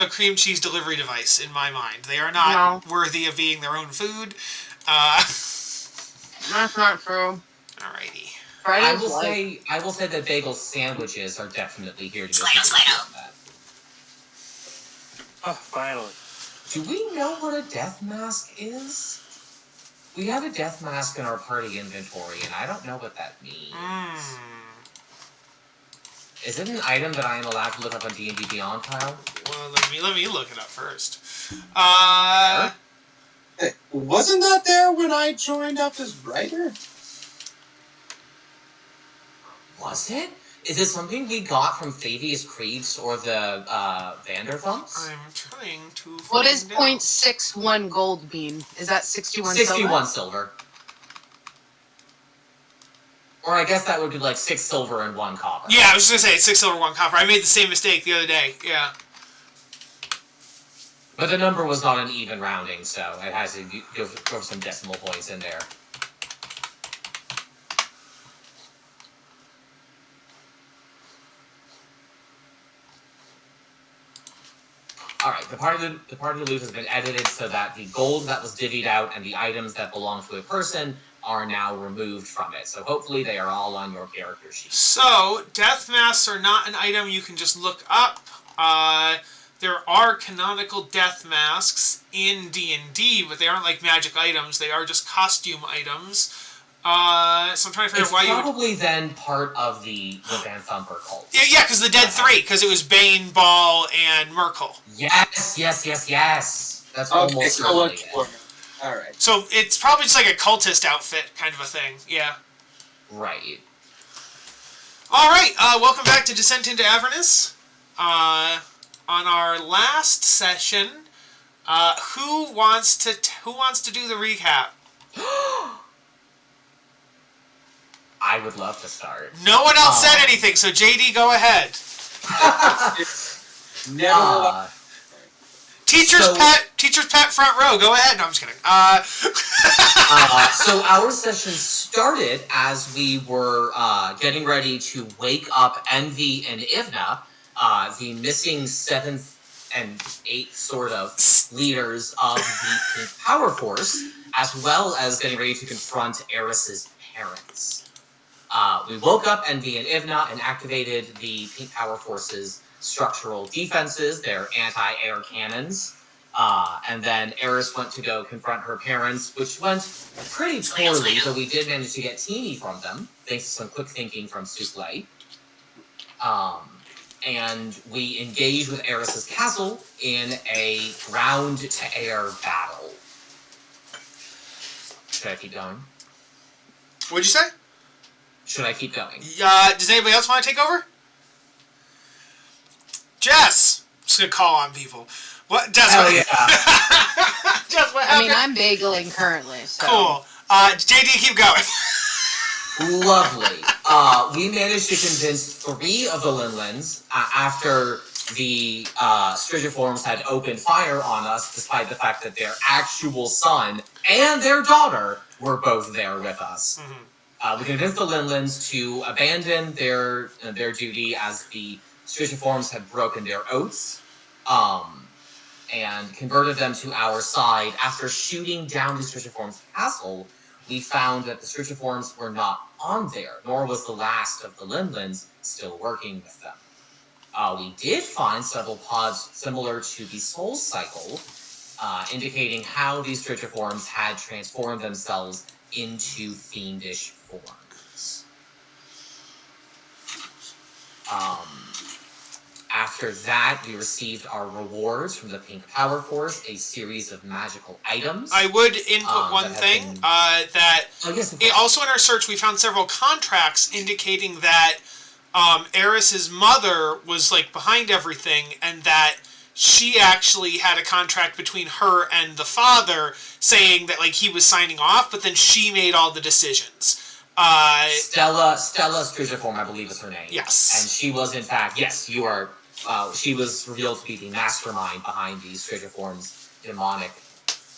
a cream cheese delivery device in my mind. They are not worthy of being their own food. That's not true. Alrighty. I will say that bagel sandwiches are definitely here to get that. Oh, finally. Do we know what a death mask is? We have a death mask in our party inventory, and I don't know what that means. Is it an item that I am allowed to look up on D&D Beyond, Kyle? Well, let me look it up first. Hey, wasn't that there when I joined up as writer? Was it? Is it something we got from Fabius Creeds or the Vanderthumps? I'm trying to find What is 0.61 gold mean? Is that 61 silver? 61 silver. Or I guess that would be like 6 silver and 1 copper. Yeah, I was just going to say, it's 6 silver, 1 copper. I made the same mistake the other day, yeah. But the number was not an even rounding, so it has to go some decimal points in there. Alright, the part of the loot has been edited so that the gold that was divvied out and the items that belong to a person are now removed from it. So hopefully they are all on your character sheet. So, death masks are not an item you can just look up. There are canonical death masks in D&D, but they aren't like magic items. They are just costume items. So I'm trying to figure out why you would... It's probably then part of the Van Thumper cult. Yeah, because the Dead Three, because it was Bane, Ball, and Merkel. Yes. That's almost certainly it. Alright. So it's probably just like a cultist outfit kind of a thing, yeah. Right. Alright, welcome back to Descent into Avernus. On our last session, who wants to do the recap? I would love to start. No one else said anything, so JD, go ahead. Never. Teacher's pet front row. Go ahead. No, I'm just kidding. So our session started as we were getting ready to wake up Envy and Ivna, the missing 7th and 8th sort of leaders of the Pink Power Force, as well as getting ready to confront Aries' parents. We woke up Envy and Ivna and activated the Pink Power Force's structural defenses, their anti-air cannons. And then Aries went to go confront her parents, which went pretty poorly, but we did manage to get Teeny from them, thanks to some quick thinking from Souffle. And we engaged with Aries' castle in a ground-to-air battle. Should I keep going? What'd you say? Should I keep going? Does anybody else want to take over? Jess! I'm just going to call on people. What? Jess, Hell yeah. Jess, what happened? I'm baggling currently, so... Cool. JD, keep going. Lovely. We managed to convince 3 of the Linlins after the Strigiforms had opened fire on us, despite the fact that their actual son and their daughter were both there with us. Mm-hmm. We convinced the Linlins to abandon their duty as the Strigiforms had broken their oaths, and converted them to our side. After shooting down the Strigiforms' castle, we found that the Strigiforms were not on there, nor was the last of the Linlins still working with them. We did find several pods similar to the Soul Cycle, indicating how these Strigiforms had transformed themselves into fiendish forms. After that, we received our rewards from the Pink Power Force, a series of magical items. I would input one thing, also in our search we found several contracts indicating that Aries' mother was like behind everything, and that she actually had a contract between her and the father saying that like he was signing off, but then she made all the decisions. Stella Strigiform, I believe is her name. Yes. And she was in fact, yes, you are, she was revealed to be the mastermind behind the Strigiform's demonic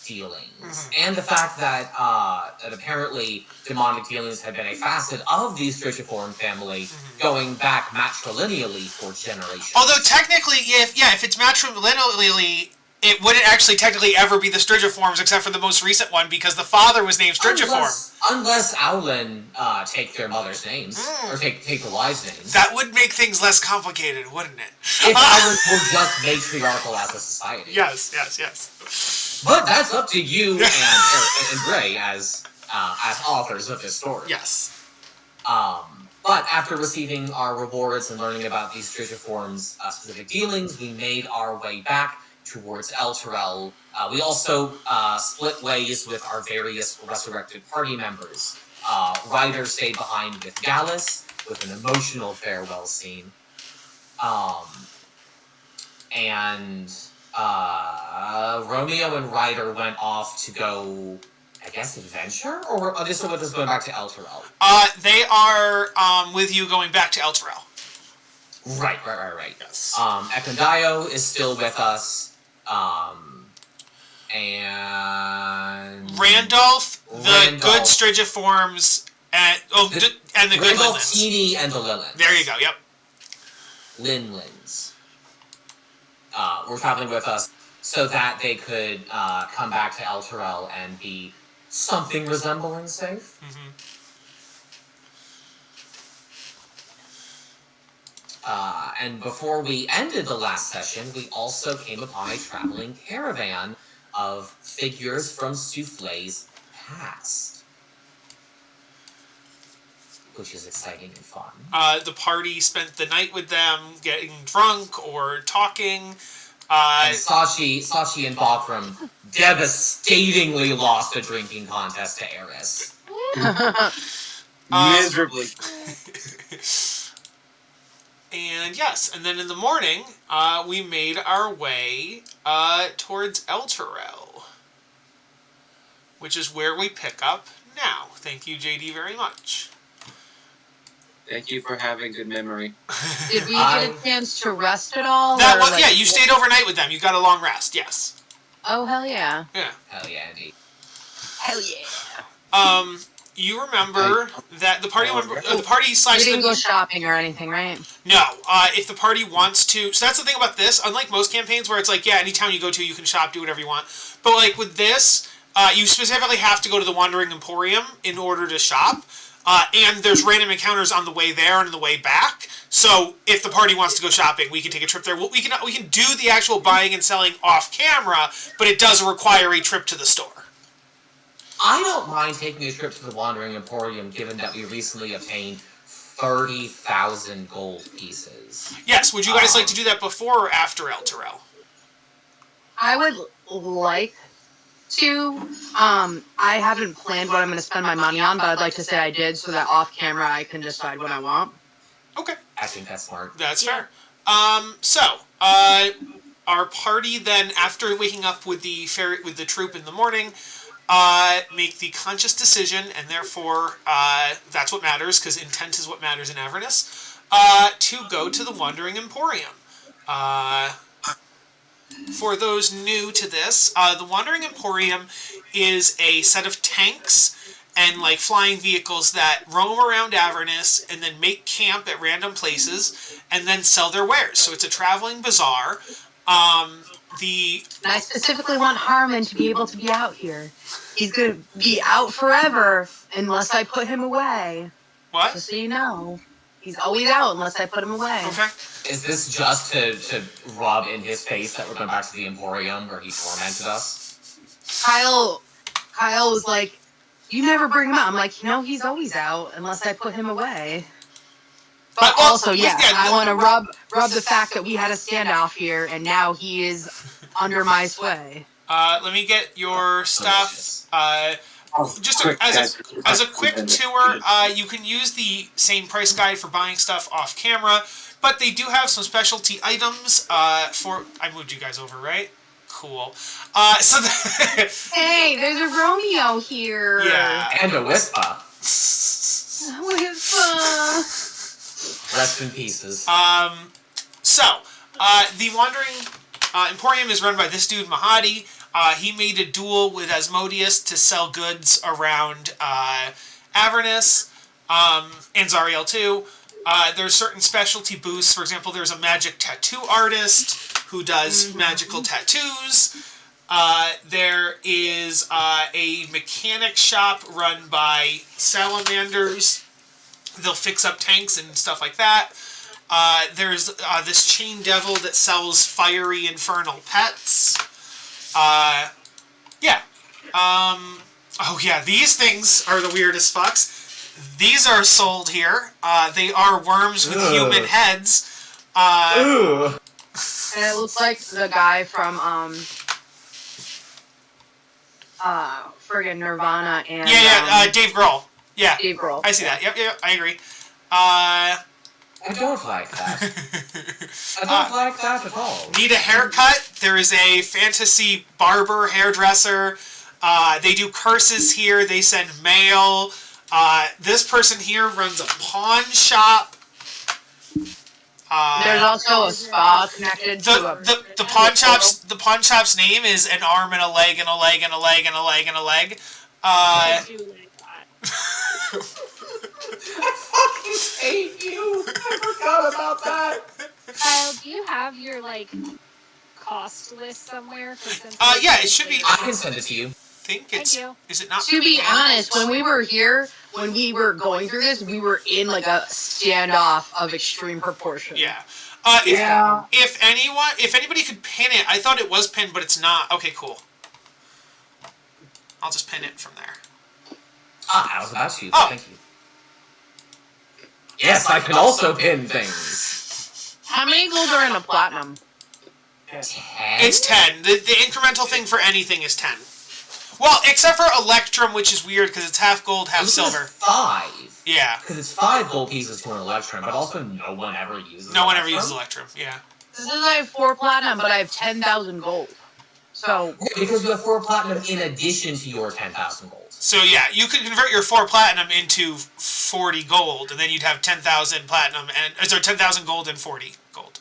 dealings, and the fact that that apparently demonic dealings had been a facet of the Strigiform family going back matrilineally for generations. Although technically, if it's matrilineally, it wouldn't actually technically ever be the Strigiforms except for the most recent one because the father was named Strigiform. Unless Owlin take their mother's names, or take the wives' names. That would make things less complicated, wouldn't it? If Owlin were just matriarchal as a society. Yes. But that's up to you and Gray as authors of this story. Yes. But after receiving our rewards and learning about these Strigiforms' specific dealings, we made our way back towards Elturel. We also split ways with our various resurrected party members. Ryder stayed behind with Gallus, with an emotional farewell scene. And Romeo and Ryder went off to go, I guess, adventure? Or this one is going back to Elturel? They are with you going back to Elturel. Right. Yes. Ekondio is still with us. And Randolph, the good Strigiforms, and the good Randolph, Linlins. Teeny, and the Lilins. There you go, yep. Linlins. Were traveling with us so that they could come back to Elturel and be something resembling safe. And before we ended the last session, we also came upon a traveling caravan of figures from Souffle's past, which is exciting and fun. The party spent the night with them, getting drunk or talking. And Sachi and Bakram devastatingly lost a drinking contest to Aries. Miserably. And yes, and then in the morning, we made our way towards Elturel, which is where we pick up now. Thank you, JD, very much. Thank you for having good memory. Did we get a chance to rest at all? Yeah, you stayed overnight with them. You got a long rest, yes. Oh, hell yeah. Yeah. Hell yeah, indeed. Hell yeah. You remember that the party We didn't go shopping or anything, right? No. If the party wants to... So that's the thing about this. Unlike most campaigns where it's like, yeah, any town you go to, you can shop, do whatever you want. But like with this, you specifically have to go to the Wandering Emporium in order to shop. And there's random encounters on the way there and on the way back. So if the party wants to go shopping, we can take a trip there. We can do the actual buying and selling off camera, but it does require a trip to the store. I don't mind taking a trip to the Wandering Emporium, given that we recently obtained 30,000 gold pieces. Yes, would you guys like to do that before or after Elturel? I would like to. I haven't planned what I'm going to spend my money on, but I'd like to say I did, so that off camera I can decide what I want. Okay. I think that's smart. That's fair. Our party then, after waking up with the troop in the morning, make the conscious decision, and therefore that's what matters, because intent is what matters in Avernus, to go to the Wandering Emporium. For those new to this, the Wandering Emporium is a set of tanks and like flying vehicles that roam around Avernus and then make camp at random places and then sell their wares. So it's a traveling bazaar. And I specifically want Harmon to be able to be out here. He's going to be out forever unless I put him away. What? Just so you know. He's always out unless I put him away. Okay. Is this just to rub in his face that we're going back to the Emporium where he tormented us? Kyle was like, you never bring him out. I'm like, he's always out unless I put him away. But also, I want to rub the fact that we had a standoff here and now he is under my sway. Let me get your stuff. As a quick tour, you can use the same price guide for buying stuff off camera, but they do have some specialty items for... I moved you guys over, right? Cool. Hey, there's a Romeo here. Yeah. And a Whisper. Whisper. Rest in pieces. The Wandering Emporium is run by this dude, Mahadi. He made a duel with Asmodeus to sell goods around Avernus, and Zariel too. There's certain specialty booths. For example, there's a magic tattoo artist who does magical tattoos. There is a mechanic shop run by salamanders. They'll fix up tanks and stuff like that. There's this chain devil that sells fiery infernal pets. These things are the weirdest fucks. These are sold here. They are worms with human heads. And it looks like the guy from friggin' Nirvana and Dave Grohl. Yeah, Dave Grohl. I see that. Yep, I agree. I don't like that. I don't like that at all. Need a haircut? There is a fantasy barber, hairdresser. They do curses here. They send mail. This person here runs a pawn shop. There's also a spa connected to the pawn shop's name is an arm and a leg and a leg and a leg and a leg and a leg. I do like that. I fucking hate you. I forgot about that. Kyle, do you have your cost list somewhere? It should be. I can send it to you. Think it's. Is it not? To be honest, when we were here, when we were going through this, we were in a standoff of extreme proportion. Yeah. If anybody could pin it, I thought it was pinned, but it's not. Okay, cool. I'll just pin it from there. I was about to. Thank you. Yes, I can also pin things. How many gold are in a platinum? 10? It's 10. The incremental thing for anything is 10. Well, except for Electrum, which is weird because it's half gold, half silver. 5. Yeah. Because it's 5 gold pieces for an Electrum, but also no one ever uses No one ever uses Electrum, yeah. This is I have 4 platinum, but I have 10,000 gold. So... Because you have 4 platinum in addition to your 10,000 gold. So yeah, you could convert your 4 platinum into 40 gold, and then you'd have 10,000 platinum, and 10,000 gold and 40 gold.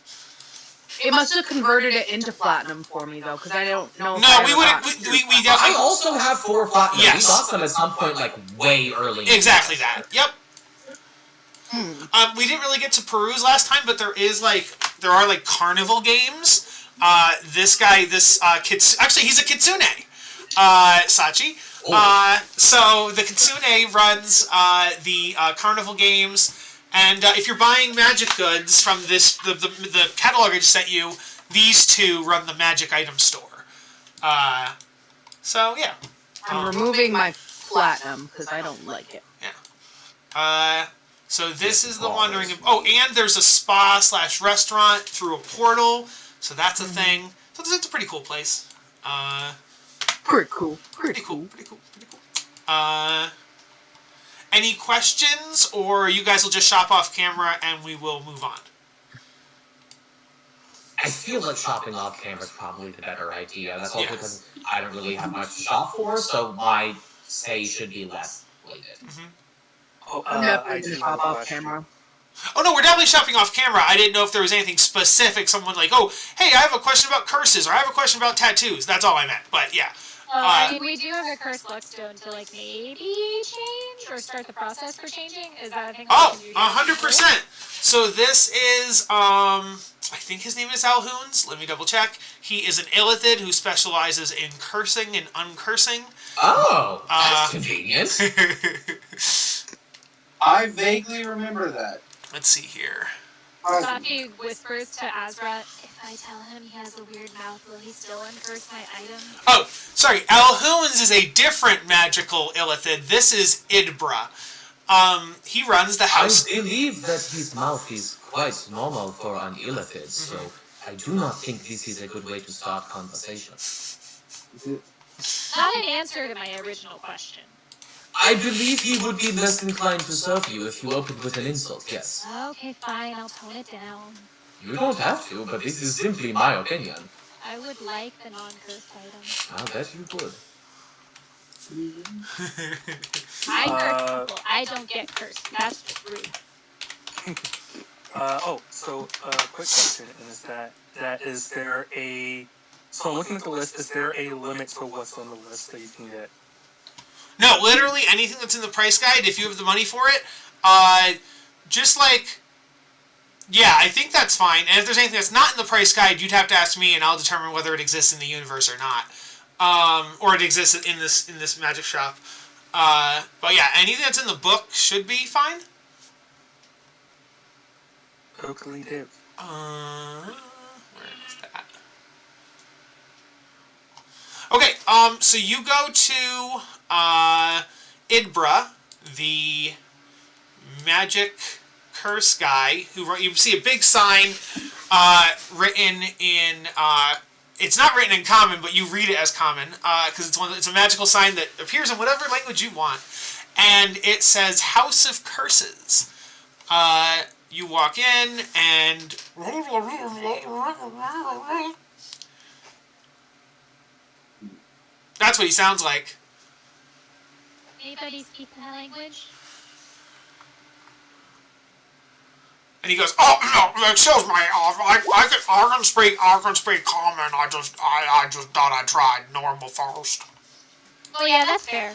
It must have converted it into platinum for me, though, because I don't know if No, we definitely... I also have 4 platinum. Yes. We got some at some point, way early. Exactly that. Yep. We didn't really get to peruse last time, but there are carnival games. This guy, actually he's a kitsune. Sachi. So the kitsune runs the carnival games. And if you're buying magic goods from the catalog I just sent you, these two run the magic item store. So yeah. I'm removing my platinum because I don't like it. Yeah. So this is the Wandering... Oh, and there's a spa/restaurant through a portal. So that's a thing. So it's a pretty cool place. Pretty cool. Pretty cool. Any questions, or you guys will just shop off camera and we will move on? I feel like shopping off camera is probably the better idea. That's also because I don't really have much to shop for, so my say should be less weighted. I'm definitely shop off camera. Oh no, we're definitely shopping off camera. I didn't know if there was anything specific. Someone oh, hey, I have a question about curses, or I have a question about tattoos. That's all I meant. But yeah. We do have a curse luckstone to maybe change or start the process for changing. Is that a thing? 100%. So this is I think his name is Alhoons. Let me double check. He is an illithid who specializes in cursing and uncursing. Oh, that's convenient. I vaguely remember that. Let's see here. Saki whispers to Azra, if I tell him he has a weird mouth, will he still uncurse my item? Oh, sorry. Alhoons is a different magical illithid. This is Idbra. He runs the house... I believe that his mouth is quite normal for an illithid, so I do not think this is a good way to start conversation. Not an answer to my original question. I believe he would be less inclined to serve you if you opened with an insult, yes. Okay, fine, I'll tone it down. You don't have to, but this is simply my opinion. I would like the non-cursed item. I'll bet you would. I curse people. I don't get cursed. That's just rude. So quick question is is there a... So I'm looking at the list, is there a limit to what's on the list that you can get? No, literally anything that's in the price guide, if you have the money for it, just like... Yeah, I think that's fine. And if there's anything that's not in the price guide, you'd have to ask me, and I'll determine whether it exists in the universe or not. Or it exists in this magic shop. But yeah, anything that's in the book should be fine. Oakley Dip. Where is that? Okay, so you go to Idbra, the magic curse guy, you see a big sign written in it's not written in common, but you read it as common because it's a magical sign that appears in whatever language you want, and it says House of Curses. You walk in and that's what he sounds like. Anybody speak that language? And he goes, "Oh no, excuse me. I can speak common. I just thought I'd try normal first." Oh yeah, that's fair.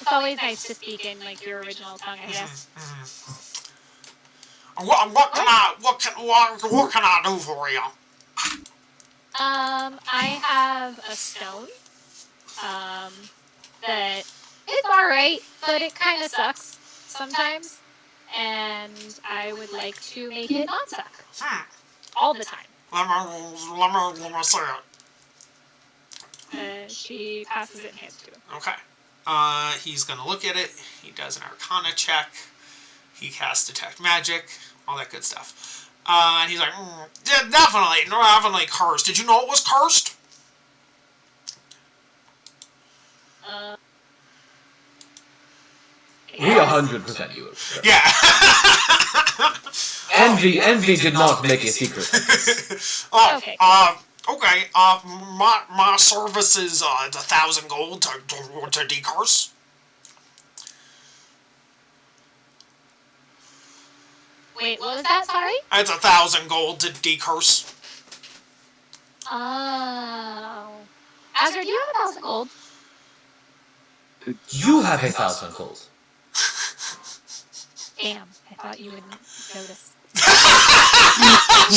It's always nice to speak in like your original tongue, I guess. What can I do for you? I have a stone. That it's alright, but it kind of sucks sometimes. And I would like to make it not suck. All the time. Let me see it. She passes it and hands it to him. Okay. He's gonna look at it. He does an Arcana check. He casts Detect Magic. All that good stuff. And he's like, yeah, definitely cursed. Did you know it was cursed? We 100% knew it. Yeah. Envy did not make a secret. Okay. Okay. My service is 1,000 gold to decurse. Wait, what was that? Sorry? It's 1,000 gold to decurse. Oh. Azra, do you have 1,000 gold? You have 1,000 gold. Damn, I thought you would notice. You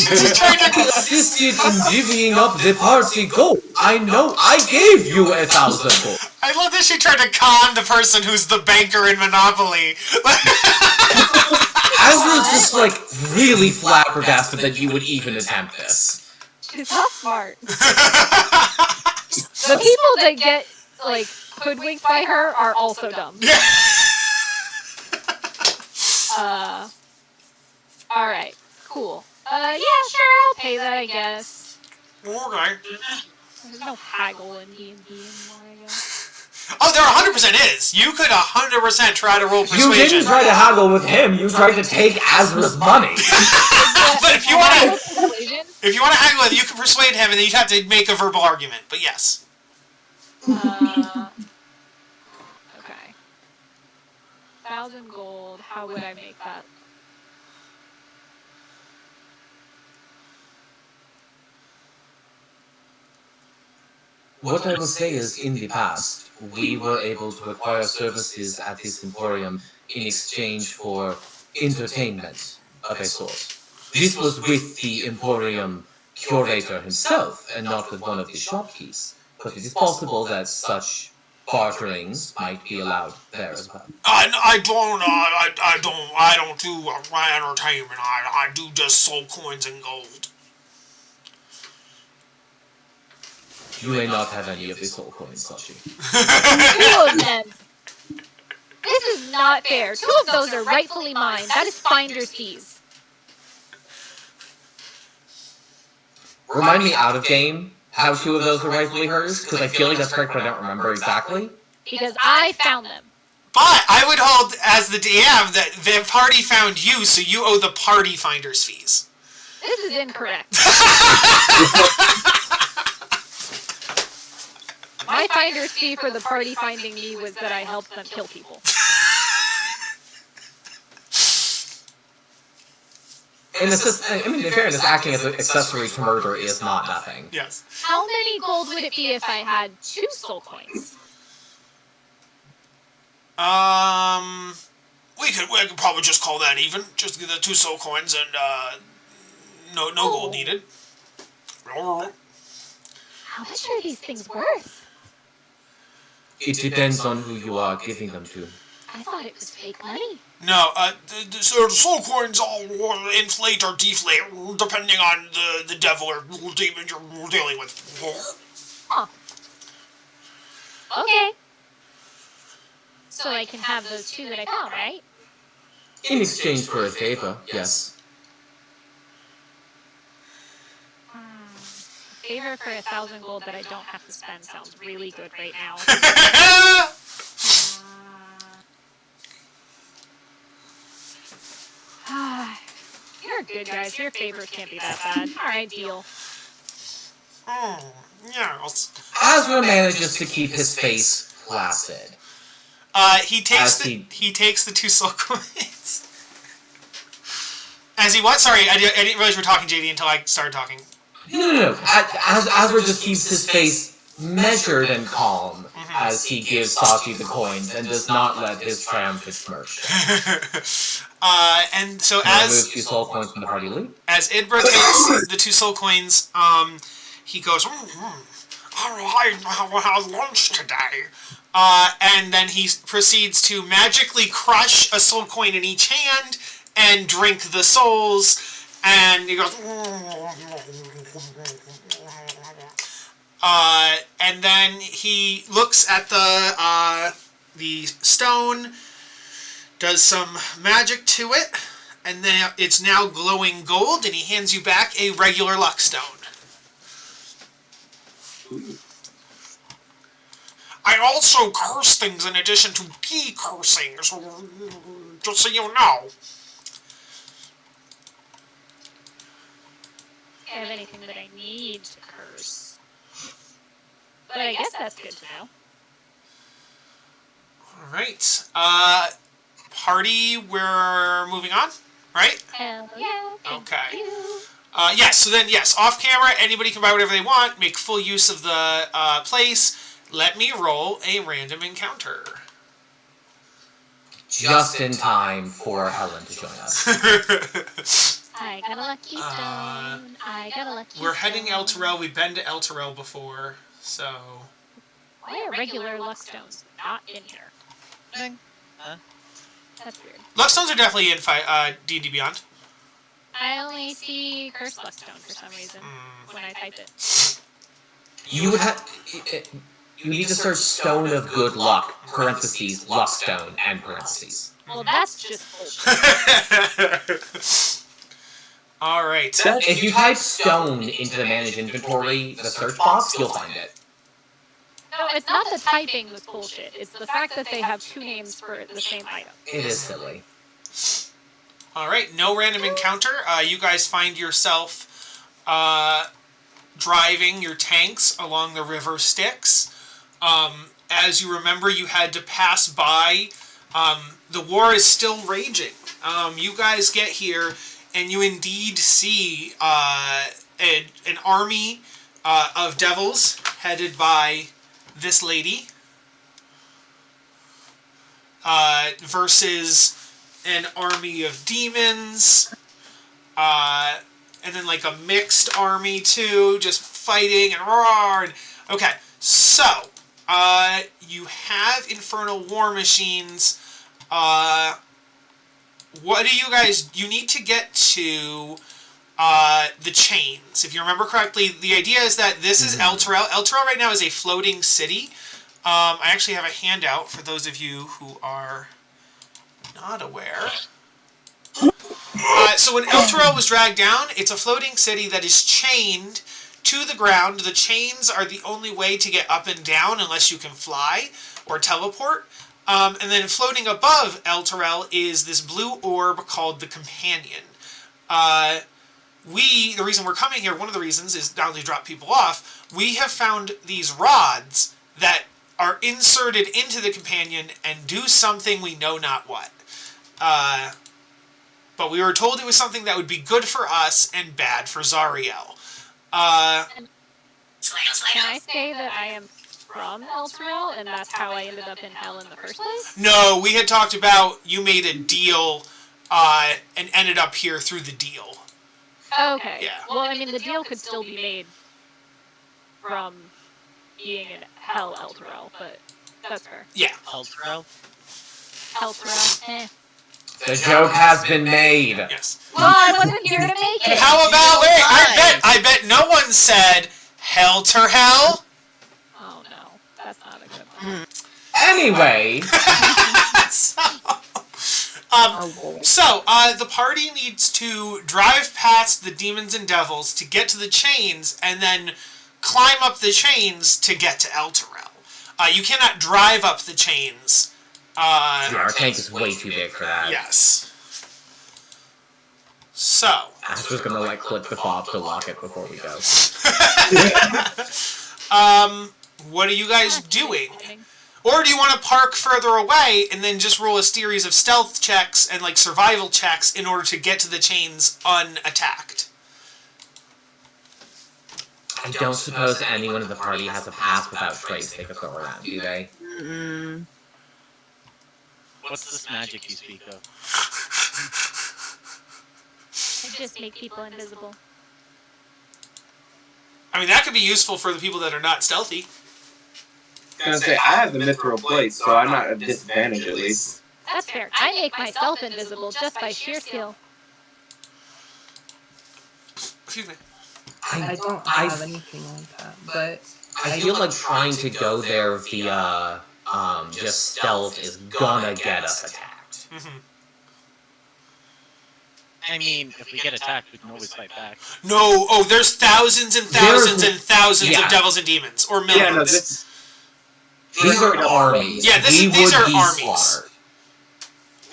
assisted in divvying up the party gold. I know I gave you 1,000 gold. I love that she tried to con the person who's the banker in Monopoly. Azra's just like really flabbergasted that you would even attempt this. She's not smart. The people that get like hoodwinked by her are also dumb. Alright, cool. Yeah, sure, I'll pay that, I guess. Okay. There's no haggle in D&D anymore, I guess. Oh, there 100% is. You could 100% try to roll persuasion. You didn't try to haggle with him. You tried to take Azra's money. But if you want to haggle with him, you can persuade him, and then you'd have to make a verbal argument. But yes. Okay. 1,000 gold. How would I make that? What I will say is, in the past, we were able to acquire services at this emporium in exchange for entertainment of a sort. This was with the emporium curator himself, and not with one of the shopkeepers. But it is possible that such barterings might be allowed there as well. I don't do entertainment. I do just soul coins and gold. You may not have any of the soul coins, Sachi. 2 of them! This is not fair. 2 of those are rightfully mine. That is finder's fees. Remind me out of game how 2 of those are rightfully hers, because I feel like that's correct, but I don't remember exactly. Because I found them. But I would hold, as the DM, that the party found you, so you owe the party finder's fees. This is incorrect. My finder's fee for the party finding me was that I helped them kill people. in fairness, acting as an accessory to murder is not nothing. Yes. How many gold would it be if I had 2 soul coins? We could probably just call that even. Just get the 2 soul coins and no gold needed. How much are these things worth? It depends on who you are giving them to. I thought it was fake money. No, the soul coins all inflate or deflate depending on the devil or demon you're dealing with. Huh. Okay. So I can have those 2 that I found, right? In exchange for a favor, yes. A favor for 1,000 gold that I don't have to spend sounds really good right now. You're good, guys. Your favors can't be that bad. Alright, deal. Yes. Azra manages to keep his face placid. He takes the 2 soul coins. As he what? Sorry, I didn't realize you were talking, JD, until I started talking. No. Azra just keeps his face measured and calm as he gives Saki the coins and does not let his triumphant smirk. And so as 2 soul coins from the party lead. As Idra takes the 2 soul coins, he goes, I have lunch today. And then he proceeds to magically crush a soul coin in each hand and drink the souls. And he goes, and then he looks at the stone, does some magic to it, and then it's now glowing gold, and he hands you back a regular luck stone. I also curse things in addition to de-cursing, so just so you know. I don't have anything that I need to curse. But I guess that's good to know. Alright. Party, we're moving on, right? Hell yeah. Okay. Yes, so then, yes, off camera, anybody can buy whatever they want, make full use of the place. Let me roll a random encounter. Just in time for Helen to join us. I got a lucky stone. I got a lucky stone. We're heading El Terrell. We've been to El Terrell before, so... Why are regular luck stones not in here? That's weird. Luck stones are definitely in D&D Beyond. I only see cursed luck stone for some reason when I type it. You would have... You need to search Stone of Good Luck, parentheses, luck stone, and parentheses. Well, that's just bullshit. Alright. If you type stone into the manage inventory, the search box, you'll find it. No, it's not the typing that's bullshit. It's the fact that they have 2 names for the same item. It is silly. Alright, no random encounter. You guys find yourself driving your tanks along the river Styx. As you remember, you had to pass by. The war is still raging. You guys get here, and you indeed see an army of devils headed by this lady versus an army of demons, and then like a mixed army too, just fighting and roaring. Okay, so you have infernal war machines. What do you guys... You need to get to the chains. If you remember correctly, the idea is that this is El Terrell. El Terrell right now is a floating city. I actually have a handout for those of you who are not aware. So when El Terrell was dragged down, it's a floating city that is chained to the ground. The chains are the only way to get up and down unless you can fly or teleport. And then floating above El Terrell is this blue orb called the Companion. The reason we're coming here, one of the reasons is not only to drop people off, we have found these rods that are inserted into the Companion and do something we know not what. But we were told it was something that would be good for us and bad for Zariel. Can I say that I am from Elturel, and that's how I ended up in hell in the first place? No, we had talked about you made a deal and ended up here through the deal. Okay. Yeah. Well, I mean, the deal could still be made from being in hell Elturel, but that's fair. Yeah. Elturel? Elturel, The joke has been made. Yes. Well, I wasn't here to make it. How about, wait, I bet no one said Helter Hell. Oh, no. That's not a good one. Anyway. So, the party needs to drive past the demons and devils to get to the chains, and then climb up the chains to get to Elturel. You cannot drive up the chains. Our tank is way too big for that. Yes. So. Ash was gonna, click the fob to lock it before we go. What are you guys doing? Or do you want to park further away and then just roll a series of stealth checks and, survival checks in order to get to the chains unattacked? I don't suppose anyone in the party has a pass without trace they could throw around, do they? Mm-mm. What's this magic you speak of? I just make people invisible. I mean, that could be useful for the people that are not stealthy. I was gonna say, I have the mithril plate, so I'm not at a disadvantage at least. That's fair. I make myself invisible just by sheer skill. Excuse me. I don't have anything like that, but I feel like trying to go there via just stealth is gonna get us attacked. Mm-hmm. I mean, if we get attacked, we can always fight back. No, there's thousands and thousands and thousands of devils and demons, or millions. Yeah, no, these are armies. Yeah, these are armies. Slaughtered.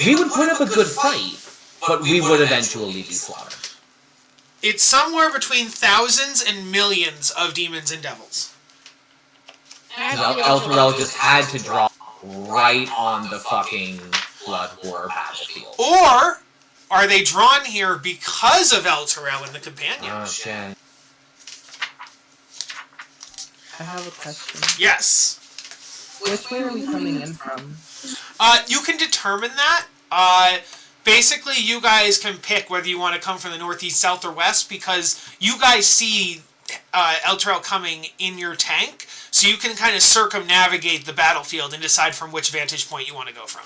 We would put up a good fight, but we would eventually be slaughtered. It's somewhere between thousands and millions of demons and devils. Elturel just had to drop right on the fucking Blood War battlefield. Or are they drawn here because of Elturel and the companions? Oh shit. I have a question. Yes. Which way are we coming in from? You can determine that. Basically, you guys can pick whether you want to come from the northeast, south, or west, because you guys see Elturel coming in your tank, so you can kind of circumnavigate the battlefield and decide from which vantage point you want to go from.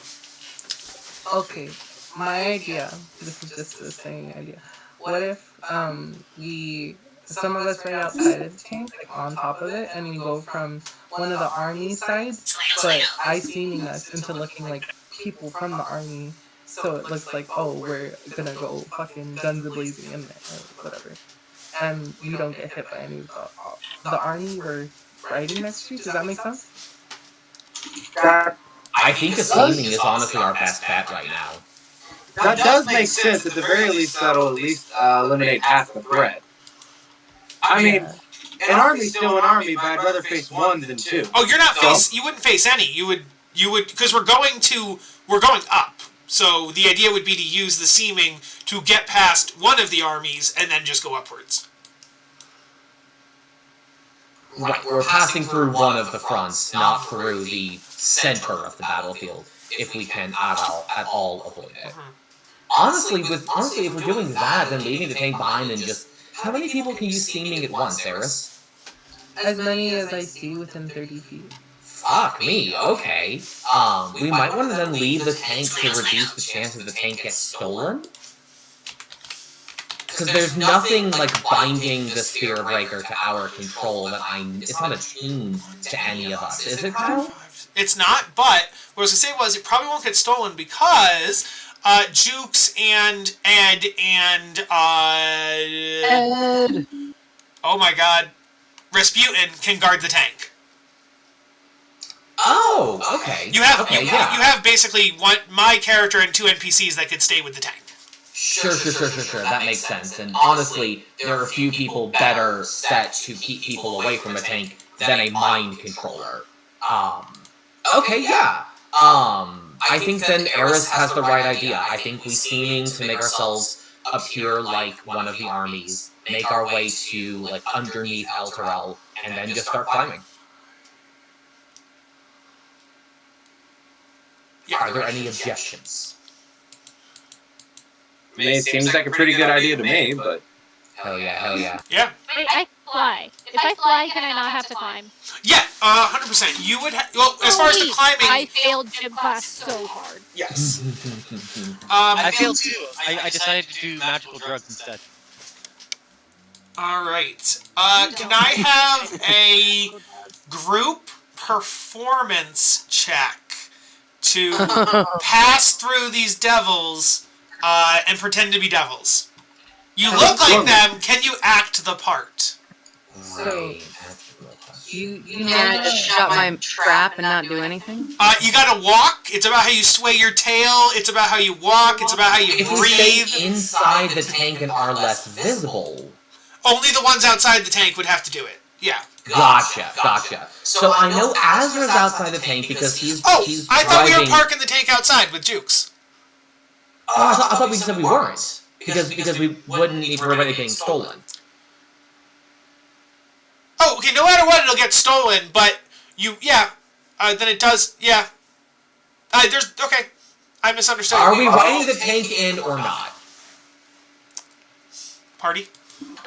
Okay, my idea, this is just the same idea. What if some of us right outside of the tank, on top of it, and we go from one of the army sides, but I-seaming us into looking like people from the army, so it looks like, oh, we're gonna go fucking guns a-blazing in there, or whatever. And we don't get hit by any of the army we're riding next to. Does that make sense? I think a-seaming is honestly our best bet right now. That does make sense. At the very least, that'll at least eliminate half the threat. I mean, an army's still an army, but I'd rather face one than two. Oh, you wouldn't face any. You would, because we're going up. So the idea would be to use the seaming to get past one of the armies and then just go upwards. Right, we're passing through one of the fronts, not through the center of the battlefield, if we can at all avoid it. Honestly, if we're doing that, then leaving the tank behind and just... How many people can use seaming at once, Aries? As many as I see within 30 feet. Fuck me, okay. We might want to then leave the tank to reduce the chance that the tank gets stolen? Because there's nothing like binding the Sphere Breaker to our control that it's not attuned to any of us, is it, Kyle? It's not, but what I was going to say was it probably won't get stolen because Jukes and Ed and Ed. Oh my god, Rasputin can guard the tank. Oh, okay. You have basically my character and two NPCs that could stay with the tank. Sure. That makes sense. And honestly, there are a few people better set to keep people away from a tank than a mind controller. Okay, yeah. I think then Aries has the right idea. I think we seeming to make ourselves appear like one of the armies, make our way to like underneath Elturel, and then just start climbing. Are there any objections? I mean, it seems like a pretty good idea to me, but... Hell yeah. Yeah. Wait, I fly. If I fly, can I not have to climb? Yeah, 100%. You would well, as far as the climbing... I failed gym class so hard. Yes. I failed too. I decided to do magical drugs instead. Alright. Can I have a group performance check to pass through these devils and pretend to be devils? You look like them. Can you act the part? So, you Can I just shut my trap and not do anything? You gotta walk. It's about how you sway your tail. It's about how you walk. It's about how you If we breathe. stay inside the tank and are less visible... Only the ones outside the tank would have to do it. Yeah. Gotcha. So I know Azra's outside the tank because he's I thought we were driving... parking the tank outside with Jukes. Oh, I thought we said we weren't. Because we wouldn't need to worry about it getting stolen. Oh, okay, no matter what, it'll get stolen, but then it does, yeah. Okay, I misunderstood. Are we riding the tank in or not? Party?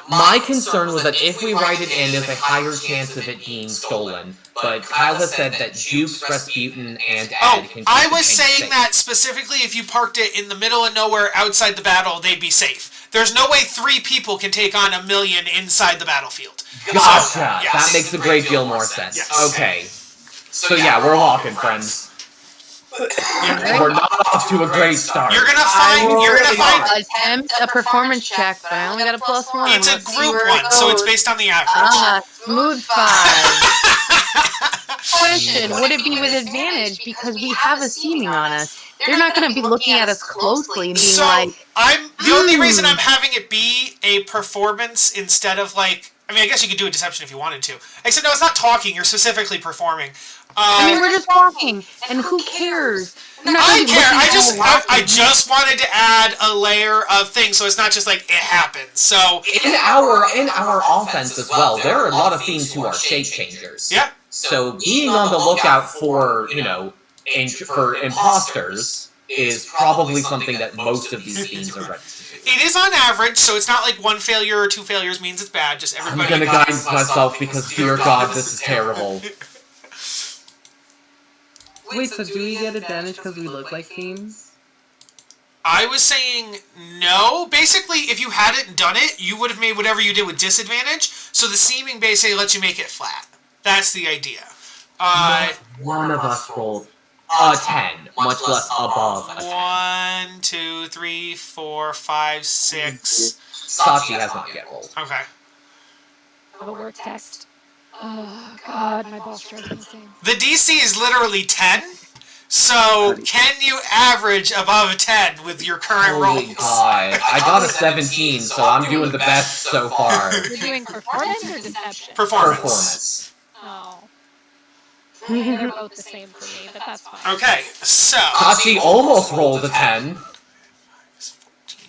My concern was that if we ride it in, there's a higher chance of it being stolen. But Kyle has said that Jukes, Rasputin, and Ed can keep I the was tank saying safe. that specifically if you parked it in the middle of nowhere outside the battle, they'd be safe. There's no way 3 people can take on 1 million inside the battlefield. Gotcha! So, yes. That makes a great deal more sense. Yes. Okay. So yeah, we're walking, friends. We're not off to a great start. You're gonna find... Attempt a performance check, but I only got a +1. It's a Let's see group where one, it so it's goes. based on the average. Smooth 5. Question, would it be with advantage because we have a seeming on us? They're not going to be looking at us closely and being So, like... the only reason I'm having it be a performance instead of like... I mean, I guess you could do a deception if you wanted to. Except, no, it's not talking, you're specifically performing. I mean, we're just walking, and who cares? I care. I just wanted to add a layer of things, so it's not just like it happens. So in our offense as well, there are a lot of themes to our shape changers. Yeah. So being on the lookout for for imposters is probably something that most of these themes are ready to do. It is on average, so it's not like 1 failure or 2 failures means it's bad. Just everybody. I'm gonna guidance myself because dear God, this is terrible. wait, so do we get advantage because we look like fiends? I was saying no. Basically, if you hadn't done it, you would have made whatever you did with disadvantage. So the seeming basically lets you make it flat. That's the idea. One of us rolled a 10, much less above a 10. 1, 2, 3, 4, 5, 6. Sachi has not yet rolled. Okay. A work test. Oh, God, my balls drive me insane. The DC is literally 10. So, can you average above a 10 with your current Holy rolls? God. I got a 17, so I'm doing the best so far. You're doing performance or deception? Performance. Oh. They're both the same for me, but that's fine. Okay, so... Sachi almost rolled a 10. 14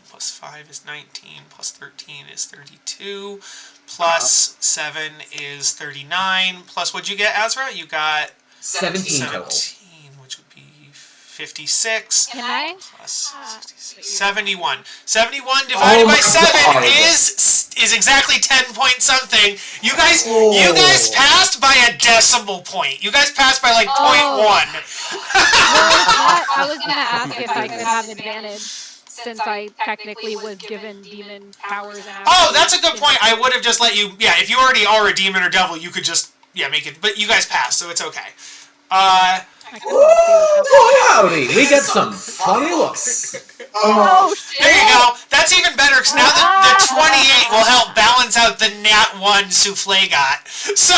plus 5 is 19, plus 13 is 32, plus 7 is 39, plus what'd you get, Azra? You got... 17 total. Which would be 56. Can I? Plus 66. 71. 71 divided by 7 God. is exactly 10 point something. You guys passed by a decimal point. You guys passed by like 0.1. I was gonna ask if I could have advantage since I technically was given demon powers. Oh, that's a good point. I would have just let you. Yeah, if you already are a demon or devil, you could just make it. But you guys passed, so it's okay. Howdy! We get some funny looks. Oh, shit. There you go. That's even better because now the 28 will help balance out the nat 1 Souffle got. So.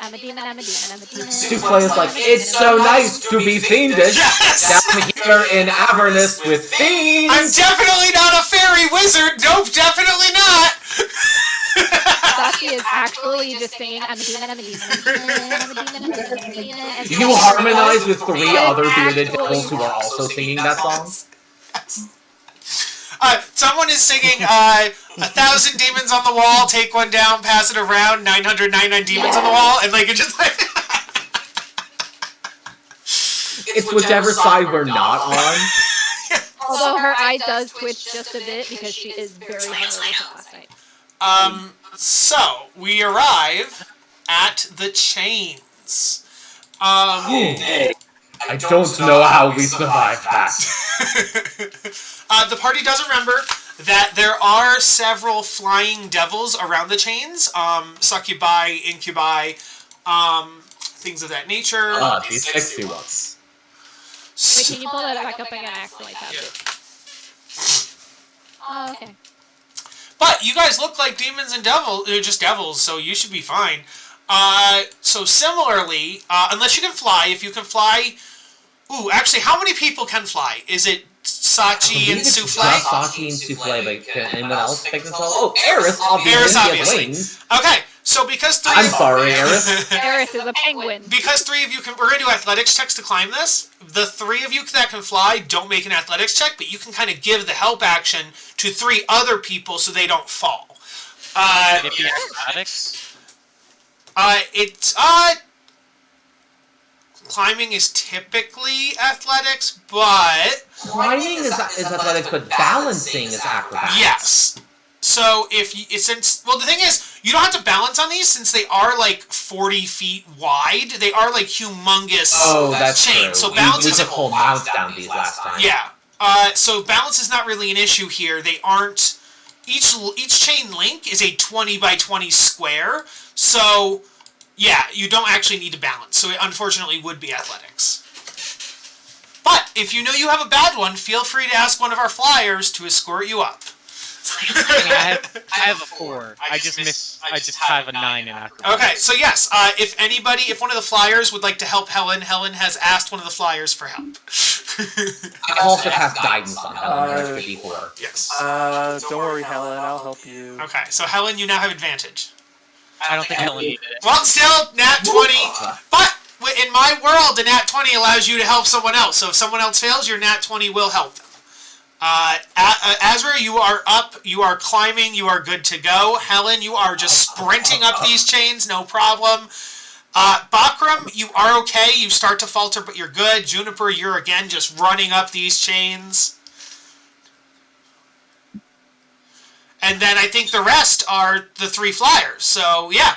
I'm a demon. Souffle is like, it's so nice to be fiendish. Yes! Down here in Avernus with fiends. I'm definitely not a fairy wizard. Nope, definitely not. She is actually just singing, I'm a demon, I'm a demon, I'm a demon, I'm a demon, I'm a demon, I'm a demon. And You harmonize with 3 other bearded devils who are also singing that song? Someone is singing 1,000 demons on the wall, take one down, pass it around, 999 demons on the wall, and like it just like it's whichever side we're not on. Although her eye does twitch just a bit because she is very hungover last night. So we arrive at the chains. I don't know how we survived that. The party does remember that there are several flying devils around the chains, succubi, incubi, things of that nature. These sexy ones. Wait, can you pull that back up again? I accidentally tapped it. Oh, okay. But you guys look like demons and devils. They're just devils, so you should be fine. So similarly, unless you can fly, if you can fly... Ooh, actually, how many people can fly? Is it Sachi and Souffle? Sachi and Souffle, but can anyone else make this all? Oh, Aries, obviously. Wings. Okay, so because 3 I'm sorry, Aries. Aries is a penguin. Because 3 of you can... We're going to do athletics checks to climb this. The 3 of you that can fly don't make an athletics check, but you can kind of give the help action to 3 other people so they don't fall. Athletics? It's... Climbing is typically athletics, but... Climbing is athletics, but balancing is acrobatics. Yes. So if you... Well, the thing is, you don't have to balance on these since they are like 40 feet wide. They are like humongous chains. True. So balance is... We took whole mounts down these last time. Yeah. So balance is not really an issue here. They aren't... Each chain link is a 20 by 20 square. So... Yeah, you don't actually need to balance, so it unfortunately would be athletics. But, if you know you have a bad one, feel free to ask one of our flyers to escort you up. I have a 4. I just have a 9 in acrobatics. Okay, so yes, if one of the flyers would like to help Helen has asked one of the flyers for help. I also have guidance on Helen, 54. Yes. Don't worry, Helen, I'll help you. Okay, so Helen, you now have advantage. I don't think Helen needed it. Well, still, nat 20. But in my world, the nat 20 allows you to help someone else. So if someone else fails, your nat 20 will help them. Azra, you are up. You are climbing. You are good to go. Helen, you are just sprinting up these chains. No problem. Bakram, you are okay. You start to falter, but you're good. Juniper, you're again just running up these chains. And then I think the rest are the 3 flyers. So, yeah.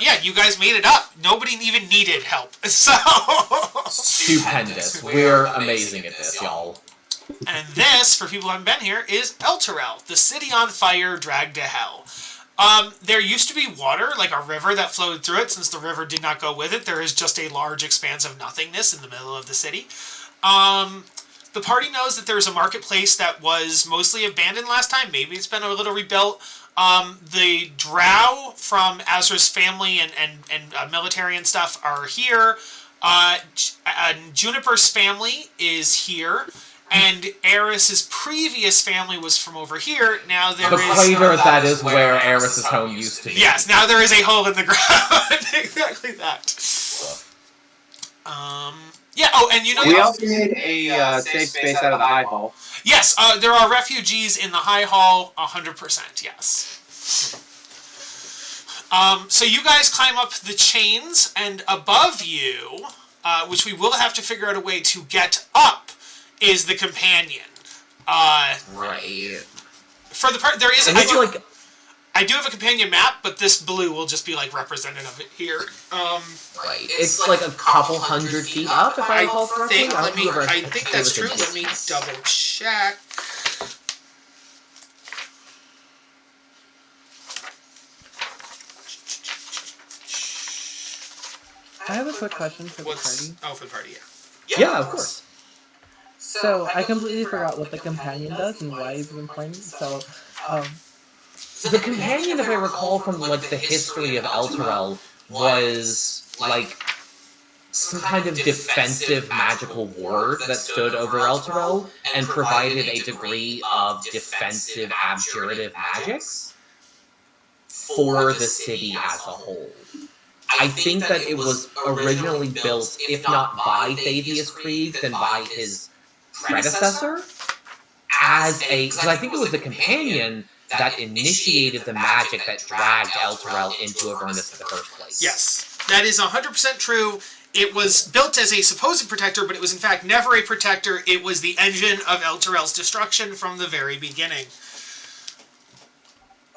Yeah, you guys made it up. Nobody even needed help. So... Stupendous. We're amazing at this, y'all. And this, for people who haven't been here, is Elturel, the city on fire dragged to hell. There used to be water, like a river that flowed through it. Since the river did not go with it, there is just a large expanse of nothingness in the middle of the city. The party knows that there's a marketplace that was mostly abandoned last time. Maybe it's been a little rebuilt. The drow from Azra's family and military and stuff are here. Juniper's family is here. And Aries' previous family was from over here. Now there is... The crater that is where Aries' home used to be. Yes, now there is a hole in the ground. Exactly that. Yeah, oh, and you know... We also made a safe space out of the High Hall. Yes, there are refugees in the High Hall, 100%, yes. So you guys climb up the chains, and above you, which we will have to figure out a way to get up, is the companion. Right. For the part, there is... I do have a companion map, but this blue will just be, like, representative of it here. Right. It's like a couple hundred feet up, if I recall correctly. I think that's true. Let me double check. I have a quick question for the party. Oh, for the party, Yeah, of course. So, I completely forgot what the companion does and why he's important. So, the companion, if I recall from like the history of Elturel, was like some kind of defensive magical ward that stood over Elturel and provided a degree of defensive abjurative magics. for the city as a whole. I think that it was originally built, if not by Thavius Krieg, then by his predecessor, because I think it was the companion that initiated the magic that dragged Elturel into Avernus in the first place. Yes, that is 100% true. It was built as a supposed protector, but it was in fact never a protector. It was the engine of Elturel's destruction from the very beginning.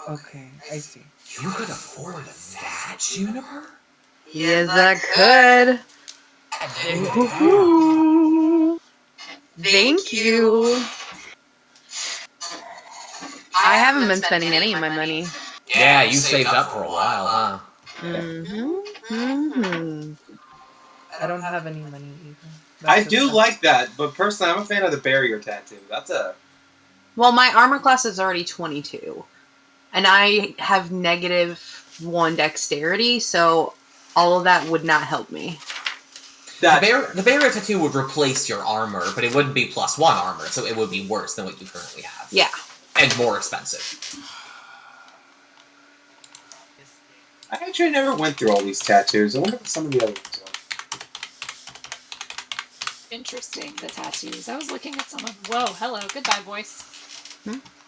Okay, I see. You could afford that, Juniper? Yes, I could. Thank you. I haven't been spending any of my money. Yeah, you saved up for a while, huh? I don't have any money either. I do like that, but personally, I'm a fan of the barrier tattoo. That's a... Well, my armor class is already 22. And I have -1 dexterity, so all of that would not help me. The barrier tattoo would replace your armor, but it wouldn't be +1 armor, so it would be worse than what you currently have. Yeah. And more expensive. I actually never went through all these tattoos. I wonder what some of the other ones are. Interesting, the tattoos. I was looking at some of... Whoa, hello. Goodbye, voice.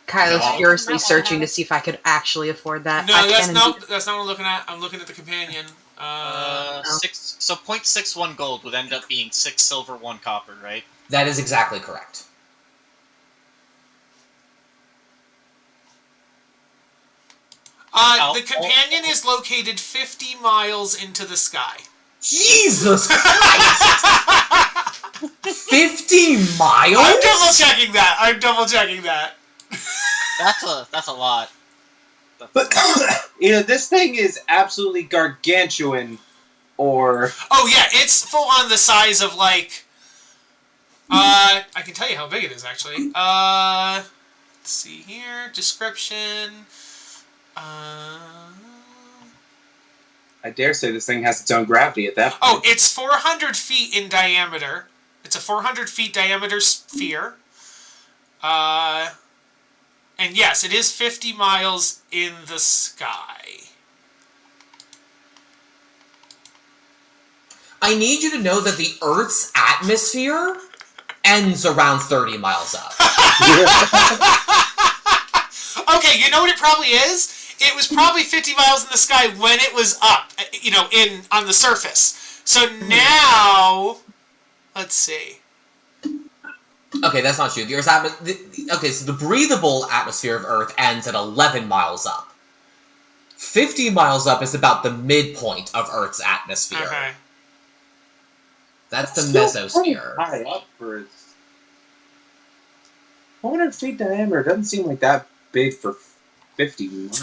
Kyla's furiously searching to see if I could actually afford that. No, that's not what I'm looking at. I'm looking at the companion. So 0.61 gold would end up being 6 silver, 1 copper, right? That is exactly correct. The companion is located 50 miles into the sky. Jesus Christ! 50 miles? I'm double checking that. That's a lot. But this thing is absolutely gargantuan. Or oh yeah, it's full on the size of like. I can tell you how big it is actually. Let's see here, description. I dare say this thing has its own gravity at that point. Oh, it's 400 feet in diameter. It's a 400 feet diameter sphere. And yes, it is 50 miles in the sky. I need you to know that the Earth's atmosphere ends around 30 miles up. Okay, you know what it probably is? It was probably 50 miles in the sky when it was up, on the surface. So now, let's see. Okay, that's not true. The Earth's okay, so the breathable atmosphere of Earth ends at 11 miles up. 50 miles up is about the midpoint of Earth's atmosphere. Okay. That's the Mesosphere. High up for its 400 feet diameter doesn't seem like that big for 50 miles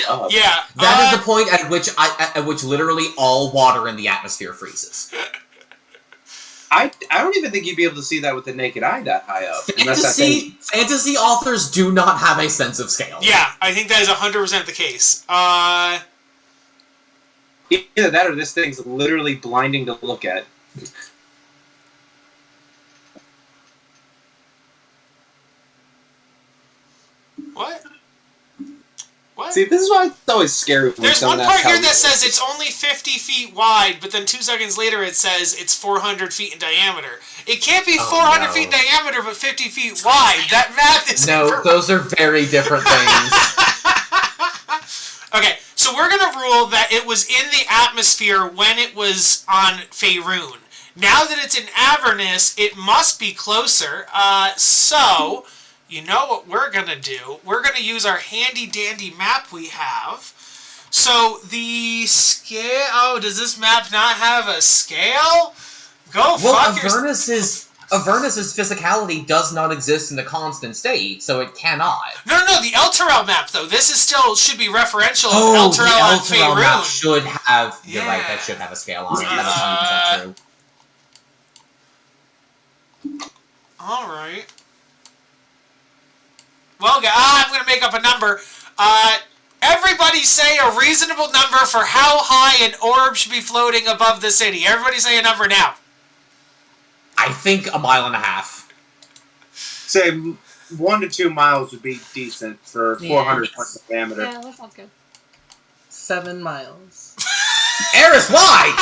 up. Yeah. That is the point at which literally all water in the atmosphere freezes. I don't even think you'd be able to see that with the naked eye that high up. Fantasy authors do not have a sense of scale. Yeah, I think that is 100% the case. Either that or this thing's literally blinding to look at. What? See, this is why it's always scary. There's one part here that says it's only 50 feet wide, but then 2 seconds later it says it's 400 feet in diameter. It can't be 400 feet in diameter, but 50 feet wide. That math is No, those are very different things. Okay, so we're going to rule that it was in the atmosphere when it was on Faerun. Now that it's in Avernus, it must be closer. So, you know what we're going to do? We're going to use our handy-dandy map we have. So, the scale... Oh, does this map not have a scale? Avernus's physicality does not exist in a constant state, so it cannot. No, the Elturel map, though. This is still should be referential of Elturel on Faerun. The Elturel map should have... Yeah. You're right, that should have a scale on it. That is 100% true. Alright. Well, I'm going to make up a number. Everybody say a reasonable number for how high an orb should be floating above the city. Everybody say a number now. I think 1.5 miles. Say 1 to 2 miles would be decent for 400 foot diameter. Yeah, that sounds good. 7 miles. Aries, why?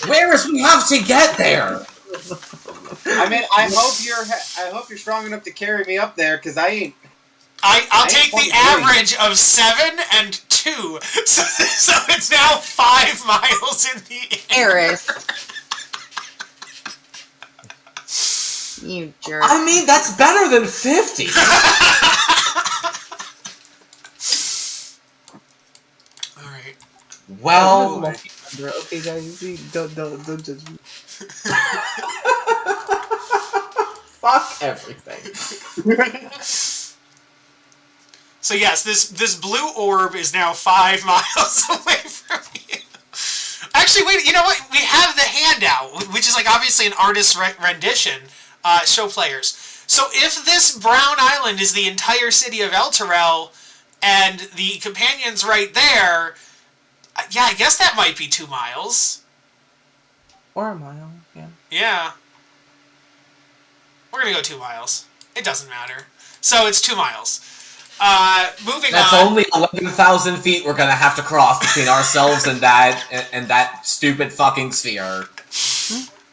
Where is we have to get there? I mean, I hope you're strong enough to carry me up there, because I ain't. I'll take the average of 7 and 2, so it's now 5 miles in the air. Aries. You jerk. I mean, that's better than 50. All right. Well, okay, guys, don't judge me. Fuck everything. So yes, this blue orb is now 5 miles away from you. Actually, wait, you know what? We have the handout, which is like obviously an artist's rendition. Show players. So if this brown island is the entire city of Elturel, and the companion's right there, yeah, I guess that might be 2 miles. Or a mile, yeah. Yeah. We're gonna go 2 miles. It doesn't matter. So it's 2 miles. Moving That's on. only 11,000 feet we're gonna have to cross between ourselves and that stupid fucking sphere.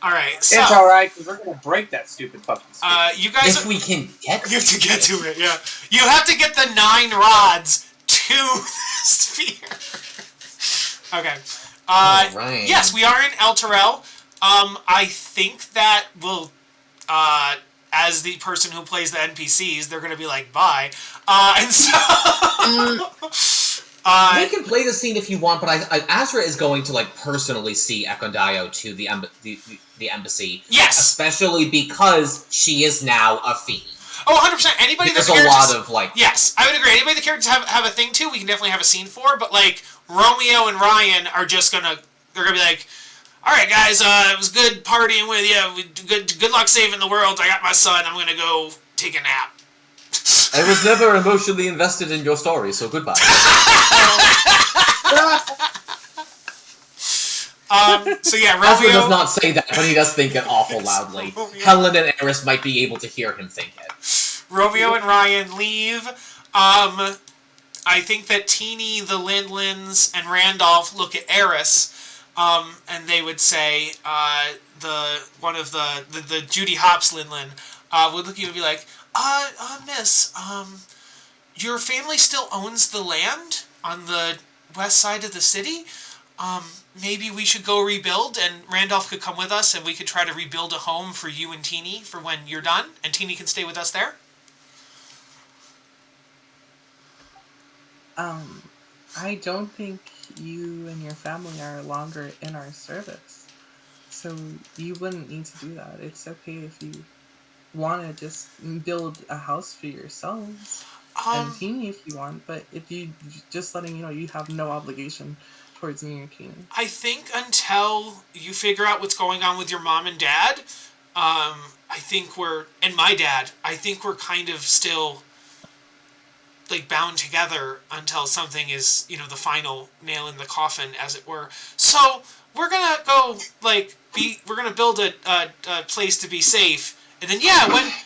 Alright, so... It's alright, because we're going to break that stupid fucking sphere. You guys... If we can get to it. You have to get to it, yeah. You have to get the 9 rods to the sphere. Okay. Right. Yes, we are in Elturel. I think that will... as the person who plays the NPCs, they're going to be like, bye. And so... we can play the scene if you want, but Azra is going to like personally see Ekondio to the embassy. Yes! Especially because she is now a fiend. Oh, 100%. Anybody There's that a lot of like... Yes, I would agree. Anybody the characters have a thing to, we can definitely have a scene for, but like, Romeo and Ryan are just gonna... They're gonna be like, alright guys, it was good partying with you. Good luck saving the world. I got my son. I'm gonna go take a nap. I was never emotionally invested in your story, so goodbye. So yeah, Romeo... Azra does not say that, but he does think it awful loudly. Helen and Aris might be able to hear him think it. Romeo and Ryan leave. I think that Teeny, the Lindlands, and Randolph look at Aris, and they would say, the Judy Hopps Lindland, would look at you and be like, miss, your family still owns the land on the west side of the city? Maybe we should go rebuild, and Randolph could come with us, and we could try to rebuild a home for you and Teeny for when you're done, and Teeny can stay with us there? I don't think you and your family are longer in our service. So you wouldn't need to do that. It's okay if you want to just build a house for yourselves. And Teeny if you want, but if you just letting you know you have no obligation towards me or Teeny. I think until you figure out what's going on with your mom and dad, I think and my dad, I think we're kind of still like bound together until something is, the final nail in the coffin, as it were. So we're gonna go we're gonna build a place to be safe, and then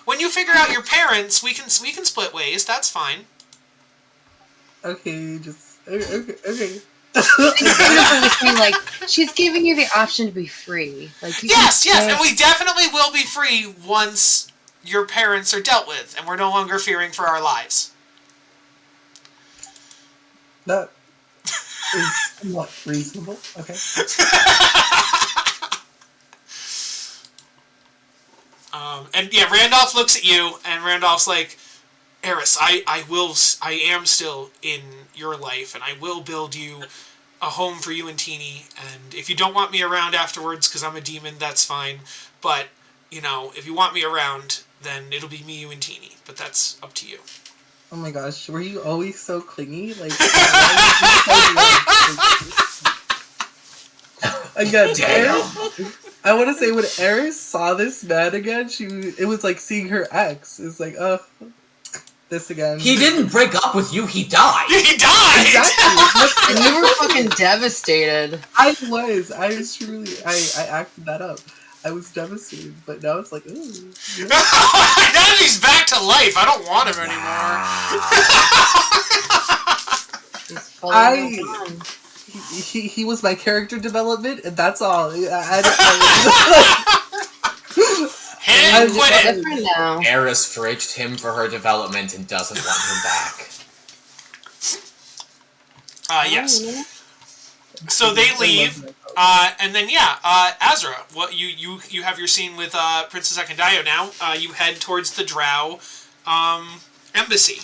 when you figure out your parents, we can split ways. That's fine. Okay, okay. Like, she's giving you the option to be free. Like, yes, and we definitely will be free once your parents are dealt with, and we're no longer fearing for our lives. That is somewhat reasonable. Okay. And yeah, Randolph looks at you, and Randolph's like, Aris, I am still in your life, and I will build you a home for you and Teeny, and if you don't want me around afterwards because I'm a demon, that's fine, but, if you want me around, then it'll be me, you, and Teeny, but that's up to you. Oh my gosh, were you always so clingy? Like, again, I want to say when Aris saw this man again, it was like seeing her ex. It's like, this again. He didn't break up with you, he died! He died! Exactly. And you were fucking devastated. I was truly, I acted that up. I was devastated, but now it's like, ooh. Yeah. Now that he's back to life, I don't want him anymore. He was my character development, and that's all. Aries fridged him for her development and doesn't want him back. Yes. So they leave, and then Azra. What you have your scene with Princess Ekandayo now. You head towards the Drow embassy.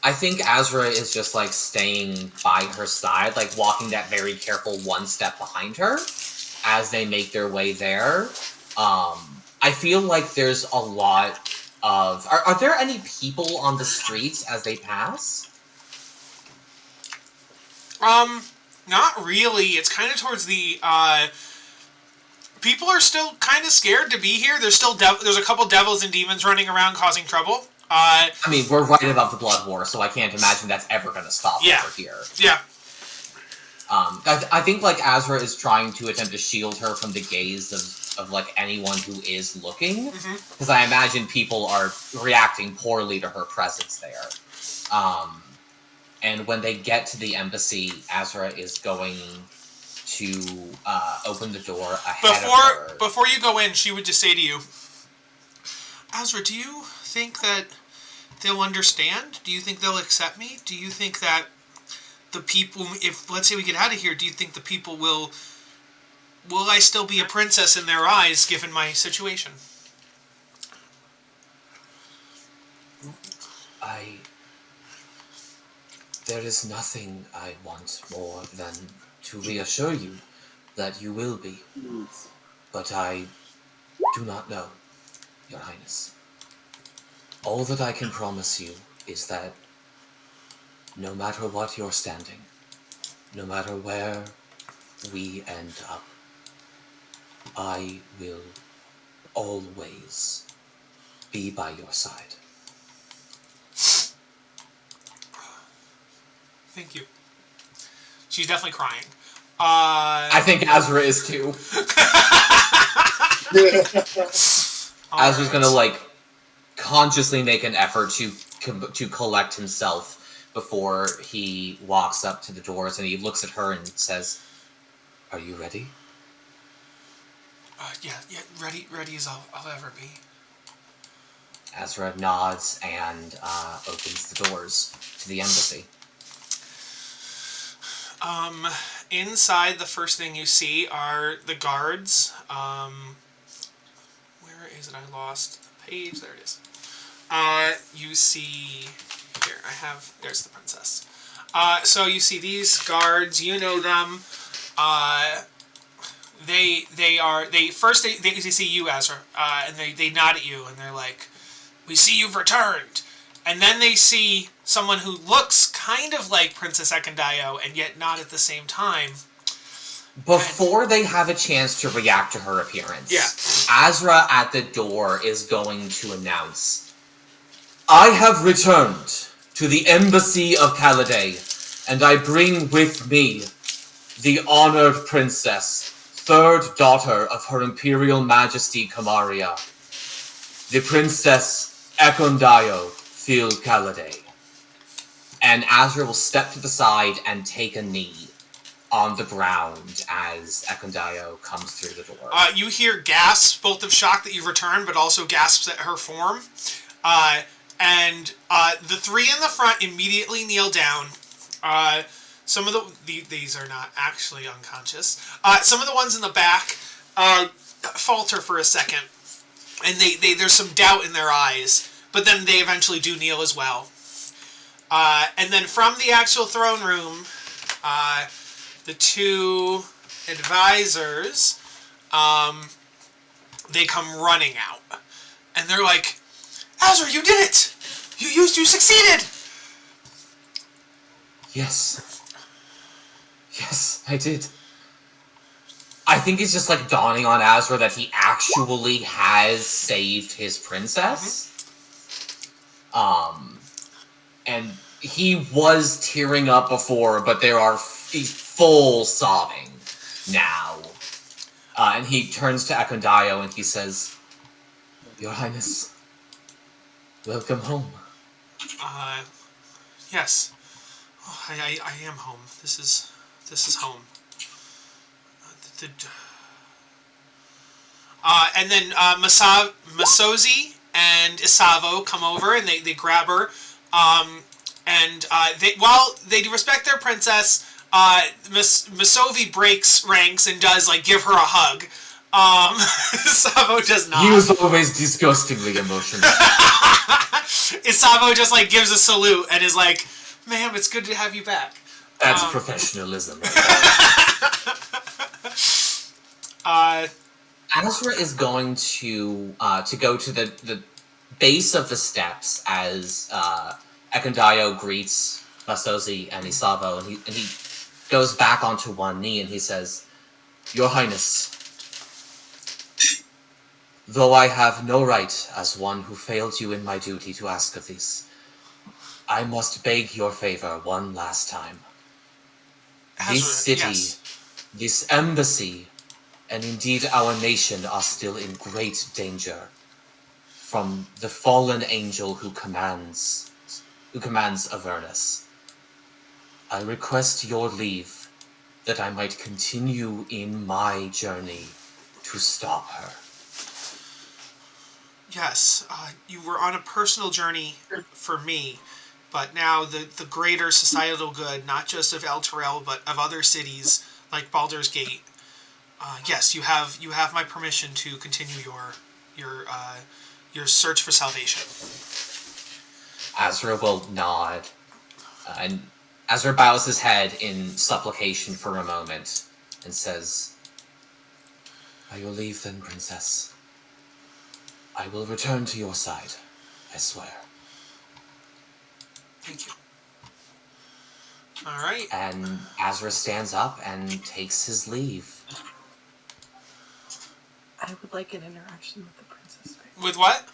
I think Azra is just like staying by her side, like walking that very careful one step behind her as they make their way there. I feel like there's a lot of... Are there any people on the streets as they pass? Not really. It's kind of towards the... people are still kind of scared to be here. There's still there's a couple devils and demons running around causing trouble. I mean, we're right above the Blood War, so I can't imagine that's ever going to stop over here. Yeah. I think, like, Azra is trying to attempt to shield her from the gaze of like, anyone who is looking. Because I imagine people are reacting poorly to her presence there. And when they get to the embassy, Azra is going to open the door ahead of her. Before you go in, she would just say to you, Azra, do you think that they'll understand? Do you think they'll accept me? Do you think that the people, if let's say we get out of here, do you think the people will I still be a princess in their eyes given my situation? There is nothing I want more than to reassure you that you will be. But I do not know, Your Highness. All that I can promise you is that no matter what you're standing, no matter where we end up, I will always be by your side. Thank you. She's definitely crying. I think Azra is too. Azra's gonna, like, consciously make an effort to collect himself before he walks up to the doors, and he looks at her and says, "Are you ready?" Yeah, ready as I'll ever be. Azra nods and opens the doors to the embassy. Inside, the first thing you see are the guards. Where is it? I lost the page. There it is. You see... Here, there's the princess. So you see these guards. You know them. They see you, Azra, and they nod at you, and they're like, "We see you've returned." And then they see someone who looks kind of like Princess Ekandayo, and yet not at the same time. Before they have a chance to react to her appearance, Azra at the door is going to announce, "I have returned to the embassy of Caladay, and I bring with me the honored princess, third daughter of Her Imperial Majesty Kamaria, the Princess Ekandayo Phil Caladay." And Azra will step to the side and take a knee on the ground as Ekandayo comes through the door. You hear gasps, both of shock that you've returned, but also gasps at her form. And the three in the front immediately kneel down. Some of these are not actually unconscious. Some of the ones in the back falter for a second, and there's some doubt in their eyes, but then they eventually do kneel as well. And then from the actual throne room, the two advisors, they come running out, and they're like, "Azra, you did it! You succeeded!" Yes, I did. I think it's just like dawning on Azra that he actually has saved his princess. And he was tearing up before, but he's full sobbing now. And he turns to Ekandayo and he says, "Your Highness, welcome home." Yes. Oh, I am home. This is home. And then Masozi and Isavo come over and they grab her. While they respect their princess, Masovi breaks ranks and does give her a hug. Isavo does not. He was always disgustingly emotional. Isavo just gives a salute and is like, "Ma'am, it's good to have you back." That's professionalism. Azra is going to go to the base of the steps as Ekondayo greets Masozi and Isavo, and he goes back onto one knee and he says, "Your Highness, though I have no right as one who failed you in my duty to ask of this, I must beg your favor one last time. This city, this embassy, and indeed our nation are still in great danger from the fallen angel who commands Avernus. I request your leave that I might continue in my journey to stop her." Yes, you were on a personal journey for me, but now the greater societal good, not just of El Terrell, but of other cities like Baldur's Gate. Yes, you have my permission to continue your search for salvation. Azra will nod, and Azra bows his head in supplication for a moment and says, "By your leave then, Princess. I will return to your side, I swear." Thank you. All right. And Azra stands up and takes his leave. I would like an interaction with the princess. With what?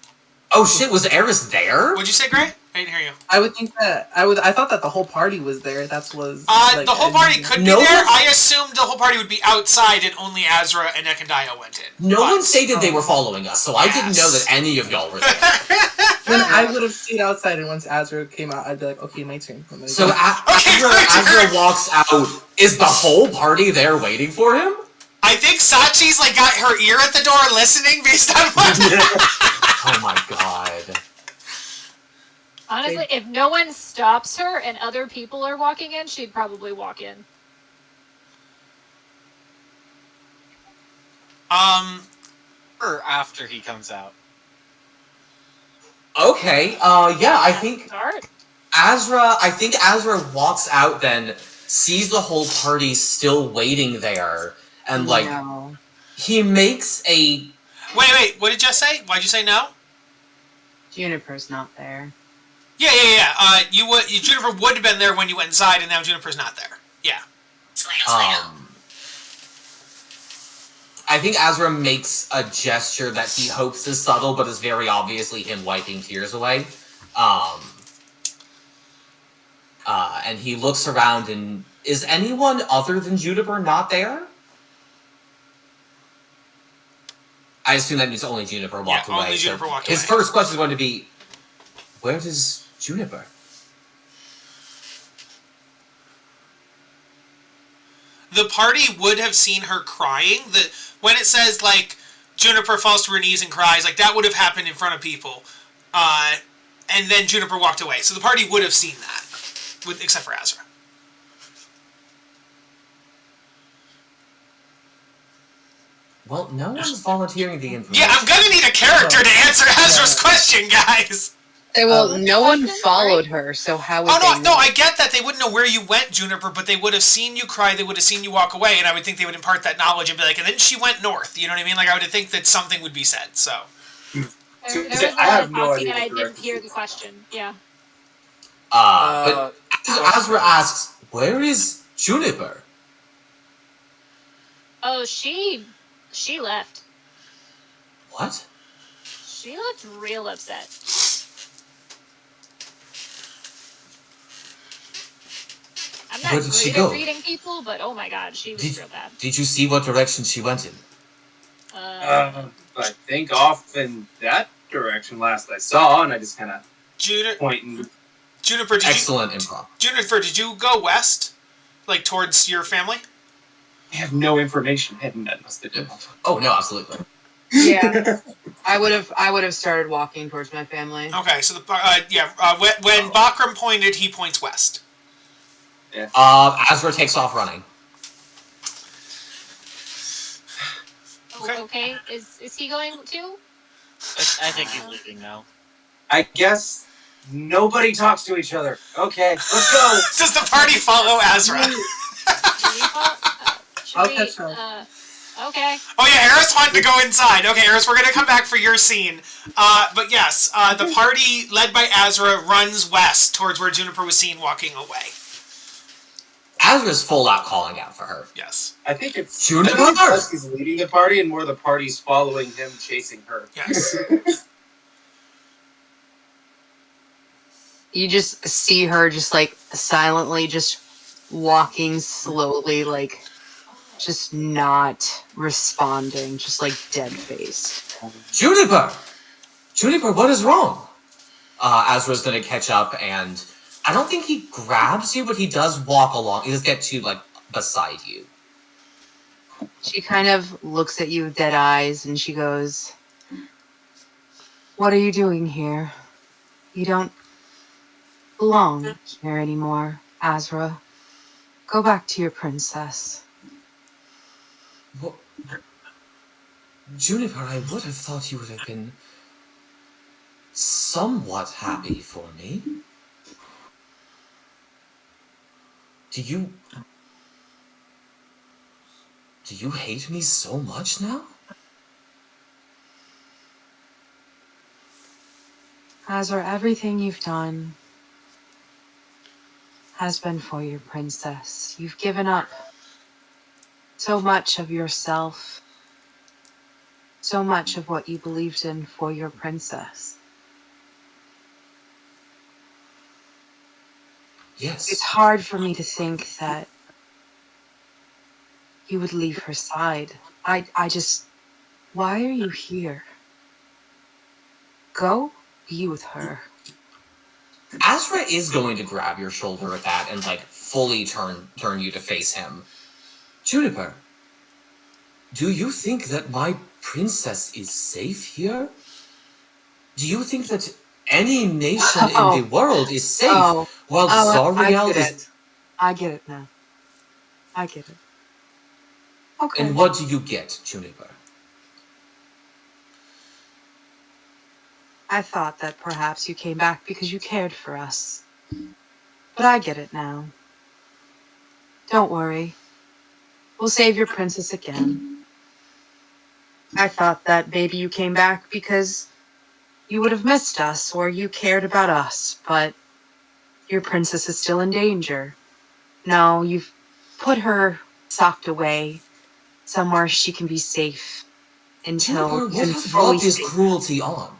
Oh shit, was Aries there? What'd you say, Gray? I didn't hear you. I would think that I thought that the whole party was there. The whole party could be there. I assumed the whole party would be outside and only Azra and Ekondayo went in. No one stated they were following us, so I didn't know that any of y'all were there. Then I would have stayed outside, and once Azra came out, I'd be like, "Okay, my turn." So Azra walks out. Is the whole party there waiting for him? I think Sachi's got her ear at the door listening based on what. Oh my god. Honestly, if no one stops her and other people are walking in, she'd probably walk in. Or after he comes out. Okay, yeah, I think Start. Azra walks out then, sees the whole party still waiting there, and No. he makes a... Wait, what did you say? Why'd you say no? Juniper's not there. Yeah. Juniper would have been there when you went inside, and now Juniper's not there. Yeah. I think Azra makes a gesture that he hopes is subtle, but is very obviously him wiping tears away. And he looks around, and is anyone other than Juniper not there? I assume that means only Juniper walked away. Only Juniper walked away. His first question is going to be, where does Juniper? The party would have seen her crying. When it says, Juniper falls to her knees and cries, that would have happened in front of people. And then Juniper walked away. So the party would have seen that, except for Azra. Well, no one's volunteering the information. Yeah, I'm gonna need a character to answer Azra's question, guys! Well, no one followed her, so how would they no, I get that. They wouldn't know where you went, Juniper, but they would have seen you cry, they would have seen you walk away, and I would think they would impart that knowledge and be like, and then she went north, you know what I mean? I would think that something would be said, so. There was a lot of talking and I didn't hear the question, yeah. But Azra asks, where is Juniper? Oh, she left. What? She looked real upset. I'm not Where did she great go? at reading people, but oh my god, she was real bad. Did you see what direction she went in? I think off in that direction last I saw, and I just kind of pointing. Juniper, excellent improv. Juniper, did you go west, like towards your family? I have no information hidden. Oh no, absolutely. Yeah, I would have started walking towards my family. Okay, so when Bakram pointed, he points west. Yeah. Azra takes off running. Okay. Is he going too? I think he's leaving now. I guess nobody talks to each other. Okay, let's go. Does the party follow Azra? I'll catch up. Okay. Oh yeah, Aris wanted to go inside. Okay, Aris, we're gonna come back for your scene. But yes, the party led by Azra runs west towards where Juniper was seen walking away. Azra's full out calling out for her. Yes. I think it's Juniper. He's leading the party, and more the party's following him, chasing her. Yes. You just see her just like silently just walking slowly, like just not responding, just like dead-faced. Juniper, what is wrong? Azra's gonna catch up, and I don't think he grabs you, but he does walk along. He does get to like beside you. She kind of looks at you with dead eyes, and she goes, "What are you doing here? You don't belong here anymore, Azra. Go back to your princess." Well, Juniper, I would have thought you would have been somewhat happy for me. Do you hate me so much now? Azra, everything you've done has been for your princess. You've given up so much of yourself, so much of what you believed in for your princess. Yes. It's hard for me to think that you would leave her side. I just... Why are you here? Go be with her. Azra is going to grab your shoulder at that and like fully turn you to face him. Juniper, do you think that my princess is safe here? Do you think that any nation in the world is safe while Zariel is... I get it now. I get it. Okay. And what do you get, Juniper? I thought that perhaps you came back because you cared for us. But I get it now. Don't worry. We'll save your princess again. I thought that maybe you came back because you would have missed us or you cared about us, but your princess is still in danger. No, you've put her socked away somewhere she can be safe until Juniper, what has brought this cruelty on?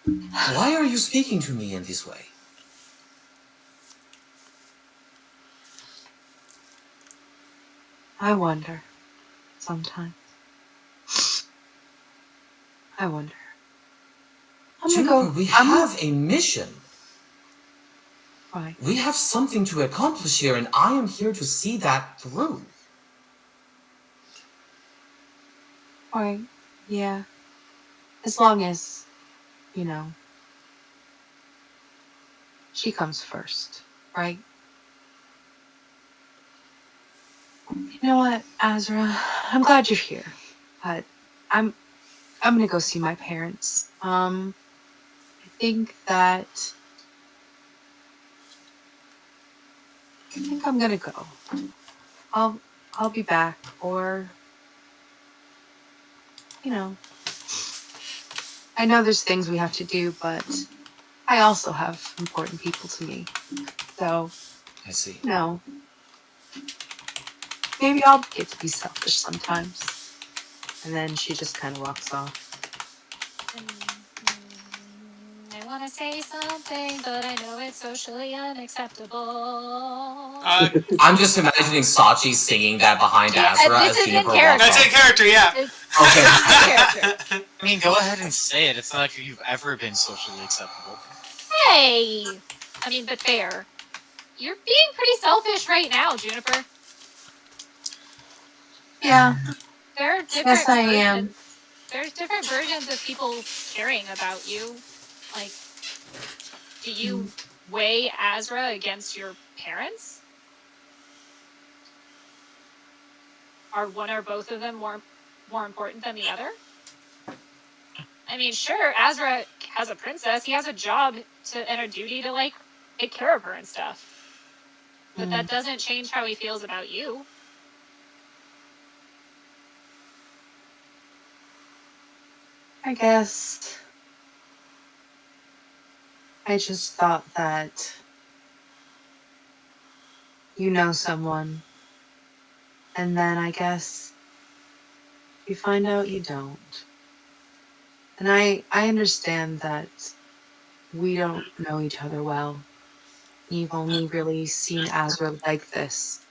Why are you speaking to me in this way? I wonder. Sometimes. I wonder. Juniper, we have a mission. Right. We have something to accomplish here, and I am here to see that through. Right. Yeah. As long as, she comes first, right? You know what, Azra? I'm glad you're here, but I'm gonna go see my parents. I think I'm gonna go. I'll be back, or I know there's things we have to do, but I also have important people to meet. So, I see. Maybe I'll get to be selfish sometimes. And then she just kind of walks off. I want to say something, but I know it's socially unacceptable. I'm just imagining Sachi singing that behind Azra as Juniper walks off. That's in character, yeah. Okay. I mean, go ahead and say it. It's not like you've ever been socially acceptable. Hey! I mean, but fair. You're being pretty selfish right now, Juniper. Yeah. There are different Yes, I am. There's different versions of people caring about you. Like, do you weigh Azra against your parents? Are one or both of them more important than the other? I mean, sure, Azra has a princess. He has a job and a duty to, like, take care of her and stuff. But that doesn't change how he feels about you. I guess I just thought that you know someone, and then I guess you find out you don't. And I understand that we don't know each other well. You've only really seen Azra like this.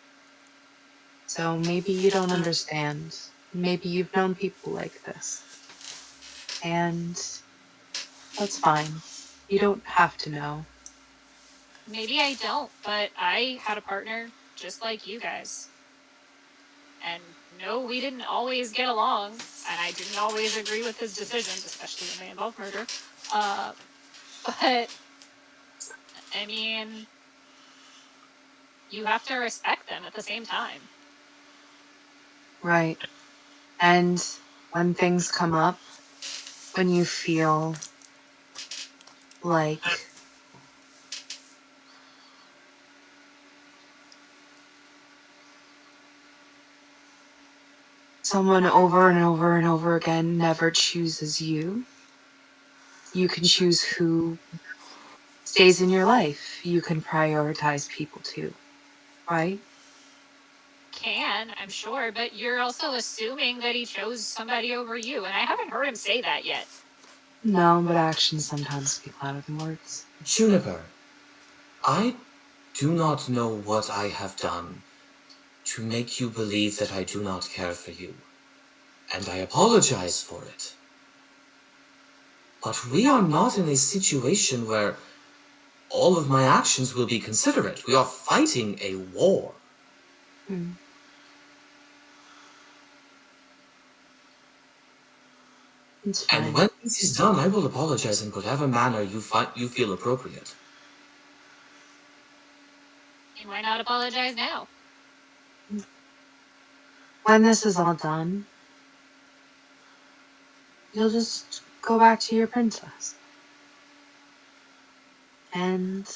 So maybe you don't understand. Maybe you've known people like this. And that's fine. You don't have to know. Maybe I don't, but I had a partner just like you guys. And no, we didn't always get along, and I didn't always agree with his decisions, especially when they involved murder. But, I mean, you have to respect them at the same time. Right. And when things come up, when you feel like someone over and over and over again never chooses you, you can choose who stays in your life. You can prioritize people too, right? I'm sure, but you're also assuming that he chose somebody over you, and I haven't heard him say that yet. No, but actions sometimes speak louder than words. Juniper, I do not know what I have done to make you believe that I do not care for you, and I apologize for it. But we are not in a situation where all of my actions will be considerate. We are fighting a war. And when this is done, I will apologize in whatever manner you feel appropriate. And why not apologize now? When this is all done, you'll just go back to your princess. And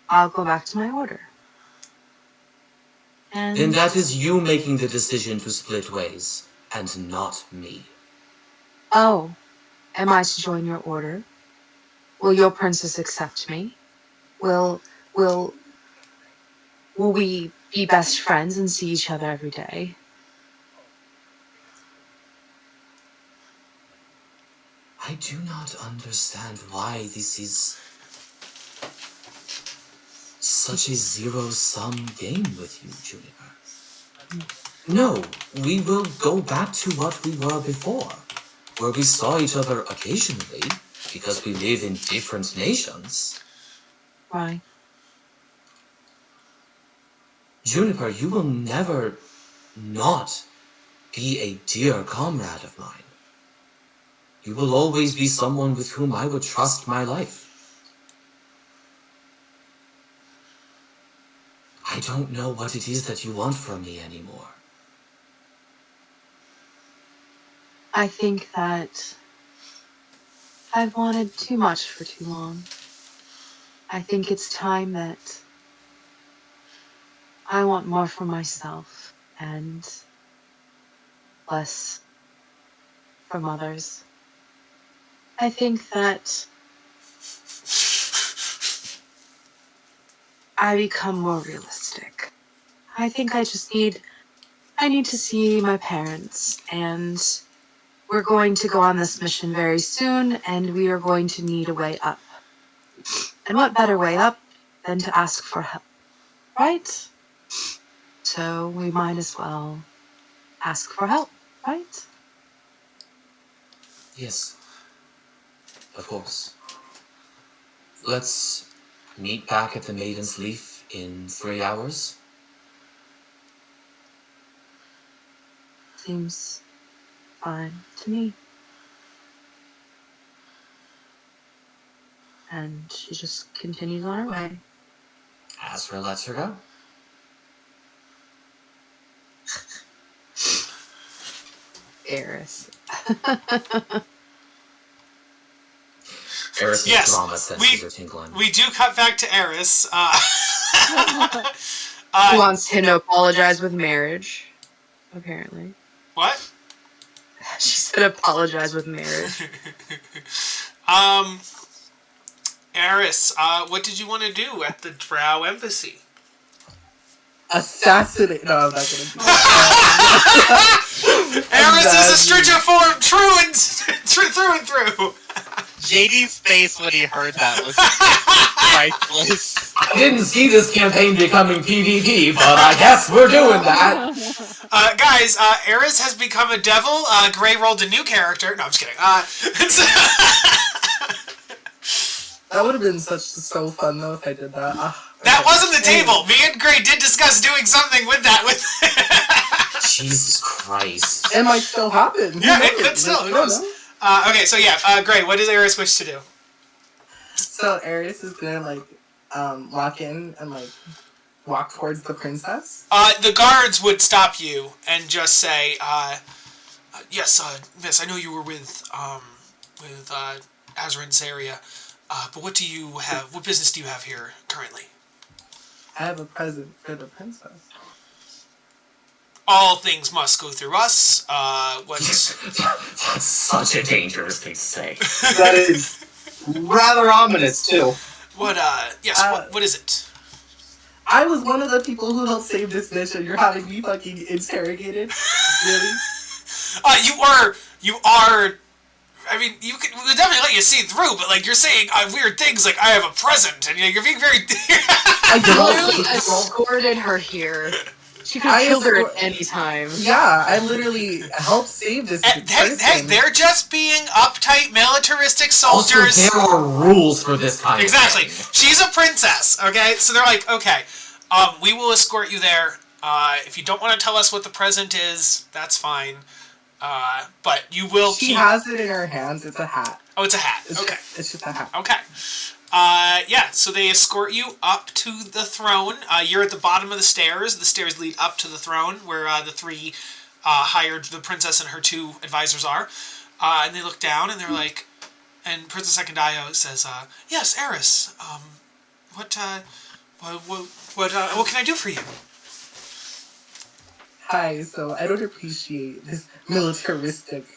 I'll go back to my order. And that is you making the decision to split ways, and not me. Oh, am I to join your order? Will your princess accept me? Will we be best friends and see each other every day? I do not understand why this is such a zero-sum game with you, Juniper. No, we will go back to what we were before, where we saw each other occasionally, because we live in different nations. Right. Juniper, you will never not be a dear comrade of mine. You will always be someone with whom I would trust my life. I don't know what it is that you want from me anymore. I think that I've wanted too much for too long. I think it's time that I want more for myself and less from others. I think that I become more realistic. I think I need to see my parents, and we're going to go on this mission very soon, and we are going to need a way up. And what better way up than to ask for help, right? So we might as well ask for help, right? Yes, of course. Let's meet back at the Maiden's Leaf in 3 hours? Seems fine to me. And she just continues on her way. Azra lets her go. Aries. Aries' Yes, drama senses are tingling. we do cut back to Aries. He wants him to apologize with marriage, apparently. What? She said apologize with marriage. Aris, what did you want to do at the Drow embassy? Assassinate. No, I'm not gonna do that. Aris is a stretcher form through and through. JD's face when he heard that was priceless. I didn't see this campaign becoming PvP, but I guess we're doing that. Guys, Aris has become a devil. Gray rolled a new character. No, I'm just kidding. That would have been so fun though if I did that. That wasn't the table. Me and Gray did discuss doing something with that. Jesus Christ. It might still happen. Yeah, it could still. Who knows? Okay, so yeah, Gray, what does Aris wish to do? So Aries is gonna walk in and walk towards the princess. The guards would stop you and just say, yes, miss, I know you were with Azrin's area, but what business do you have here currently? I have a present for the princess. All things must go through us. That's such a dangerous thing to say. That is rather ominous, too. What is it? I was one of the people who helped save this bitch, and you're having me fucking interrogated? Really? You are. I mean, we'll definitely let you see through, but you're saying weird things like I have a present, and you're being very. I literally escorted her here. She could have killed her at any time. Yeah, I literally helped save this person. Hey, they're just being uptight, militaristic soldiers. Also, there are rules for this kind of thing. She's a princess, okay? So they're like, okay, we will escort you there. If you don't want to tell us what the present is, that's fine. But you will She has it in her hands. It's a hat. Oh, it's a hat. It's just a hat. Okay. So they escort you up to the throne. You're at the bottom of the stairs. The stairs lead up to the throne, where the three the princess and her two advisors are. And they look down, and they're like, and Princess Ekendayo says, yes, Aris, what can I do for you? Hi, so I don't appreciate this militaristic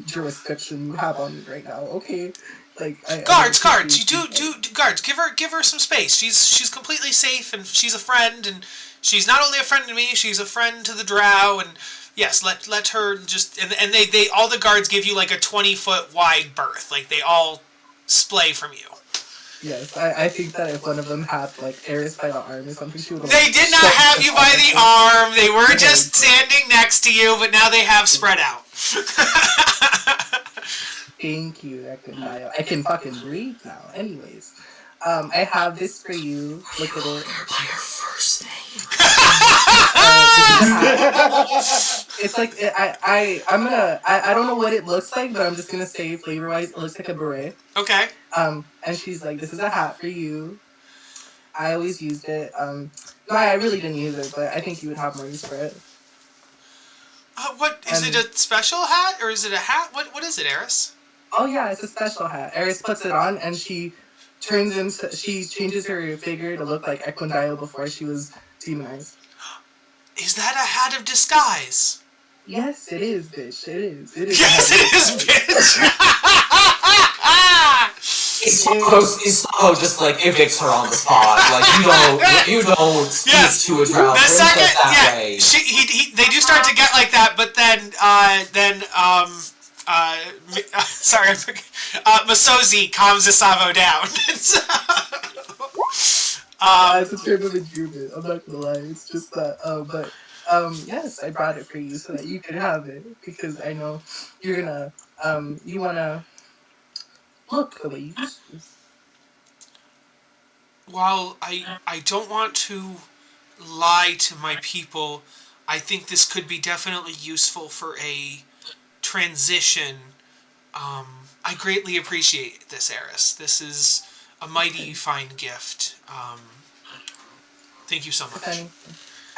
jurisdiction you have on me right now, okay? Guards! Guards! Give her some space. She's completely safe, and she's a friend, and she's not only a friend to me, she's a friend to the Drow, and yes, let her just and they all the guards give you a 20-foot wide berth, they all splay from you. Yes, I think that if one of them had Aries by the arm or something, she would. They did not have you by the arm. They were just standing next to you, but now they have spread out. Thank you, Ekendayo. I can fucking breathe now. Anyways, I have this for you. Look at it. By her first name. It's I don't know what it looks like, but I'm just gonna say flavor wise, it looks like a beret. Okay. And she's like, "This is a hat for you." I always used it. No, I really didn't use it, but I think you would have more use for it. What is it? A special hat or is it a hat? What is it, Aris? Oh yeah, it's a special hat. Aris puts it on and she changes her figure to look like Ekendayo before she was demonized. Is that a hat of disguise? Yes, it is, bitch. It is. Yes, it is, bitch. It's just evicts her on the spot. You don't speak to a Drow princess that way. They do start to get like that, but then Masozi calms Isavo down. It's a term of endearment. I'm not gonna lie. It's just that. Yes, I brought it for you so that you could have it because I know you're gonna. You wanna look the way you used to. while I don't want to lie to my people, I think this could be definitely useful for a transition. I greatly appreciate this, Aries. This is a mighty fine gift. Thank you so much.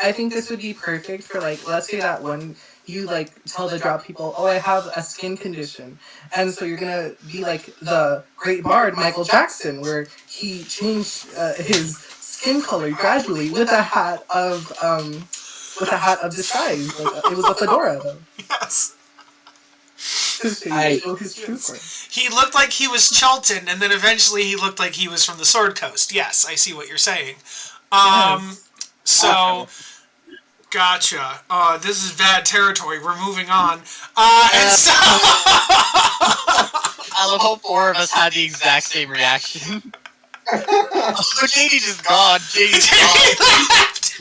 I think this would be perfect for, like, let's say that when you, like, tell the drop people, oh, I have a skin condition. And so you're going to be like the great bard Michael Jackson, where he changed his skin color gradually with a hat of disguise. Like, it was a fedora, though. Yes. His true form. He looked like he was Chelton, and then eventually he looked like he was from the Sword Coast. Yes, I see what you're saying. So, gotcha. This is bad territory. We're moving on. And so... I love how 4 of us had the exact same reaction. Oh, JD just gone. JD left.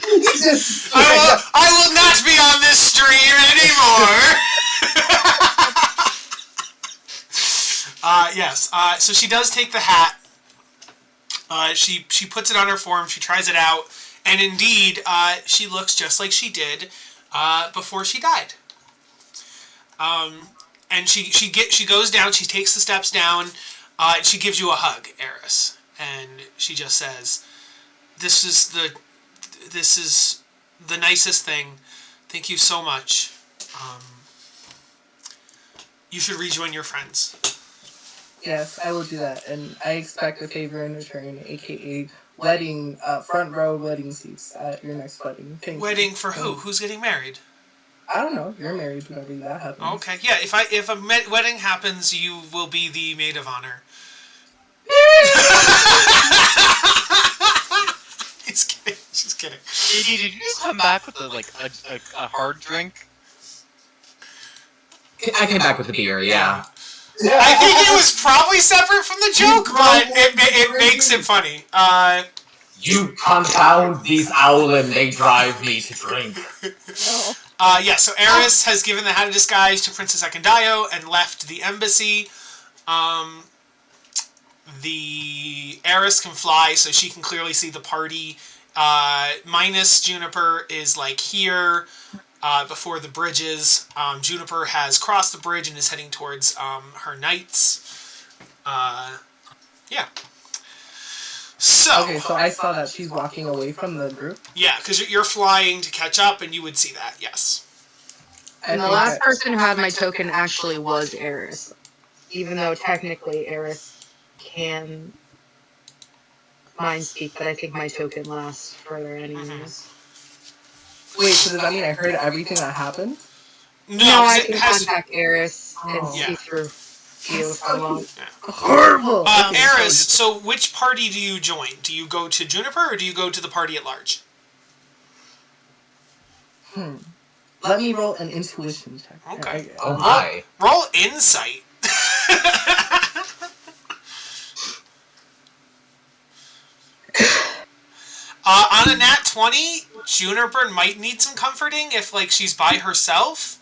I will not be on this stream anymore. Yes. So she does take the hat. She puts it on her form. She tries it out, and indeed, she looks just like she did before she died. And she goes down. She takes the steps down. And she gives you a hug, Aries, and she just says, "This is the nicest thing. Thank you so much. You should rejoin your friends." Yes, I will do that, and I expect a favor in return, aka wedding, front row wedding seats at your next wedding. Wedding for who? Who's getting married? I don't know. You're married whenever that happens. Okay, yeah. If a wedding happens, you will be the maid of honor. He's kidding. She's kidding. Did you just come back with a hard drink? I came back with the beer, yeah. I think it was probably separate from the joke, but it makes it funny. You confound these owlin, they drive me to drink. Yeah, so Aries has given the hat of disguise to Princess Ekendayo and left the embassy. The Aries can fly, so she can clearly see the party. Minus Juniper is like here. Before the bridges. Juniper has crossed the bridge and is heading towards her knights. Yeah. So... Okay, so I saw that she's walking away from the group? Yeah, because you're flying to catch up, and you would see that, yes. And the last person who had my token actually was Aries. Even though technically Aries can mind speak, but I think my token lasts further anyways. Mm-hmm. Wait, so does that mean I heard everything that happened? No, I can contact Aries and see through you if I want. Horrible! Aries, so which party do you join? Do you go to Juniper, or do you go to the party at large? Let me roll an intuition check. Okay. Oh my. Roll insight. On a nat 20, Juniper might need some comforting if, like, she's by herself.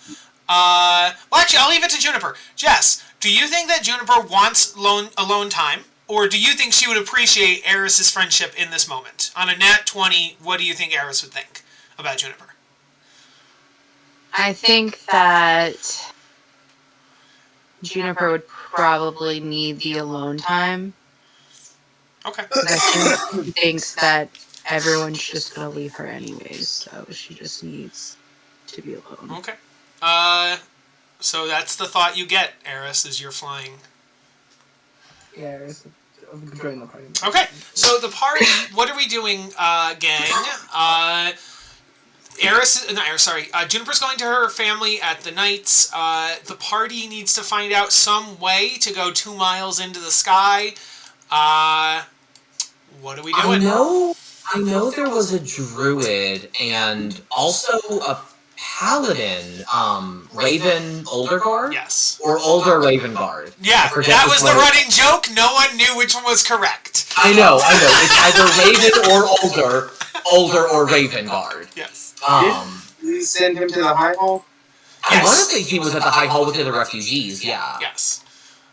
Well, actually, I'll leave it to Juniper. Jess, do you think that Juniper wants alone time? Or do you think she would appreciate Aries' friendship in this moment? On a nat 20, what do you think Aries would think about Juniper? I think that Juniper would probably need the alone time. Okay. I think she thinks that everyone's just gonna leave her anyways, so she just needs to be alone. Okay. So that's the thought you get, Aries, as you're flying. Yeah, Aries. Join the party. Okay, so the party, what are we doing, gang? Juniper's going to her family at the Knights. The party needs to find out some way to go 2 miles into the sky. What are we doing? I know there was a druid and also a paladin, Raven Olderguard? Yes. Or Older Raven Guard. Yeah, that was the running joke. No one knew which one was correct. I know. It's either Raven or Older or Raven Guard. Yes. Did we send him to the High Hall? I want to say he was at the High Hall with the refugees, yeah. Yes.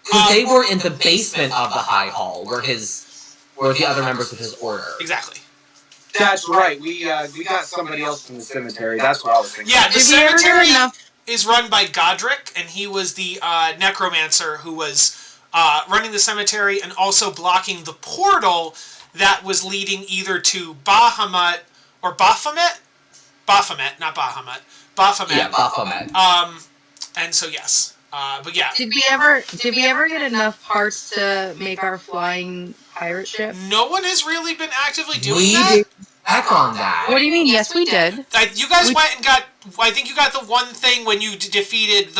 Because they were in the basement of the High Hall, where were the other members of his order. Exactly. That's right. We got somebody else from the cemetery. That's what I was thinking. Yeah, the cemetery is run by Godric, and he was the necromancer who was running the cemetery and also blocking the portal that was leading either to Bahamut or Baphomet? Baphomet, not Bahamut. Baphomet. Yeah, Baphomet. And so yes. But yeah. Did we ever get enough parts to make our flying pirate ship? No one has really been actively doing that. We did check on that. What do you mean? Yes, we did. You guys went and got. I think you got the one thing when you defeated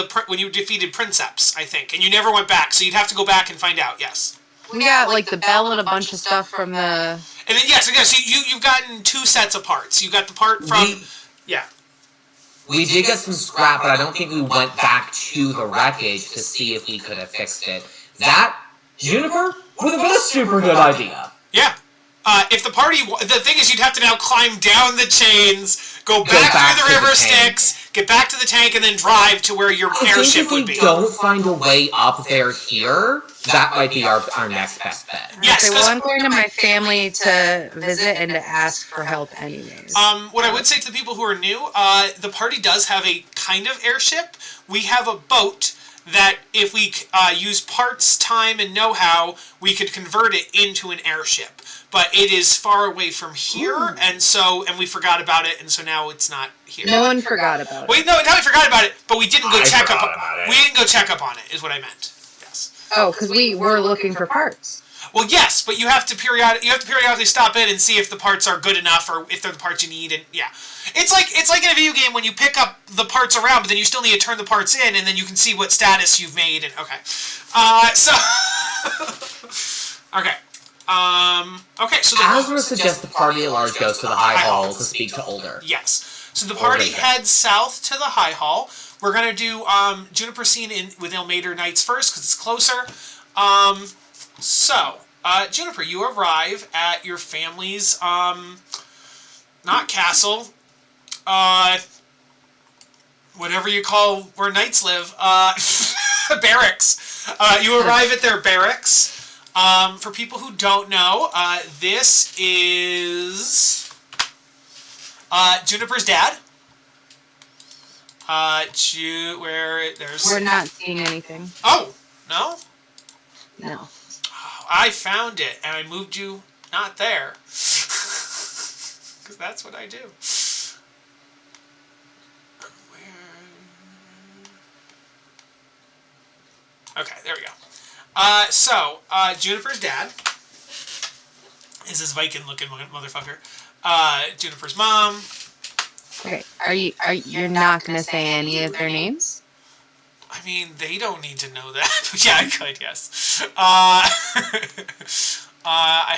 Princeps. I think, and you never went back. So you'd have to go back and find out. Yes. We got like the bell and a bunch of stuff from the. And then yes, you've gotten 2 sets of parts. You got the part from. We did get some scrap, but I don't think we went back to the wreckage to see if we could have fixed it. That, Juniper, would have been a super good idea. Yeah. If the party... The thing is, you'd have to now climb down the chains, go back through the river Styx, get back to the tank, and then drive to where your airship would be. If we don't find a way up there here, that might be our next best bet. Yes, well, I'm going to my family to visit and to ask for help anyways. What I would say to the people who are new, the party does have a kind of airship. We have a boat that if we use parts, time, and know-how, we could convert it into an airship. But it is far away from here, and we forgot about it, and so now it's not here. No one forgot about it. Wait, no, not we forgot about it, but we didn't go check up on it. We didn't go check up on it, is what I meant. Yes. Oh, because we were looking for parts. Well, yes, but you have to periodically stop in and see if the parts are good enough or if they're the parts you need, and yeah. It's like in a video game when you pick up the parts around, but then you still need to turn the parts in, and then you can see what status you've made, and okay. Okay. Okay, so Avernus suggests the party at large goes to the High Hall to speak to Older. Yes. So the party heads south to the High Hall. We're going to do Juniper scene with Ilmater Knights first, because it's closer. Juniper, you arrive at your family's, not castle, whatever you call where knights live, barracks. You arrive at their barracks. For people who don't know, this is Juniper's dad. We're not seeing anything. Oh, no? No. I found it, and I moved you not there. Because that's what I do. Okay, there we go. Juniper's dad is this Viking-looking motherfucker. Juniper's mom. Okay, you're not gonna say any of their names? I mean, they don't need to know that. But yeah, I could, yes. I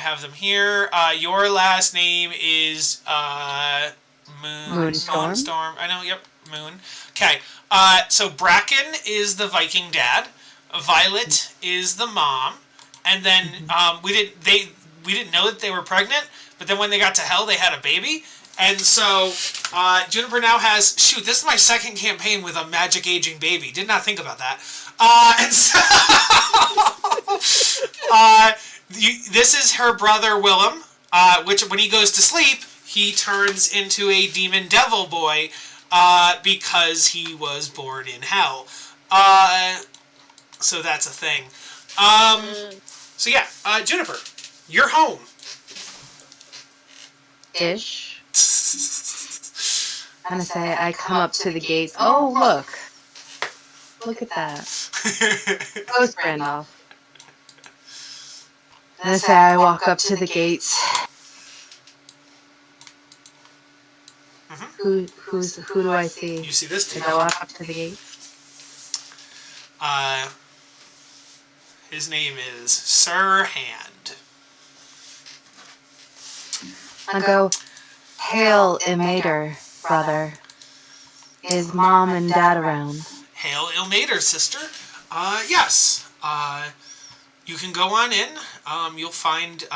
have them here. Your last name is Moonstorm. Moonstorm. I know, yep, Moon. Okay, so Bracken is the Viking dad. Violet is the mom, and then we didn't know that they were pregnant, but then when they got to hell, they had a baby, and so Juniper now has this is my second campaign with a magic aging baby. Did not think about that. And so this is her brother Willem, which when he goes to sleep, he turns into a demon devil boy because he was born in hell. So that's a thing. Juniper, you're home. Ish. I'm gonna say I come up to the gates. Oh, look. Look at that. Ghost Randolph. I'm gonna say I walk up to the gates. Who do I see? You see this dude. As I walk up to the gates. His name is Sir Hand. I go, hail Ilmater, brother. Is mom and dad around? Hail Ilmater, sister. Yes. You can go on in. You'll find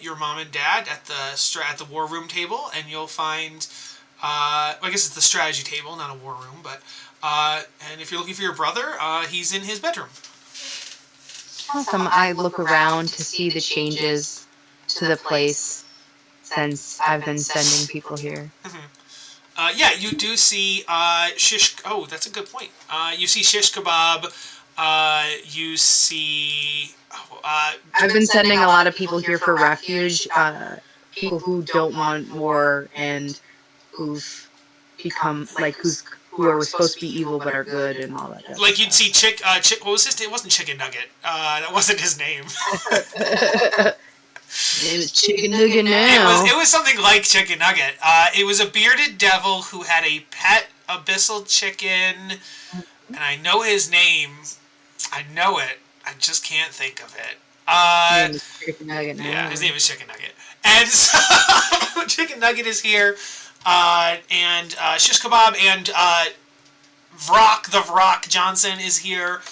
your mom and dad at the war room table, and you'll find. I guess it's the strategy table, not a war room, but. And if you're looking for your brother, he's in his bedroom. Awesome. I look around to see the changes to the place since I've been sending people here. Yeah, you do see shish. Oh, that's a good point. You see shish kebab. You see. I've been sending a lot of people here for refuge. People who don't want war and who've become who are supposed to be evil but are good and all that. Like you'd see Chick. What was his name? It wasn't Chicken Nugget. That wasn't his name. It was Chicken Nugget now. It was something like Chicken Nugget. It was a bearded devil who had a pet abyssal chicken, and I know his name. I know it. I just can't think of it. Chicken Nugget now. Yeah, his name is Chicken Nugget. And so Chicken Nugget is here, and Shish Kebab and Vrock the Vrock Johnson is here.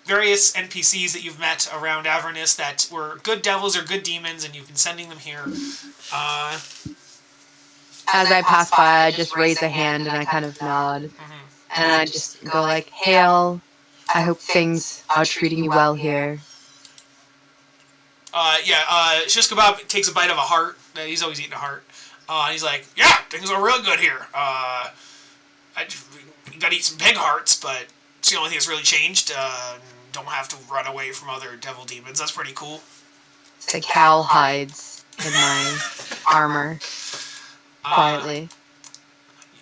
Various NPCs that you've met around Avernus that were good devils or good demons, and you've been sending them here. As I pass by, I just raise a hand and I kind of nod. And I just go like, "Hail, I hope things are treating you well here." Shish Kebab takes a bite of a heart. He's always eating a heart. He's like, "Yeah, things are real good here. We gotta eat some pig hearts, but it's the only thing that's really changed. Don't have to run away from other devil demons. That's pretty cool." The cow hides in my armor quietly.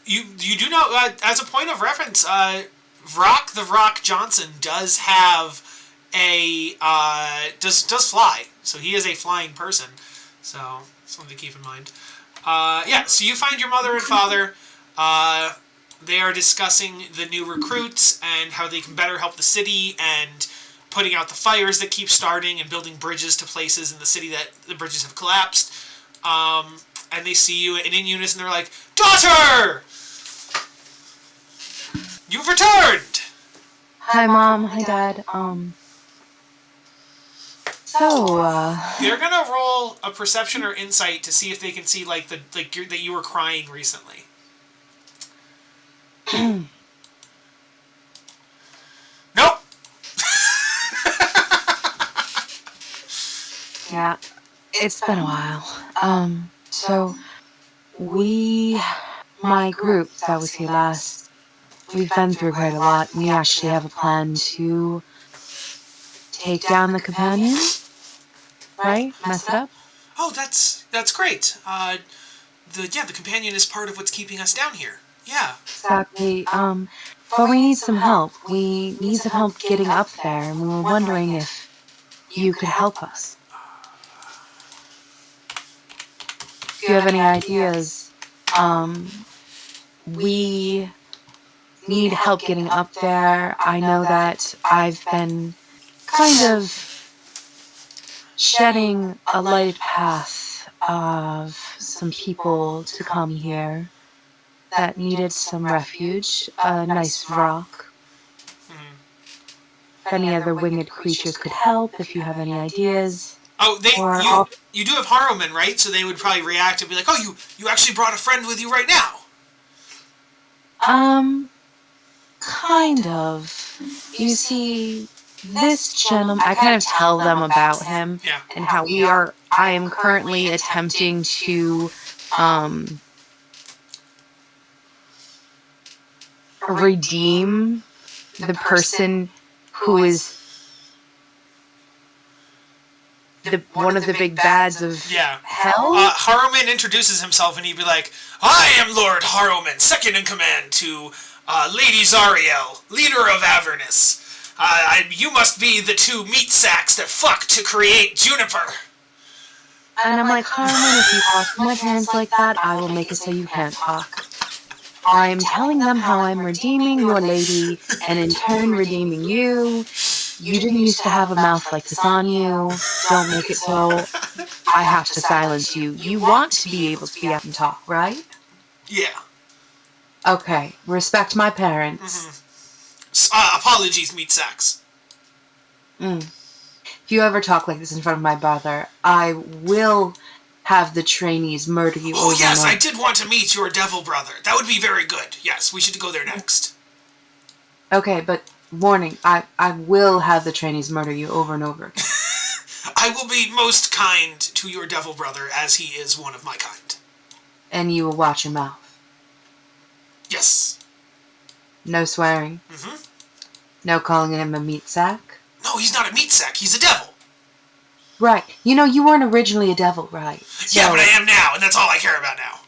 You do know, as a point of reference, Vrock the Vrock Johnson does have a does fly, so he is a flying person. So something to keep in mind. So you find your mother and father. They are discussing the new recruits and how they can better help the city and putting out the fires that keep starting and building bridges to places in the city that the bridges have collapsed. And they see you, and in unison they're like, "Daughter! You've returned!" Hi, Mom. Hi, Dad. They're gonna roll a perception or insight to see if they can see that you were crying recently. Nope. Yeah, it's been a while. So my group that was here last, we've been through quite a lot. We actually have a plan to take down the companion, right? Mess it up? Oh, that's great. The companion is part of what's keeping us down here. Yeah. Exactly. But we need some help. We need some help getting up there, and we were wondering if you could help us. If you have any ideas, we need help getting up there. I know that I've been kind of shedding a light path of some people to come here that needed some refuge, a nice rock. If any other winged creatures could help, if you have any ideas. Oh, you do have Harrowmen, right? So they would probably react and be like, "Oh, you actually brought a friend with you right now." Kind of. You see, this gentleman, I kind of tell them about him and how I am currently attempting to, redeem the person who is one of the big bads of hell. Harrowman introduces himself and he'd be like, "I am Lord Harrowman, second in command to Lady Zariel, leader of Avernus. You must be the two meat sacks that fuck to create Juniper." And I'm like, "Harrowman, if you talk to my parents like that, I will make it so you can't talk. I'm telling them how I'm redeeming your lady, and in turn redeeming you. You didn't used to have a mouth like this on you. Don't make it so I have to silence you. You want to be able to be up and talk, right?" Yeah. Okay, respect my parents. Apologies, meat sacks. If you ever talk like this in front of my brother, I will have the trainees murder you. Oh, yes, I did want to meet your devil brother. That would be very good. Yes, we should go there next. Okay, but warning, I will have the trainees murder you over and over again. I will be most kind to your devil brother, as he is one of my kind. And you will watch your mouth. Yes. No swearing. Mm-hmm. No calling him a meat sack. No, he's not a meat sack. He's a devil. Right. You know, you weren't originally a devil, right? So... Yeah, but I am now, and that's all I care about now.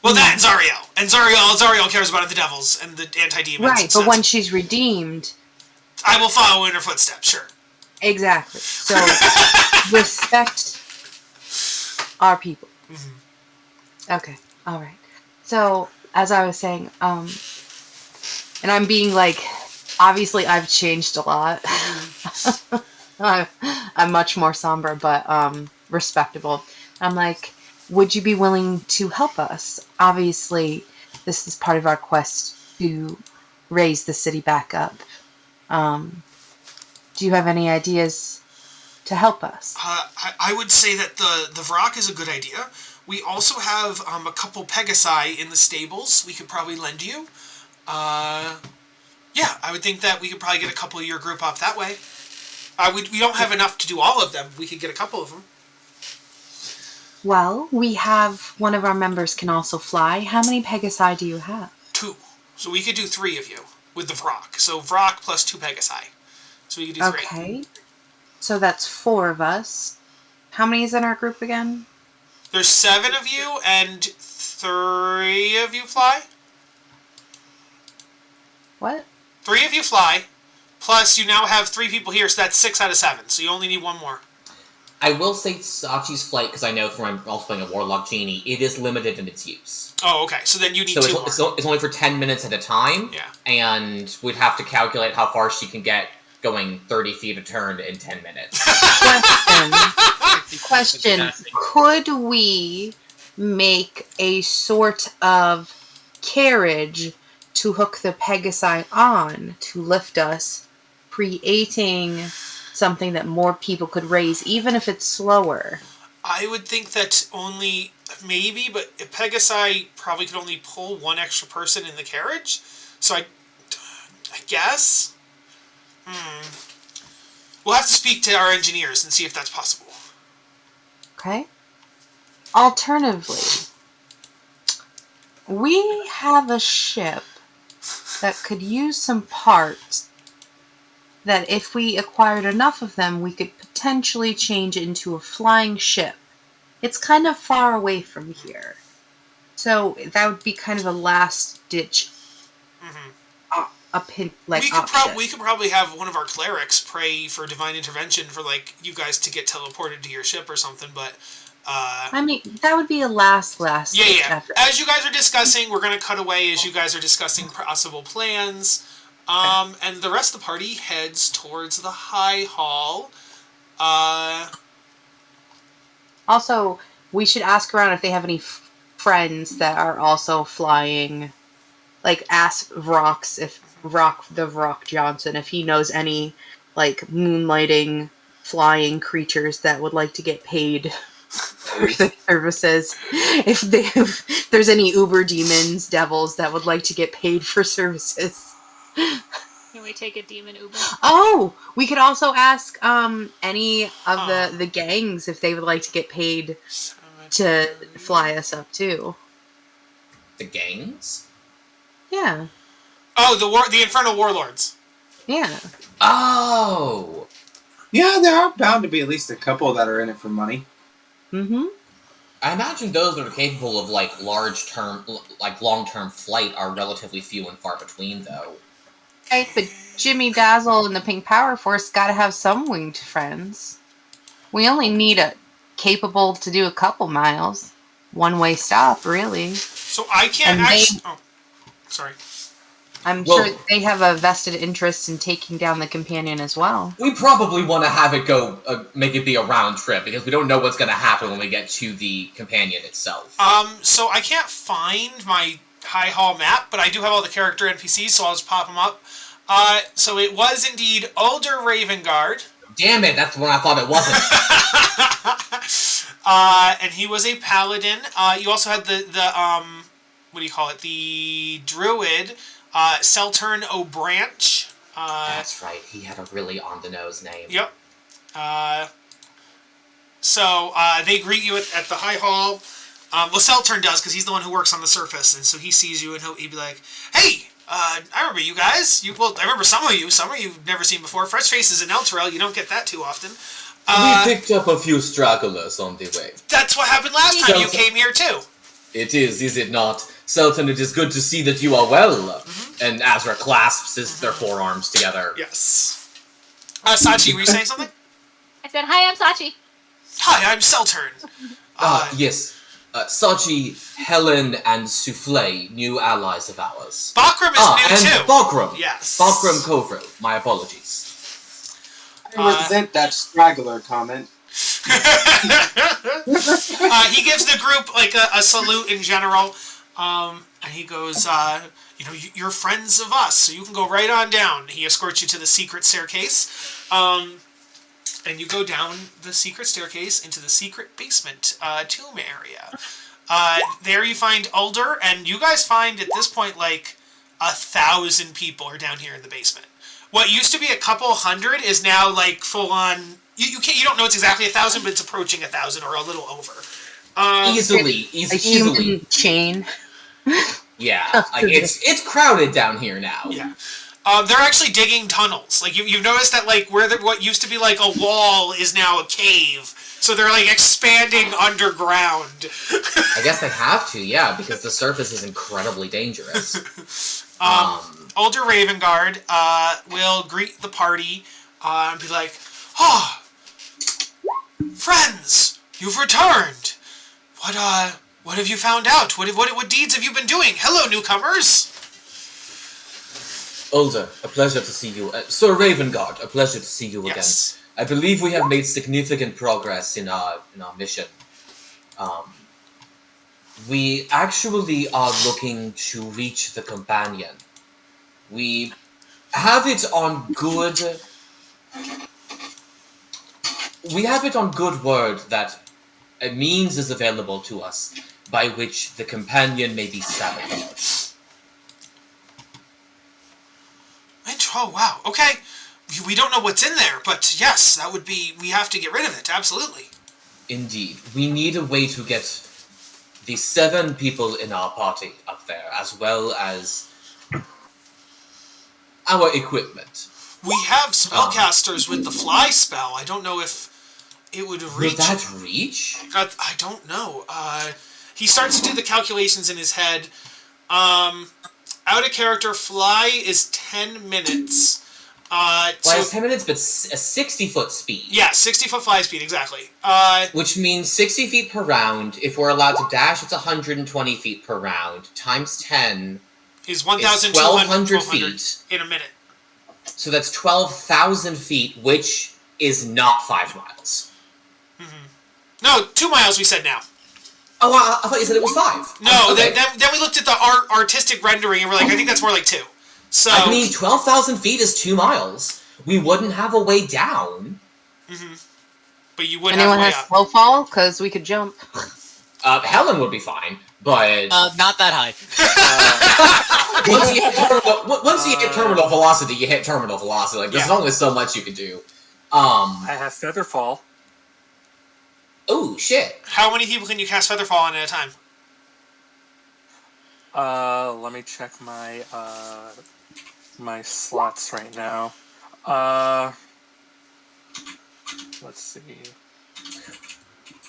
Well, that and Zariel. And Zariel cares about the devils and the anti-demons. Right, but when she's redeemed... I will follow in her footsteps, sure. Exactly. So, respect our people. Mm-hmm. Okay, alright. So, as I was saying, and I'm being like, obviously I've changed a lot. I'm much more somber, but respectable. I'm like, would you be willing to help us? Obviously, this is part of our quest to raise the city back up. Do you have any ideas to help us? I would say that the Vrock is a good idea. We also have a couple Pegasi in the stables we could probably lend you. Yeah, I would think that we could probably get a couple of your group up that way. We don't have enough to do all of them. We could get a couple of them. Well, we have one of our members can also fly. How many Pegasi do you have? 2. So we could do 3 of you with the Vrock. So Vrock plus 2 Pegasi. So we could do 3. Okay. So that's 4 of us. How many is in our group again? There's 7 of you and 3 of you fly. What? 3 of you fly. Plus, you now have 3 people here, so that's 6 out of 7. So you only need 1 more. I will say Sachi's flight, because I know from also playing a Warlock Genie, it is limited in its use. Oh, okay. So then you need 2 more. It's only for 10 minutes at a time. Yeah. And we'd have to calculate how far she can get going 30 feet a turn in 10 minutes. Question. Could we make a sort of carriage to hook the Pegasi on to lift us, creating something that more people could raise, even if it's slower? I would think that only, maybe, but if Pegasi probably could only pull 1 extra person in the carriage. So I guess. We'll have to speak to our engineers and see if that's possible. Okay. Alternatively, we have a ship that could use some parts that if we acquired enough of them, we could potentially change into a flying ship. It's kind of far away from here. So that would be kind of a last-ditch option. We could probably have one of our clerics pray for divine intervention for, like, you guys to get teleported to your ship or something, but... I mean, that would be a last Yeah. effort. As you guys are discussing, we're going to cut away as you guys are discussing possible plans. And the rest of the party heads towards the High Hall. Also, we should ask around if they have any friends that are also flying. Like, ask Vrox the Vrock Johnson, if he knows any, like, moonlighting flying creatures that would like to get paid for their services. If there's any uber demons, devils that would like to get paid for services. Can we take a demon Uber? Oh, we could also ask any of the gangs if they would like to get paid to fly us up too. The gangs? Yeah. Oh, the Infernal Warlords. Yeah. Oh. Yeah, there are bound to be at least a couple that are in it for money. Mm-hmm. I imagine those that are capable of long-term flight are relatively few and far between, though. Right, but Jimmy Dazzle and the Pink Power Force gotta have some winged friends. We only need a capable to do a couple miles. One-way stop, really. So I can't sorry. I'm sure they have a vested interest in taking down the companion as well. We probably want to have it go, make it be a round trip, because we don't know what's going to happen when we get to the companion itself. So I can't find my High Hall map, but I do have all the character NPCs, so I'll just pop them up. So it was indeed Older Ravengard. Damn it, that's the one I thought it wasn't. And he was a paladin. You also had the what do you call it? The druid, Seltern O'Branch. That's right, he had a really on-the-nose name. Yep. So they greet you at the High Hall. Seltern does, because he's the one who works on the surface, and so he sees you, and he'd be like, "Hey, I remember you guys. I remember some of you you've never seen before. Fresh faces in Elturel, you don't get that too often." We picked up a few stragglers on the way. That's what happened last time you came here, too. It is it not? Selton, it is good to see that you are well. Mm-hmm. And Azra clasps their forearms together. Yes. Sachi, were you saying something? I said, "Hi, I'm Sachi." Hi, I'm Seltern. Yes. Sachi, Helen, and Souffle, new allies of ours. Bakram is new, too. Bakram. Yes. Bakram Kovro. My apologies. I resent that straggler comment. He gives the group like a salute in general, and he goes, "You're friends of us, so you can go right on down." He escorts you to the secret staircase, and you go down the secret staircase into the secret basement tomb area. There you find Ulder, and you guys find at this point like 1,000 people are down here in the basement. What used to be a couple hundred is now like full on. You don't know it's exactly 1,000, but it's approaching 1,000 or a little over. Easily. Human chain. Yeah, like it's crowded down here now. Yeah. They're actually digging tunnels. Like you've noticed that like what used to be like a wall is now a cave. So they're like expanding underground. I guess they have to, yeah, because the surface is incredibly dangerous. Older Ravengard will greet the party and be like, "Oh, friends, you've returned. What have you found out? What deeds have you been doing? Hello, newcomers." Older, a pleasure to see you. Sir Ravengard, a pleasure to see you again. Yes. I believe we have made significant progress in our mission. We actually are looking to reach the companion. We have it on good. We have it on good word that a means is available to us by which the companion may be sabotaged. Oh, wow. Okay. We don't know what's in there, but yes, that would be... We have to get rid of it, absolutely. Indeed. We need a way to get the 7 people in our party up there, as well as our equipment. We have spellcasters with the fly spell. I don't know if it would reach... Will that reach? I don't know. He starts to do the calculations in his head. Out of character, fly is 10 minutes. Fly is 10 minutes, but a 60-foot speed. Yeah, 60-foot fly speed, exactly. Which means 60 feet per round. If we're allowed to dash, it's 120 feet per round. Times 10 is 1,200 feet in a minute. So that's 12,000 feet, which is not 5 miles. Mm-hmm. No, 2 miles we said now. Oh, I thought you said it was 5. No, okay. then we looked at the artistic rendering and we're like, I think that's more like 2. So I mean, 12,000 feet is 2 miles. We wouldn't have a way down. Mm-hmm. But you wouldn't Anyone have a way has up. slow fall? Because we could jump. Helen would be fine, but... not that high. Once you hit terminal velocity, you hit terminal velocity. Like, there's only so much you can do. I have Featherfall. Oh, shit. How many people can you cast Featherfall on at a time? Let me check my my slots right now. Let's see.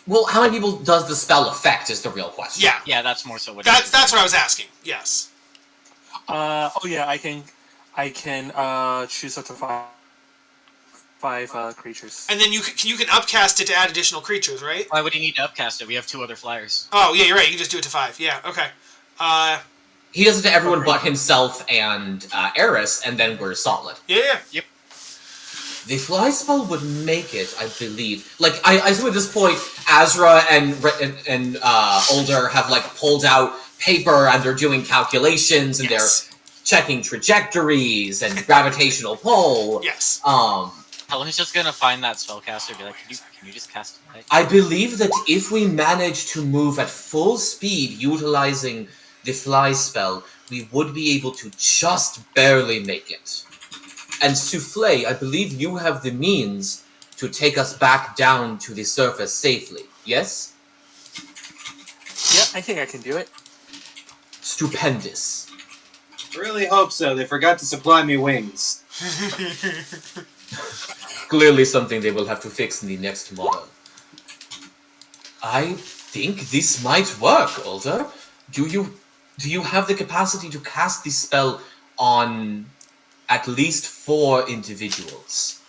Well, how many people does the spell affect is the real question. Yeah. Yeah, that's more so what That's what I was asking. Yes. Oh yeah, I can choose up to five creatures. And then you can upcast it to add additional creatures, right? Why would he need to upcast it? We have 2 other flyers. Oh, yeah, you're right. You can just do it to 5. Yeah, okay. He does it to everyone but himself and Aries, and then we're solid. Yeah. Yep. The fly spell would make it, I believe. Like, I assume at this point, Azra and Older have, like, pulled out paper and they're doing calculations and they're checking trajectories and gravitational pull. Yes. Helen's just gonna find that spellcaster and be like, can you just cast it? I believe that if we manage to move at full speed utilizing the fly spell, we would be able to just barely make it. And Souffle, I believe you have the means to take us back down to the surface safely, yes? Yeah, I think I can do it. Stupendous. Really hope so. They forgot to supply me wings. Clearly something they will have to fix in the next model. I think this might work, Alder. Do you have the capacity to cast the spell on at least 4 individuals?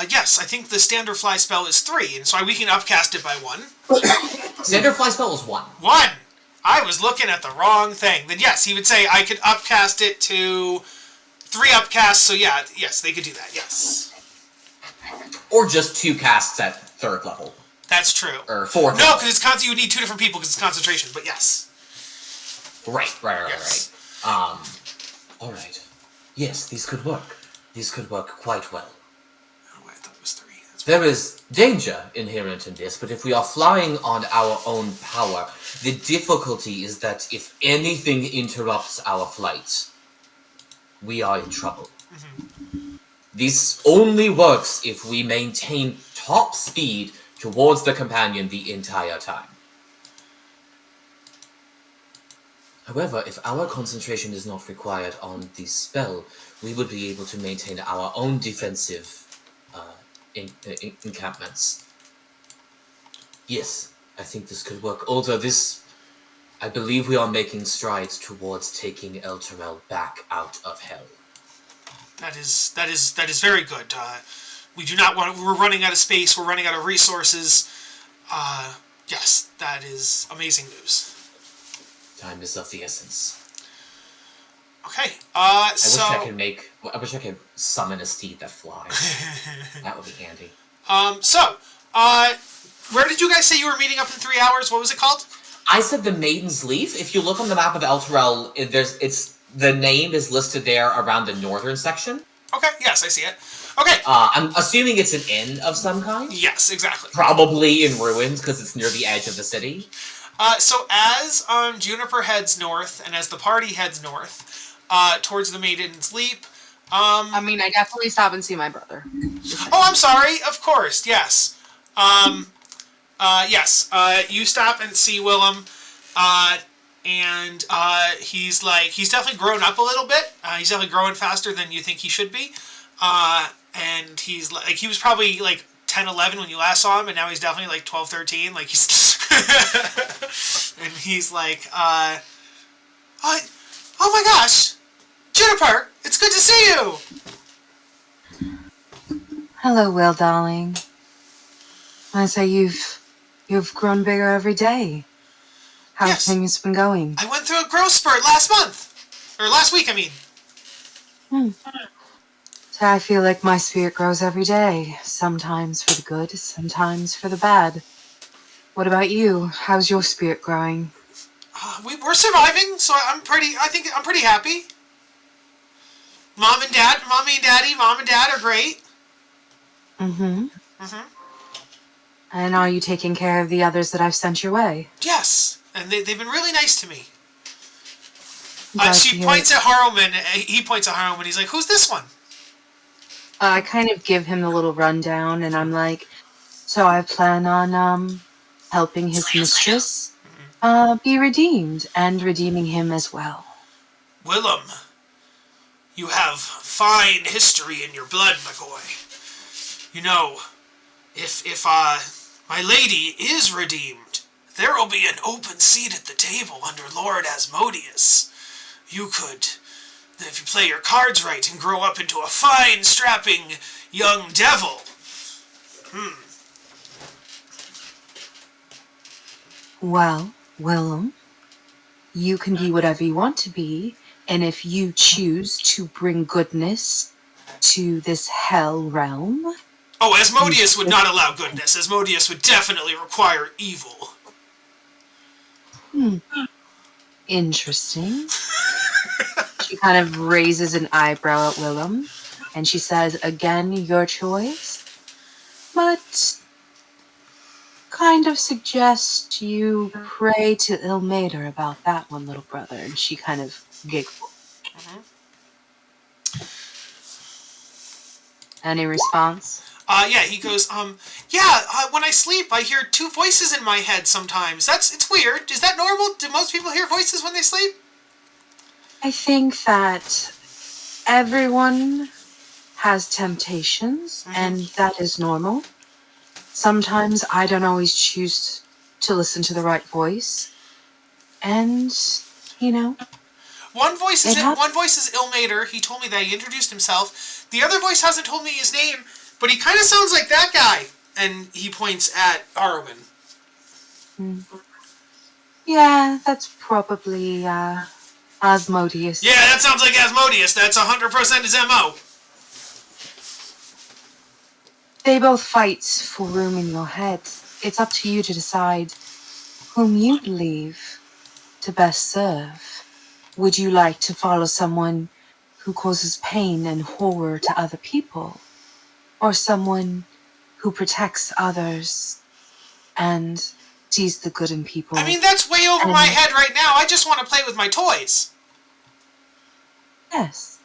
Yes, I think the standard fly spell is 3, and so we can upcast it by 1. Standard fly spell is 1. 1! I was looking at the wrong thing. Then yes, he would say I could upcast it to 3 upcasts, so yeah, yes, they could do that, yes. Or just 2 casts at 3rd level. That's true. Or 4th. No, because it's you would need 2 different people because it's concentration, but yes. Right. Yes. Alright. Yes, these could work. These could work quite well. Oh, I thought it was 3. There is danger inherent in this, but if we are flying on our own power, the difficulty is that if anything interrupts our flight, we are in trouble. Mm-hmm. This only works if we maintain top speed towards the companion the entire time. However, if our concentration is not required on the spell, we would be able to maintain our own defensive encampments. Yes, I think this could work. Although I believe we are making strides towards taking El Terrell back out of hell. That is very good. We do not want. We're running out of space. We're running out of resources. Yes, that is amazing news. Time is of the essence. Okay. I wish I could summon a steed that flies. That would be handy. Where did you guys say you were meeting up in 3 hours? What was it called? I said the Maiden's Leaf. If you look on the map of El Terrell, the name is listed there around the northern section. Okay. Yes, I see it. Okay. I'm assuming it's an inn of some kind. Yes, exactly. Probably in ruins because it's near the edge of the city. So as Juniper heads north and as the party heads north, towards the Maiden's Leap. I mean, I definitely stop and see my brother. Oh, I'm sorry. Of course, yes. Yes. You stop and see Willem, and he's definitely grown up a little bit. He's definitely growing faster than you think he should be. And he was probably 10, 11 when you last saw him, and now he's definitely 12, 13. He's and he's oh my gosh, Juniper, it's good to see you. Hello, Will, darling. I say you've grown bigger every day. How's things been going? I went through a growth spurt last week. I mean. So I feel like my spirit grows every day. Sometimes for the good, sometimes for the bad. What about you? How's your spirit growing? We're surviving, so I think I'm pretty happy. Mommy and Dad are great. Mm-hmm. Mm-hmm. And are you taking care of the others that I've sent your way? Yes, and they've been really nice to me. She points at Harrowman. He points at Harrowman. He's like, "Who's this one?" I kind of give him the little rundown, and I'm like, "So I plan on helping his mistress be redeemed, and redeeming him as well." Willem, you have fine history in your blood, my boy. You know, if my lady is redeemed, there will be an open seat at the table under Lord Asmodeus. You could, if you play your cards right, and grow up into a fine, strapping young devil. Well, Willem, you can be whatever you want to be, and if you choose to bring goodness to this hell realm... Oh, Asmodeus would not allow goodness. Asmodeus would definitely require evil. Interesting. She kind of raises an eyebrow at Willem, and she says, "Again, your choice, but kind of suggest you pray to Ilmater about that one, little brother." And she kind of giggles. Any response? He goes, when I sleep, I hear two voices in my head sometimes. It's weird. Is that normal? Do most people hear voices when they sleep? I think that everyone has temptations, and that is normal. Sometimes I don't always choose to listen to the right voice. And, One voice is Ilmater. He told me that he introduced himself. The other voice hasn't told me his name, but he kind of sounds like that guy. And he points at Harrowman. Yeah, that's probably Asmodeus. Yeah, that sounds like Asmodeus. That's 100% his MO. They both fight for room in your head. It's up to you to decide whom you believe to best serve. Would you like to follow someone who causes pain and horror to other people? Or someone who protects others and sees the good in people? I mean, that's way over my head right now. I just want to play with my toys. Yes.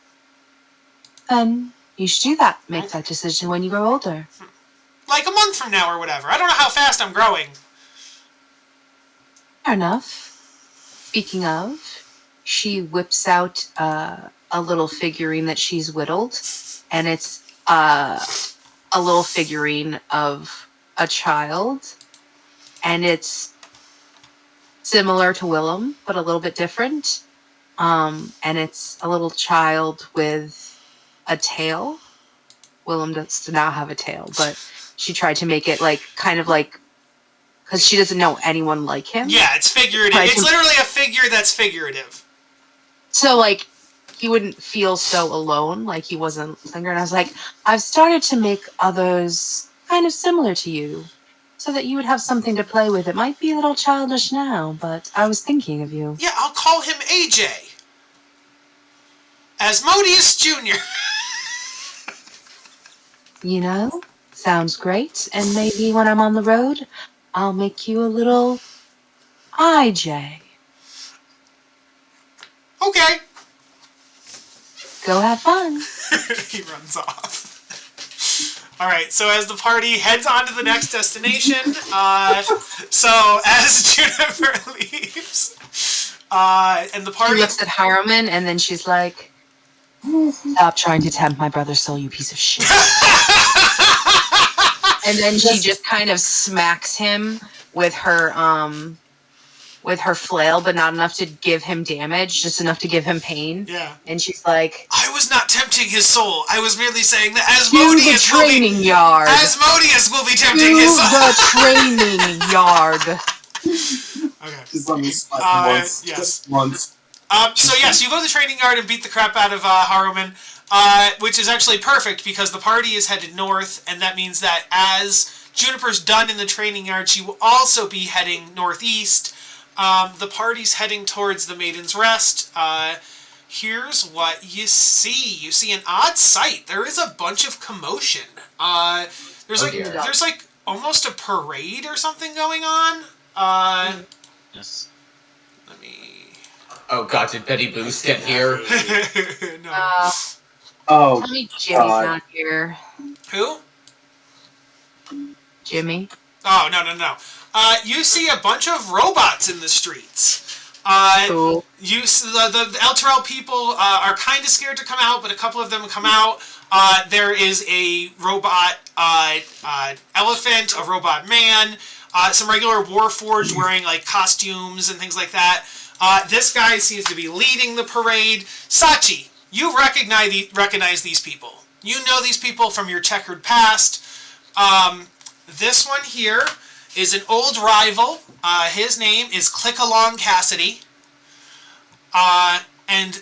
Then you should do that. Make that decision when you grow older. Like a month from now or whatever. I don't know how fast I'm growing. Fair enough. Speaking of, she whips out a little figurine that she's whittled, and it's a little figurine of a child, and it's similar to Willem, but a little bit different. And it's a little child with a tail. Willem does now have a tail, but she tried to make it because she doesn't know anyone like him. Yeah, it's figurative. It's literally a figure that's figurative. So, he wouldn't feel so alone, like he wasn't younger. And I was like, I've started to make others kind of similar to you, so that you would have something to play with. It might be a little childish now, but I was thinking of you. Yeah, I'll call him AJ. Asmodeus Jr. Sounds great. And maybe when I'm on the road, I'll make you a little IJ. Okay. Go have fun. He runs off. Alright, so as the party heads on to the next destination, so as Juniper leaves, and the party... She looks at Harrowman, and then she's like, stop trying to tempt my brother's soul, you piece of shit. And then she just kind of smacks him with her flail, but not enough to give him damage, just enough to give him pain. Yeah. And she's like, I was not tempting his soul. I was merely saying that Asmodeus will be tempting his soul. The training yard. Okay. Just let me slap once. Yes. Just once. So yes, you go to the training yard and beat the crap out of Harrowman, which is actually perfect because the party is headed north, and that means that as Juniper's done in the training yard, she will also be heading northeast. The party's heading towards the Maiden's Rest. Here's what you see. You see an odd sight. There is a bunch of commotion. There's almost a parade or something going on. Yes. Let me... Oh god, did Betty Boost get here? No. Tell me Jimmy's not here. Who? Jimmy? Oh, no. You see a bunch of robots in the streets. Cool. The Elturel people are kind of scared to come out, but a couple of them come out. There is a robot elephant, a robot man, some regular Warforged wearing costumes and things like that. This guy seems to be leading the parade. Sachi, you recognize these people. You know these people from your checkered past. This one here is an old rival. His name is Click-Along Cassidy. And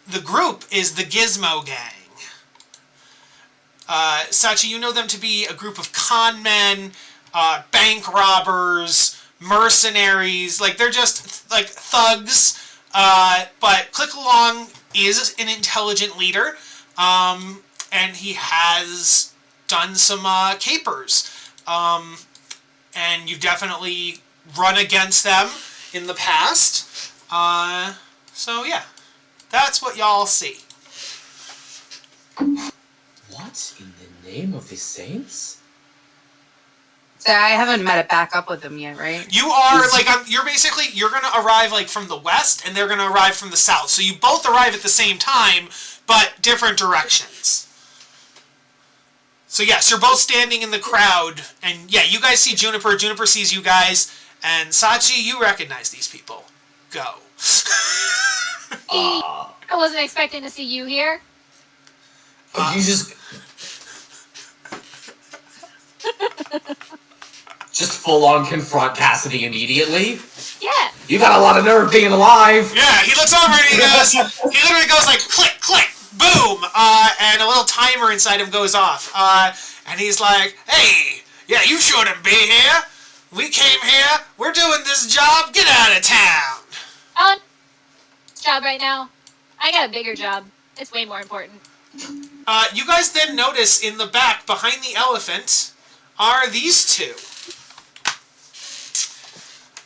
the group is the Gizmo Gang. Sachi, you know them to be a group of con men, bank robbers, mercenaries. They're just thugs. But Click-Along is an intelligent leader. And he has done some capers. And you've definitely run against them in the past. So yeah, that's what y'all see. What in the name of the saints? So I haven't met it back up with them yet, right? You are you're gonna arrive like from the west, and they're gonna arrive from the south. So you both arrive at the same time, but different directions. So yes, you're both standing in the crowd, and yeah, you guys see Juniper. Juniper sees you guys, and Sachi, you recognize these people. Go. I wasn't expecting to see you here. You just full on confront Cassidy immediately? Yeah. You got a lot of nerve being alive! Yeah, he looks over and he literally goes like, click, click, boom! And a little timer inside him goes off. And he's like, hey, yeah, you shouldn't be here. We came here, we're doing this job, get out of town. On job right now. I got a bigger job. It's way more important. You guys then notice in the back, behind the elephant, are these two.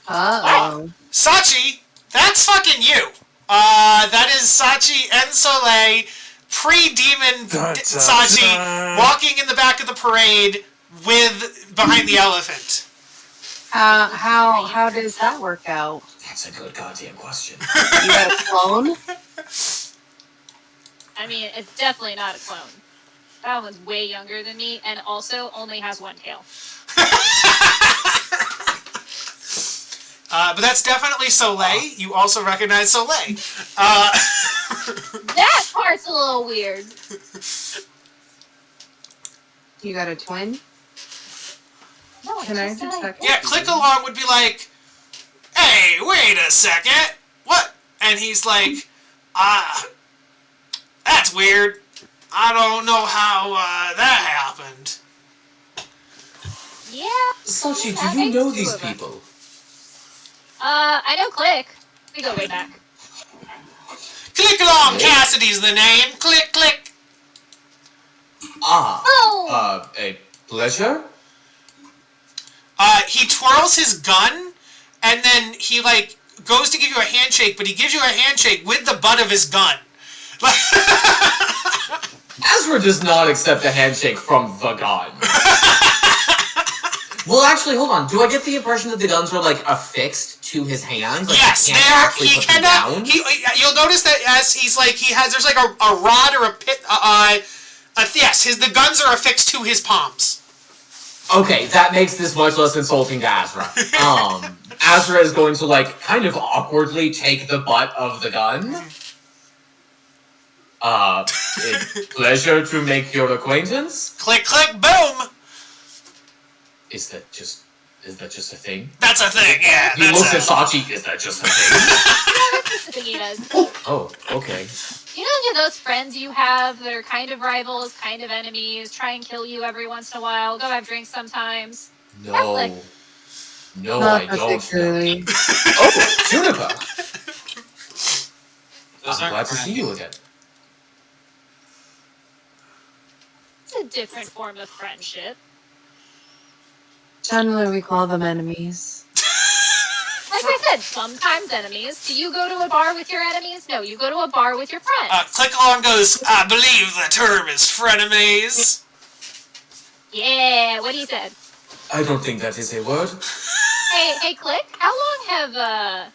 Uh-oh. Sachi, that's fucking you. That is Sachi and Soleil, pre-demon Sachi, walking in the back of the parade behind the elephant. How does that work out? That's a good goddamn question. You got a clone? I mean, it's definitely not a clone. That one's way younger than me, and also only has one tail. But that's definitely Soleil. You also recognize Soleil. That part's a little weird. You got a twin? No, Can I just check? Yeah, click along would be like, hey, wait a second. What? And he's like, that's weird. I don't know how that happened. Yeah. Sachi, do you know these people? I know Click. We go way back. Click along, Cassidy's the name. Click, click. A pleasure? He twirls his gun, and then he, like, goes to give you a handshake, but he gives you a handshake with the butt of his gun. Ezra does not accept a handshake from the gun. Well, actually, hold on. Do I get the impression that the guns are, like, affixed to his hands? Like, yes, he can't actually put them down? You'll notice that as he's like, there's like a rod or a pit, yes, the guns are affixed to his palms. Okay, that makes this much less insulting to Azra. Azra is going to, like, kind of awkwardly take the butt of the gun. Pleasure to make your acquaintance. Click, click, boom! Is that just a thing? That's a thing, yeah. He looks at Sachi, is that just a thing? Yeah, that's just the thing he does. Oh, okay. You know those friends you have that are kind of rivals, kind of enemies, try and kill you every once in a while, go have drinks sometimes? No. Catholic. No, Not I don't. particularly. Oh, Juniper! Those I'm aren't glad to see you friends. again. It's a different form of friendship. Generally, we call them enemies. Like I said, sometimes enemies. Do you go to a bar with your enemies? No, you go to a bar with your friends. Click along goes, I believe the term is frenemies. Yeah, what he said. I don't think that is a word. Hey, Click, how long have,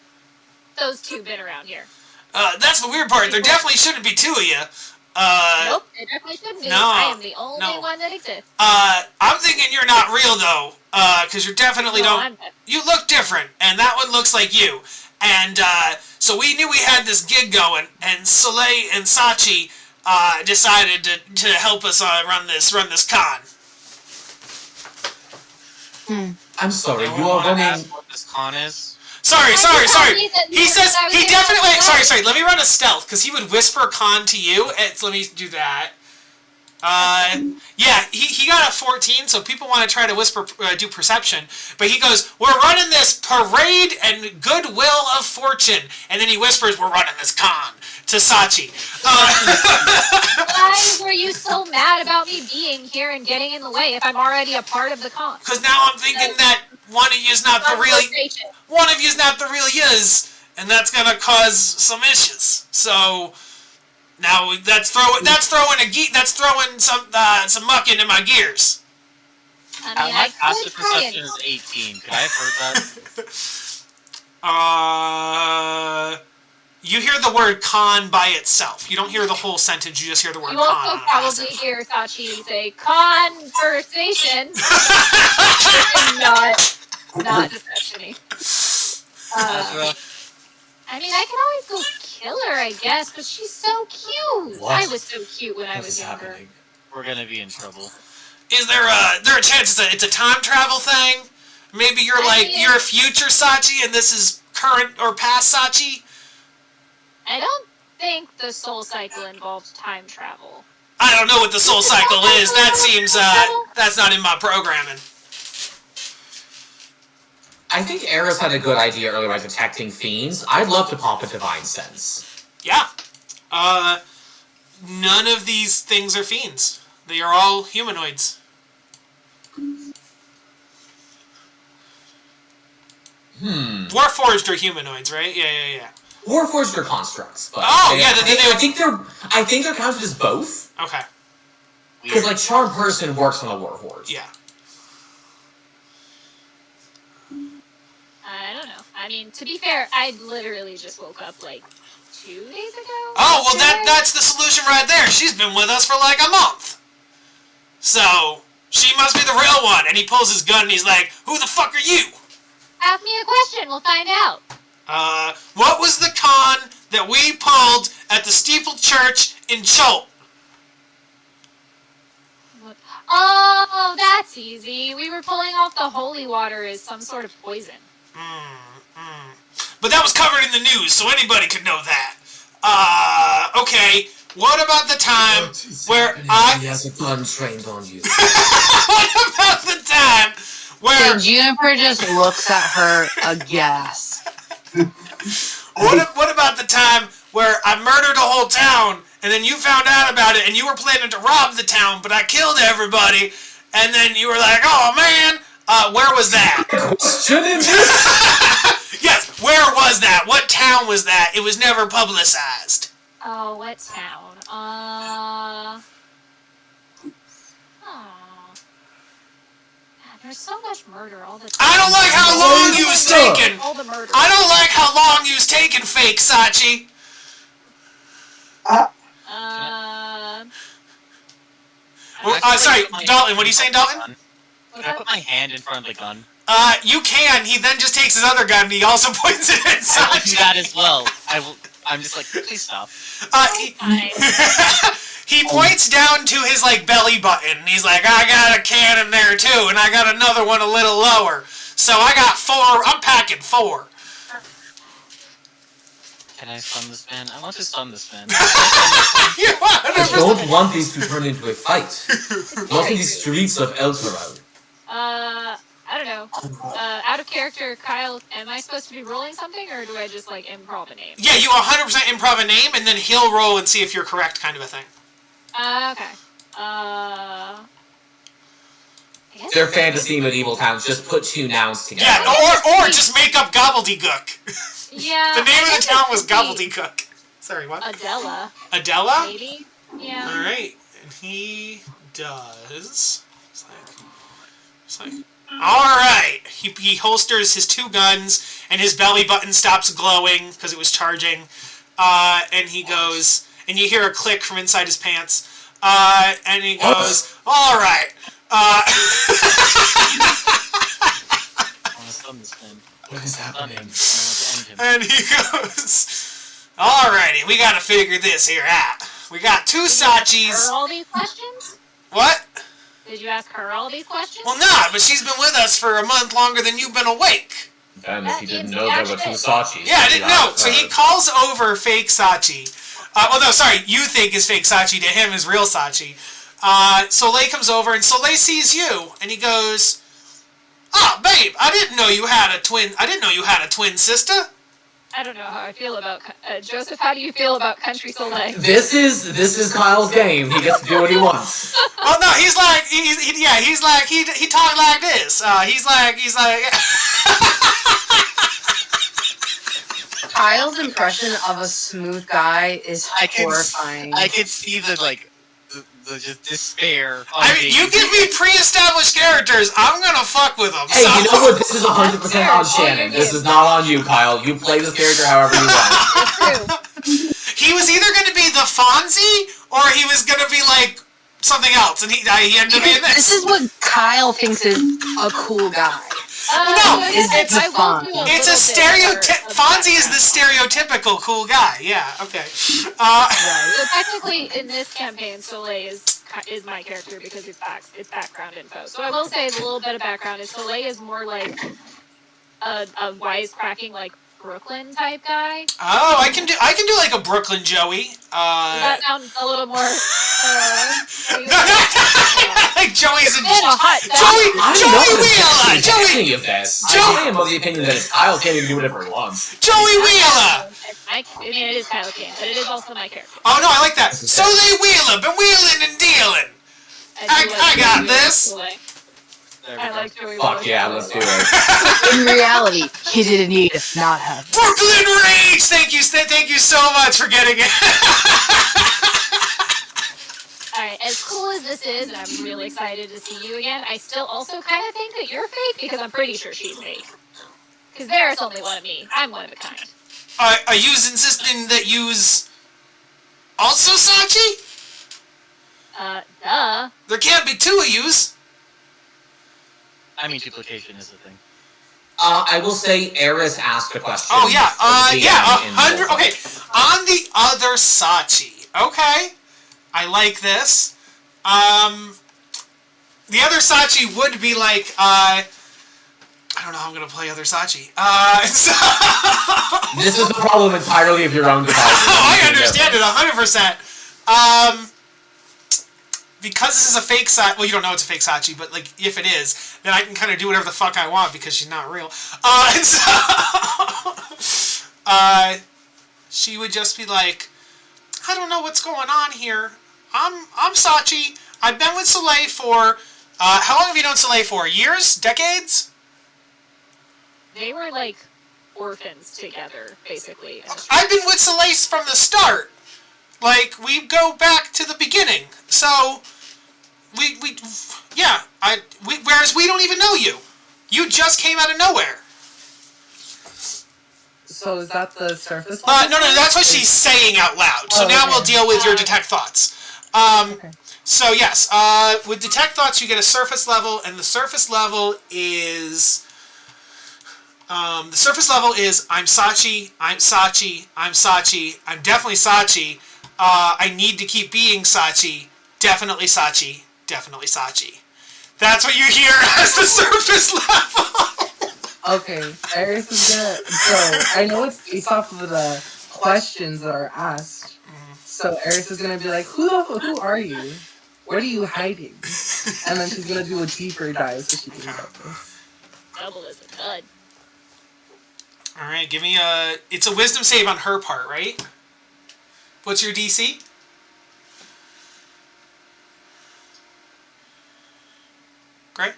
those two been around here? That's the weird part. There definitely shouldn't be two of you. Nope, there definitely shouldn't be. no, I am the only no. one that exists. I'm thinking you're not real, though, because you definitely No, don't... I'm- You look different, and that one looks like you. And, so we knew we had this gig going, and Soleil and Sachi, decided to help us, run this con. I'm sorry, you Anyone are wanna running... ask what this con is? Sorry. He said that He definitely... Sorry, let me run a stealth, because he would whisper con to you. Let me do that. Yeah, he got a 14, so people want to try to whisper, do perception. But he goes, we're running this parade and goodwill of fortune. And then he whispers, we're running this con to Sachi. Why were you so mad about me being here and getting in the way if I'm already a part of the con? Because now I'm thinking that one of you's not the real... One of you's not the real yous, and that's gonna cause some issues. So... Now that's throwing some muck into my gears. I mean, My passive perception is 18. Could I have heard that? You hear the word con by itself. You don't hear the whole sentence. You just hear the word con. You also probably hear Sachi say conversation. not deception-y. I mean, I can always go kill her, I guess, but she's so cute. What? I was so cute when I was younger. Happening? We're gonna be in trouble. Is there a chance it's a time travel thing? Maybe you're you're future Sachi and this is current or past Sachi? I don't think the soul cycle involves time travel. I don't know what the soul cycle is. That seems that's not in my programming. I think Aries had a good idea earlier about detecting fiends. I'd love to pop a divine sense. Yeah. None of these things are fiends. They are all humanoids. Warforged are humanoids, right? Yeah. Warforged are constructs, but I think they're counted as both. Okay. Because charm person works on a warforged. Yeah. I don't know. I mean, to be fair, I literally just woke up 2 days ago. Oh, well that's the solution right there. She's been with us for a month. So, she must be the real one. And he pulls his gun and he's like, who the fuck are you? Ask me a question, we'll find out. What was the con that we pulled at the Steeple Church in Cholt? Oh, that's easy. We were pulling off the holy water as some sort of poison. But that was covered in the news, so anybody could know that. Okay. What about the time where He has a gun trained on you. What about the time where... And Juniper just looks at her aghast. What about the time where I murdered a whole town, and then you found out about it, and you were planning to rob the town, but I killed everybody, and then you were like, oh man, where was that? Yes, where was that? What town was that? It was never publicized. Oh, what town? There's so much murder all the time. I don't like how long you was taking. All the murder. I don't like how long you was taking, fake Sachi. Sorry, Dalton. What are you saying, Dalton? Can I put my hand in front of the gun? You can. He then just takes his other gun and he also points it at Sachi. I will do that as well. I'm just please stop. He points down to his belly button and he's like, I got a cannon there too, and I got another one a little lower. So I got 4. I'm packing 4. Can I stun this man? I want to stun this man. I don't want these to turn into a fight. Not in the streets of Elturel. I don't know. Out of character, Kyle, am I supposed to be rolling something, or do I just improv a name? Yeah, you 100% improv a name, and then he'll roll and see if you're correct, kind of a thing. Okay. Their fantasy medieval towns just put 2 nouns together. Yeah, or just make up gobbledygook. Yeah. The name of the town was Gobbledygook. Sorry, what? Adela. Adela? Maybe. Yeah. All right, and he does. All right. He holsters his 2 guns, and his belly button stops glowing because it was charging. And he goes, and you hear a click from inside his pants. And he goes, all right. What is happening? And he goes, alrighty, we gotta figure this here out. We got 2 Sachis. Her all these questions? What? Did you ask her all these questions? Well, not, but she's been with us for a month longer than you've been awake. Then if you didn't know there were 2 Sachis. Yeah, I didn't know. So he calls over fake Sachi. You think is fake Sachi, to him is real Sachi. Soleil comes over, and Soleil sees you, and he goes, "Ah, babe, I didn't know you had a twin sister." I don't know how I feel about Joseph. How do you feel about Country Soleil? This is Kyle's game. He gets to do what he wants. Oh no, he talked like this. He's like. Kyle's impression of a smooth guy is horrifying. I can see the just despair. I mean, you give me pre-established characters, I'm gonna fuck with them. Hey, you know what? This is 100% on Shannon. This is not on you, Kyle. You play this character however you want. He was either gonna be the Fonzie, or he was gonna be like something else, and he ended up being this. This is what Kyle thinks is a cool guy. No, it's a fun. It's a stereotype. Fonzie is the stereotypical cool guy. Yeah, okay. So technically, in this campaign, Soleil is my character because it's background info. So I will say a little bit of background is Soleil is more like a wisecracking like Brooklyn type guy. Oh, I can do like a Brooklyn Joey. That sounds a little more. Like Joey's a hot. Joey Wheeler. Joey of this. I am of the opinion that Kyle can't even do whatever he wants. Joey Wheeler. I mean, it is Kyle Kane, but it is also my character. Oh no, I like that. Soleil Wheeler, been wheeling and dealing. I got this. I like Joey. Fuck yeah, let's do it. In reality, he didn't need not have. Brooklyn Rage. Thank you so much for getting it. Alright, as cool as this is, and I'm really excited to see you again, I still also kind of think that you're fake because I'm pretty sure she's fake. Because there's only one of me. I'm one of a kind. Are you insisting that you's also Sachi? Duh. There can't be two of yous. I mean, duplication is the thing. I will say Aries asked a question. Oh yeah, 100. Okay, on the other Sachi. Okay, I like this. The other Sachi would be like, I don't know how I'm gonna play other Sachi. This is the problem entirely of your own device. I understand it 100%. Because this is a fake Sachi, well, you don't know it's a fake Sachi, but like if it is, then I can kind of do whatever the fuck I want because she's not real. And so, she would just be like, I don't know what's going on here. I'm Sachi. I've been with Soleil for how long have you known Soleil for? Years? Decades? They were like orphans together, basically. I've been with Soleil from the start. Like, we go back to the beginning. So, whereas we don't even know you. You just came out of nowhere. So is that the surface level? No, that's what she's saying out loud. So now we'll deal with your detect thoughts. Okay. So yes, with detect thoughts you get a surface level, and the surface level is... I'm Sachi, I'm Sachi, I'm Sachi, I'm definitely Sachi. I need to keep being Sachi. Definitely Sachi. Definitely Sachi. That's what you hear as the surface level. Okay, Aries is gonna... So, I know it's based off of the questions that are asked. So, Aries is gonna be like, who are you? What are you hiding? And then she's gonna do a deeper dive so she can get this. Double is a dud. Alright, give me a... It's a wisdom save on her part, right? What's your DC? Great.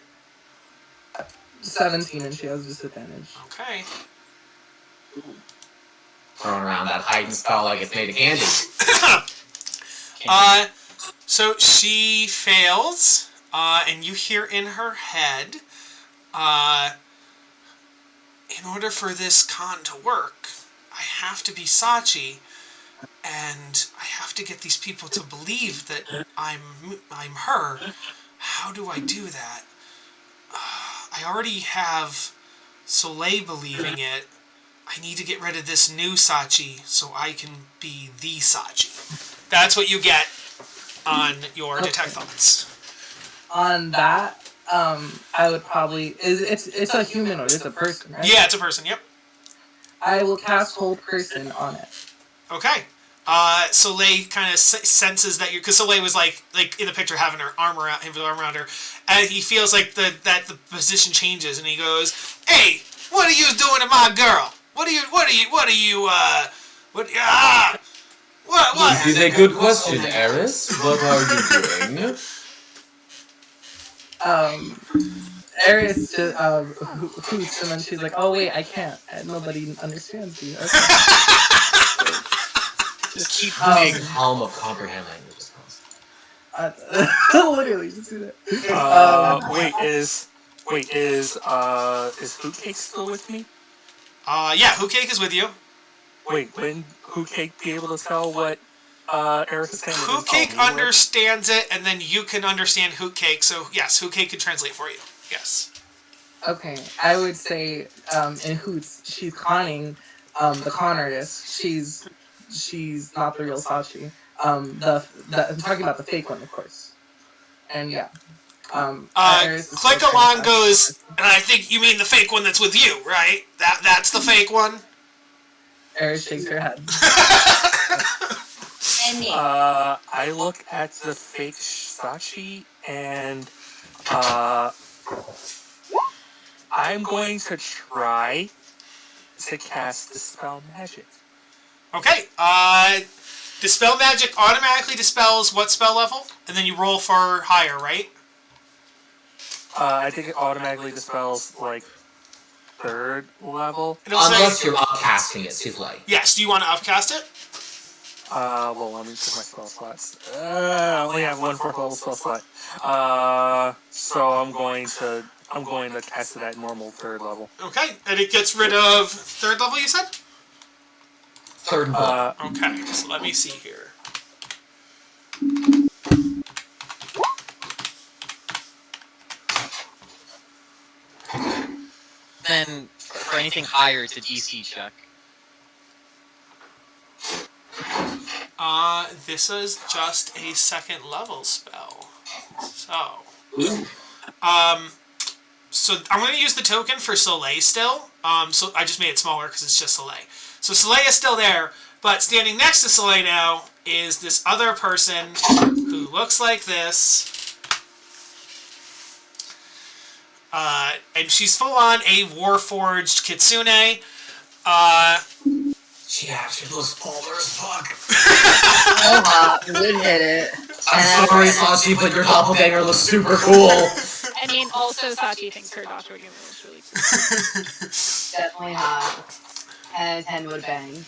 17 and she has disadvantage. Okay. Throwing around that hiding spell like it's made of candy. So she fails, and you hear in her head, in order for this con to work, I have to be Sachi, and I have to get these people to believe that I'm her. How do I do that? I already have Soleil believing it. I need to get rid of this new Sachi so I can be the Sachi. That's what you get on your detect thoughts. On that, I would probably... It's a humanoid, it's a person, right? Yeah, it's a person, yep. I will cast Hold Person on it. Okay. Soleil kind of senses that because Soleil was like in the picture having her arm around her, and he feels like that the position changes, and he goes, "Hey, what are you doing to my girl? What? This is a good question, Aries. What are you doing?" Aries just hoots, and then she's like, "Oh wait, I can't. Nobody understands you." Okay. Just keep Helm of comprehend language is literally, just do that. Is Hootcake still with me? Yeah, Hootcake is with you. Wait, wouldn't Hootcake be able to tell what Aries is saying? Hootcake understands it, and then you can understand Hootcake. So yes, Hootcake can translate for you. Yes. Okay, I would say in Hoots, she's conning the con artist. She's not the real Sachi. I'm talking about the fake one, of course. And yeah. Click along goes, and I think you mean the fake one that's with you, right? That's the fake one. Aries shakes her head. I look at the fake Sachi and I'm going to try to cast Dispel Magic. Okay. Dispel Magic automatically dispels what spell level? And then you roll for higher, right? I think it automatically dispels, like, 3rd level. Unless you're upcasting it, souffle. Yes, do you want to upcast it? Well, let me check my spell slots. I only have one 4th level spell slot. So I'm going to cast it at normal 3rd level. Okay, and it gets rid of 3rd level, you said? 3rd level. Okay, so let me see here. Then, for anything higher, it's a DC check. This is just a 2nd level spell. So I'm going to use the token for Soleil still. So I just made it smaller because it's just Soleil. So Soleil is still there, but standing next to Soleil now is this other person who looks like this. And she's full on a Warforged Kitsune. She actually looks polar as fuck. Would hit it. I'm sorry, Sachi, but your doppelganger looks super cool. I mean, also Sachi thinks her doppelganger looks really cool. Definitely hot. And 10 would bang.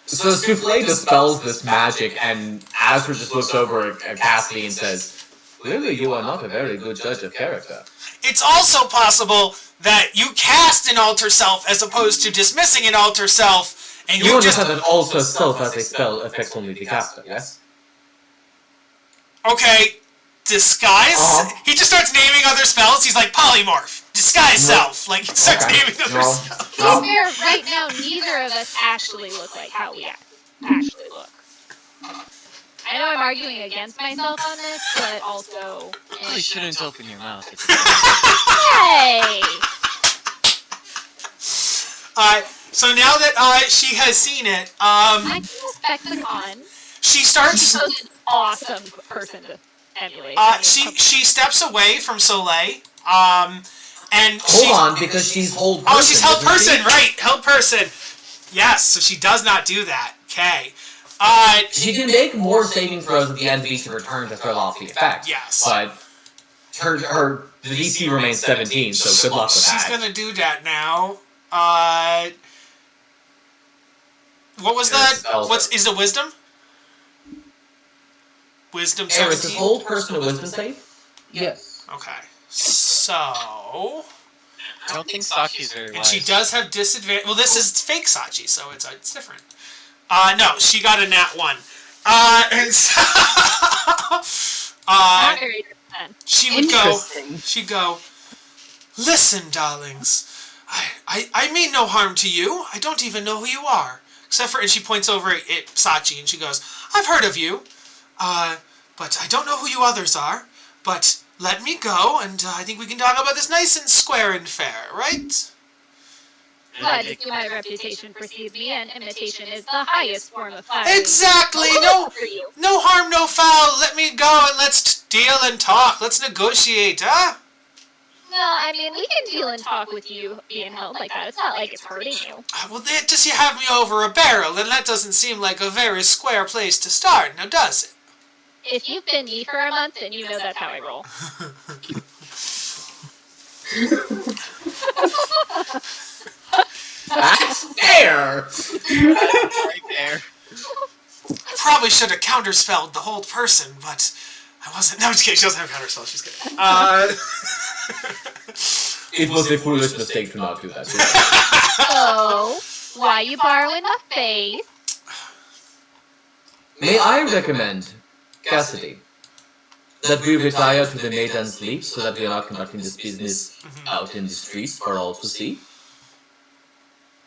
So Souffle dispels this magic, and Azra just looks over at Cassidy and says, "Clearly you are not a very good judge of character." It's also possible that you cast an alter self as opposed to dismissing an alter self, and you just understand that alter self as a spell affects only the caster, yes? Okay, disguise. He just starts naming other spells. He's like polymorph, disguise self. Like he starts naming other spells. To be fair, right now neither of us actually look like how we actually look. I know I'm arguing against myself on this, but also... You really shouldn't open your mouth. Hey! So now that she has seen it, I can respect the con. She starts... She's an awesome person to emulate. She steps away from Soleil, and Hold on, because she's hold person. Oh, she's held person, right? Held person. Yes, so she does not do that. Okay. She can make more saving throws at the end of each return to throw off the effect. Yes. But the DC remains 17, so good luck with that. She's gonna do that now. What was that? Is it wisdom? Wisdom 17? Is this hold person a wisdom save? Yes. Okay. So... I don't think Sachi's very wise. And she does have disadvantage. Well, this is fake Sachi, so it's different. No, she got a nat 1. And so... Not very good then. She'd go, "Listen, darlings, I mean no harm to you. I don't even know who you are. Except for," and she points over at Sachi and she goes, "I've heard of you. But I don't know who you others are. But let me go, and I think we can talk about this nice and square and fair, right?" But if my reputation precedes me, and imitation is the highest form of flattery. Exactly! No harm, no foul. Let me go and let's deal and talk. Let's negotiate, huh? No, I mean, we can deal and talk with you being held like that. It's not like it's hurting you. Well, does you have me over a barrel, and that doesn't seem like a very square place to start, now does it? If you've been me for a month, then you know that's how I roll. That's fair! Right there. I probably should have counterspelled the whole person, but I wasn't. No, I'm just kidding. She doesn't have counterspell. She's kidding. It was a foolish mistake to not do that. So, why you borrowing my face? May I recommend, Cassidy, that we retire to the Maiden's Leap so that we are not conducting this business out in the streets for all to see?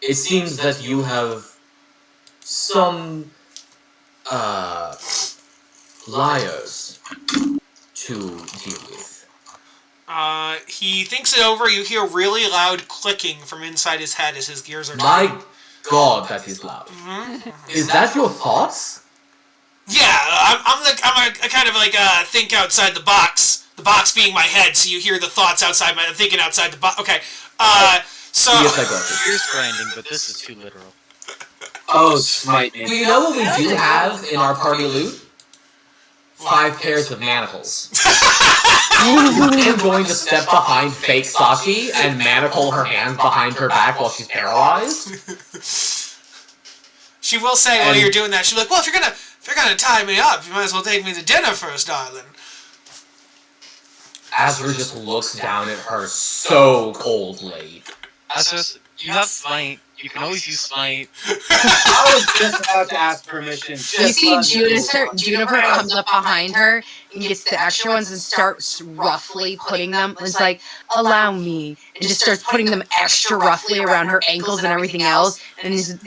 It seems that you have some liars to deal with. He thinks it over. You hear really loud clicking from inside his head as his gears are My turning. God, that is loud. Is that your thoughts? Yeah, I'm kind of like think outside the box. The box being my head, so you hear the thoughts outside my thinking outside the box. Okay, so Yes, I got it. Here's grinding, but this is too literal. Oh, smite me. Do you know what we do have in our party loot? 5 pairs of manacles. I'm going to step behind fake Sachi and manacle her hands behind her back while she's paralyzed. She will say while you're doing that, she'll be like, "Well, if you're gonna tie me up, you might as well take me to dinner first, darling." Azra just looks down at her so coldly. Asterisk, you have smite. You can always use smite. I was just about to ask permission. You see Juniper comes up behind her and gets the extra ones and starts roughly putting them. It's like, allow me. And just starts putting them extra roughly around her ankles and everything else. And is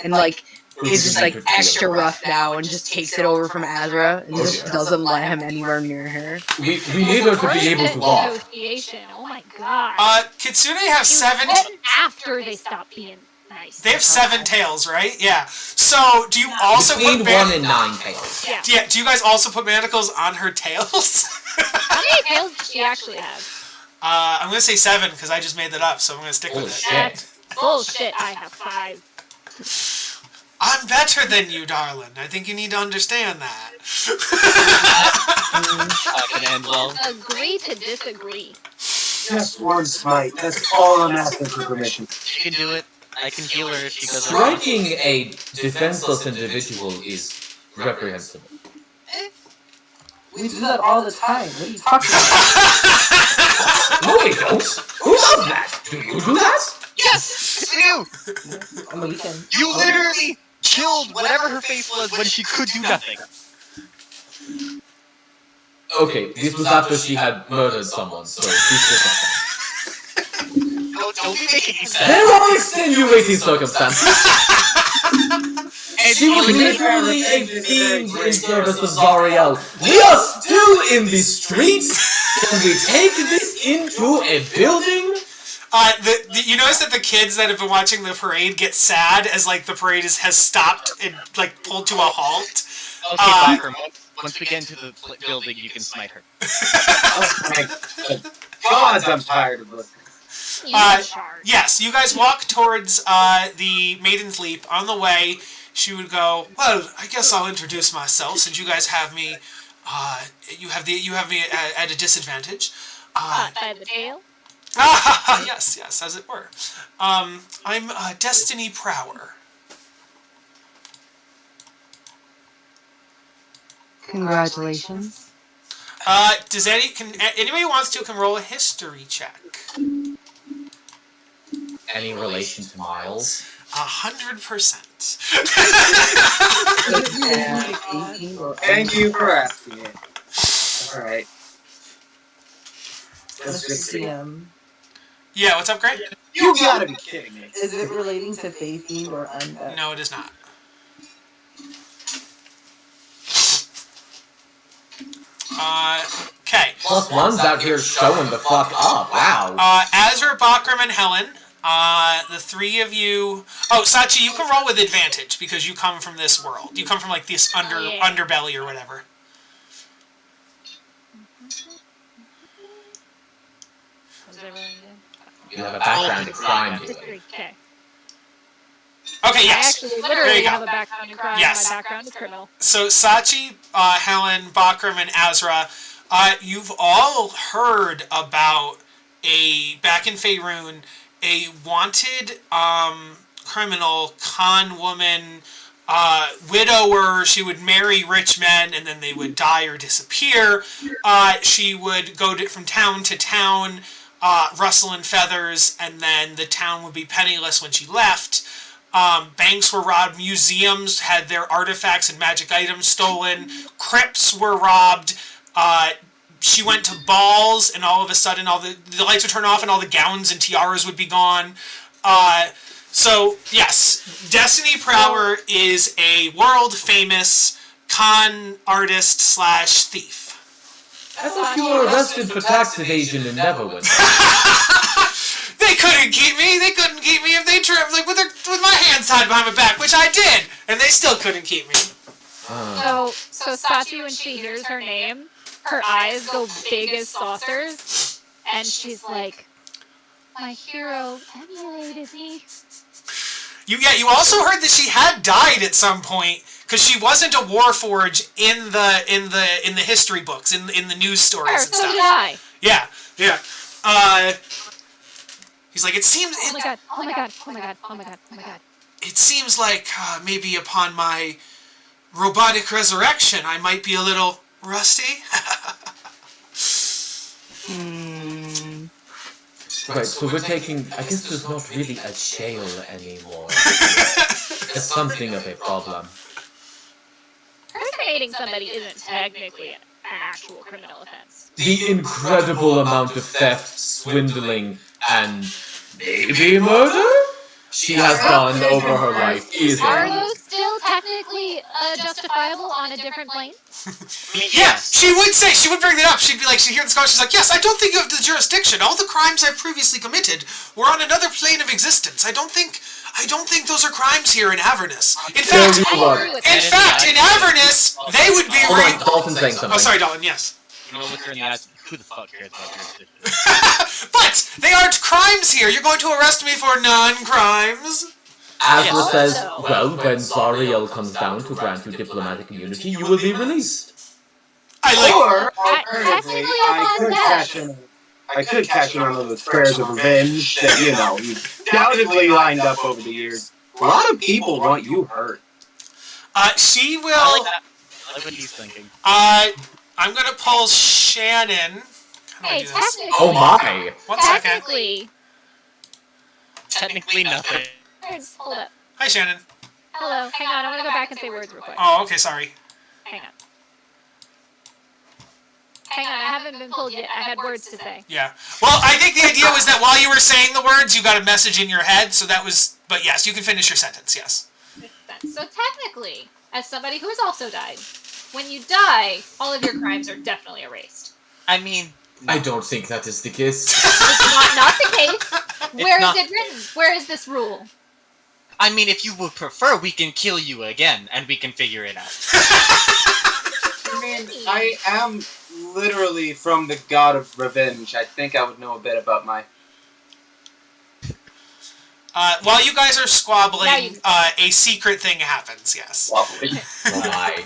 just like extra rough now and just takes it over from Azra and just doesn't let him anywhere near her. We need her to be able to walk. Negotiation. Oh my god. Kitsune have 7... After they stop being nice. They have 7 tails, right? Yeah. So, do you also Between put... 1 and 9 tails. Yeah. Do you guys also put manacles on her tails? How many tails does she actually have? I'm gonna say 7, because I just made that up, so I'm gonna stick with it. Shit. Bullshit, I have 5. I'm better than you, darling. I think you need to understand that. Not gonna end well. Agree to disagree. Just one smite. That's all I'm asking for permission. She can do it. I can heal her if she doesn't. Striking a defenseless individual is reprehensible. We do that all the time. What are you talking about? No, we don't. Who does that? Do you do that? Yes, you. On the weekend. You literally killed whatever her face was when she could do nothing. Okay, this was after she had murdered someone, so this was not Don't be making me sad. There are extenuating circumstances. She was literally a fiend in service of Zariel. We are still in the streets. Can we take this into a building? You notice that the kids that have been watching the parade get sad as like the parade has stopped and like pulled to a halt. Okay, Backer, once we get into the building, you can smite her. Oh my God, I'm tired of looking. Yes, you guys walk towards the Maiden's Leap. On the way, she would go, "Well, I guess I'll introduce myself since you guys have me. You have me at a disadvantage." By the tail? Yes, as it were. I'm Destiny Prower. Congratulations. Anybody who wants to can roll a history check. Any relation to Miles? 100%. Thank you for asking it. Alright. That's just Yeah, what's up, Greg? You gotta be kidding me. Is it relating to Fae Fiend or Undead? No, it is not. Okay. Plus one's out here showing the fuck up. Wow. Azra, Bakram, and Helen. The 3 of you. Oh, Sachi, you can roll with advantage because you come from this world. You come from like this underbelly or whatever. You have a background in crime doing. Okay, yes. I actually literally have a background in crime. Yes. My background is criminal. So Sachi, Helen, Bakram, and Azra, you've all heard about back in Faerun, a wanted criminal, con woman, widower. She would marry rich men and then they would die or disappear. She would go from town to town, rustle in feathers, and then the town would be penniless when she left. Banks were robbed. Museums had their artifacts and magic items stolen. Crypts were robbed. She went to balls, and all of a sudden all the lights would turn off and all the gowns and tiaras would be gone. So, yes, Destiny Prower is a world-famous con artist / thief. I thought you were arrested for tax evasion in Neverwinter. They couldn't keep me. They couldn't keep me if they tried, like with my hands tied behind my back, which I did, and they still couldn't keep me. So Sachi, when she hears her name, her eyes go big as saucers, and she's like, "My hero emulated me." You also heard that she had died at some point because she wasn't a Warforged in the history books, in the news stories and stuff. So did I. Yeah. He's like, it seems. Oh my god! It seems like maybe upon my robotic resurrection, I might be a little rusty. Right, so we're taking... I guess there's not really a jail anymore. It's something of a problem. Impersonating somebody isn't technically an actual criminal offense. The incredible amount of theft, swindling, and maybe murder she has done over her life is... Are those still technically justifiable on a different plane? Yeah, she would bring that up. She'd be like, she'd hear the scholar, she's like, yes, I don't think you have the jurisdiction. All the crimes I've previously committed were on another plane of existence. I don't think those are crimes here in Avernus. In fact, in Avernus, they would be... Dalton's saying something. Oh, sorry, Dalton, yes. You know, look her in the eyes. Who the fuck cares about jurisdiction? But they aren't crimes here. You're going to arrest me for non-crimes. Azra says, well, when Zariel comes down to grant you diplomatic immunity, you will be released. Or, alternatively, I could cash in on those prayers of revenge that, you've doubtedly lined up over the years. A lot of people want you hurt. She will... I like that. I like what he's thinking. I'm gonna pull Shannon. Hey, technically... Oh my! One second. Technically nothing. Hold up. Hi, Shannon. Hello. Hang on, I'm gonna go back and say words real quick. Oh, okay, sorry. Hang on, I haven't been pulled yet. I had words to say. Yeah. Well, I think the idea was that while you were saying the words, you got a message in your head, so that was... But yes, you can finish your sentence, yes. So technically, as somebody who has also died, when you die, all of your crimes are definitely erased. I mean... I don't think that is the case. It's not the case. Where is it written? Where is this rule? I mean, if you would prefer, we can kill you again, and we can figure it out. I am literally from the god of revenge. I think I would know a bit about my... While you guys are squabbling, a secret thing happens, yes. Squabbling. Why?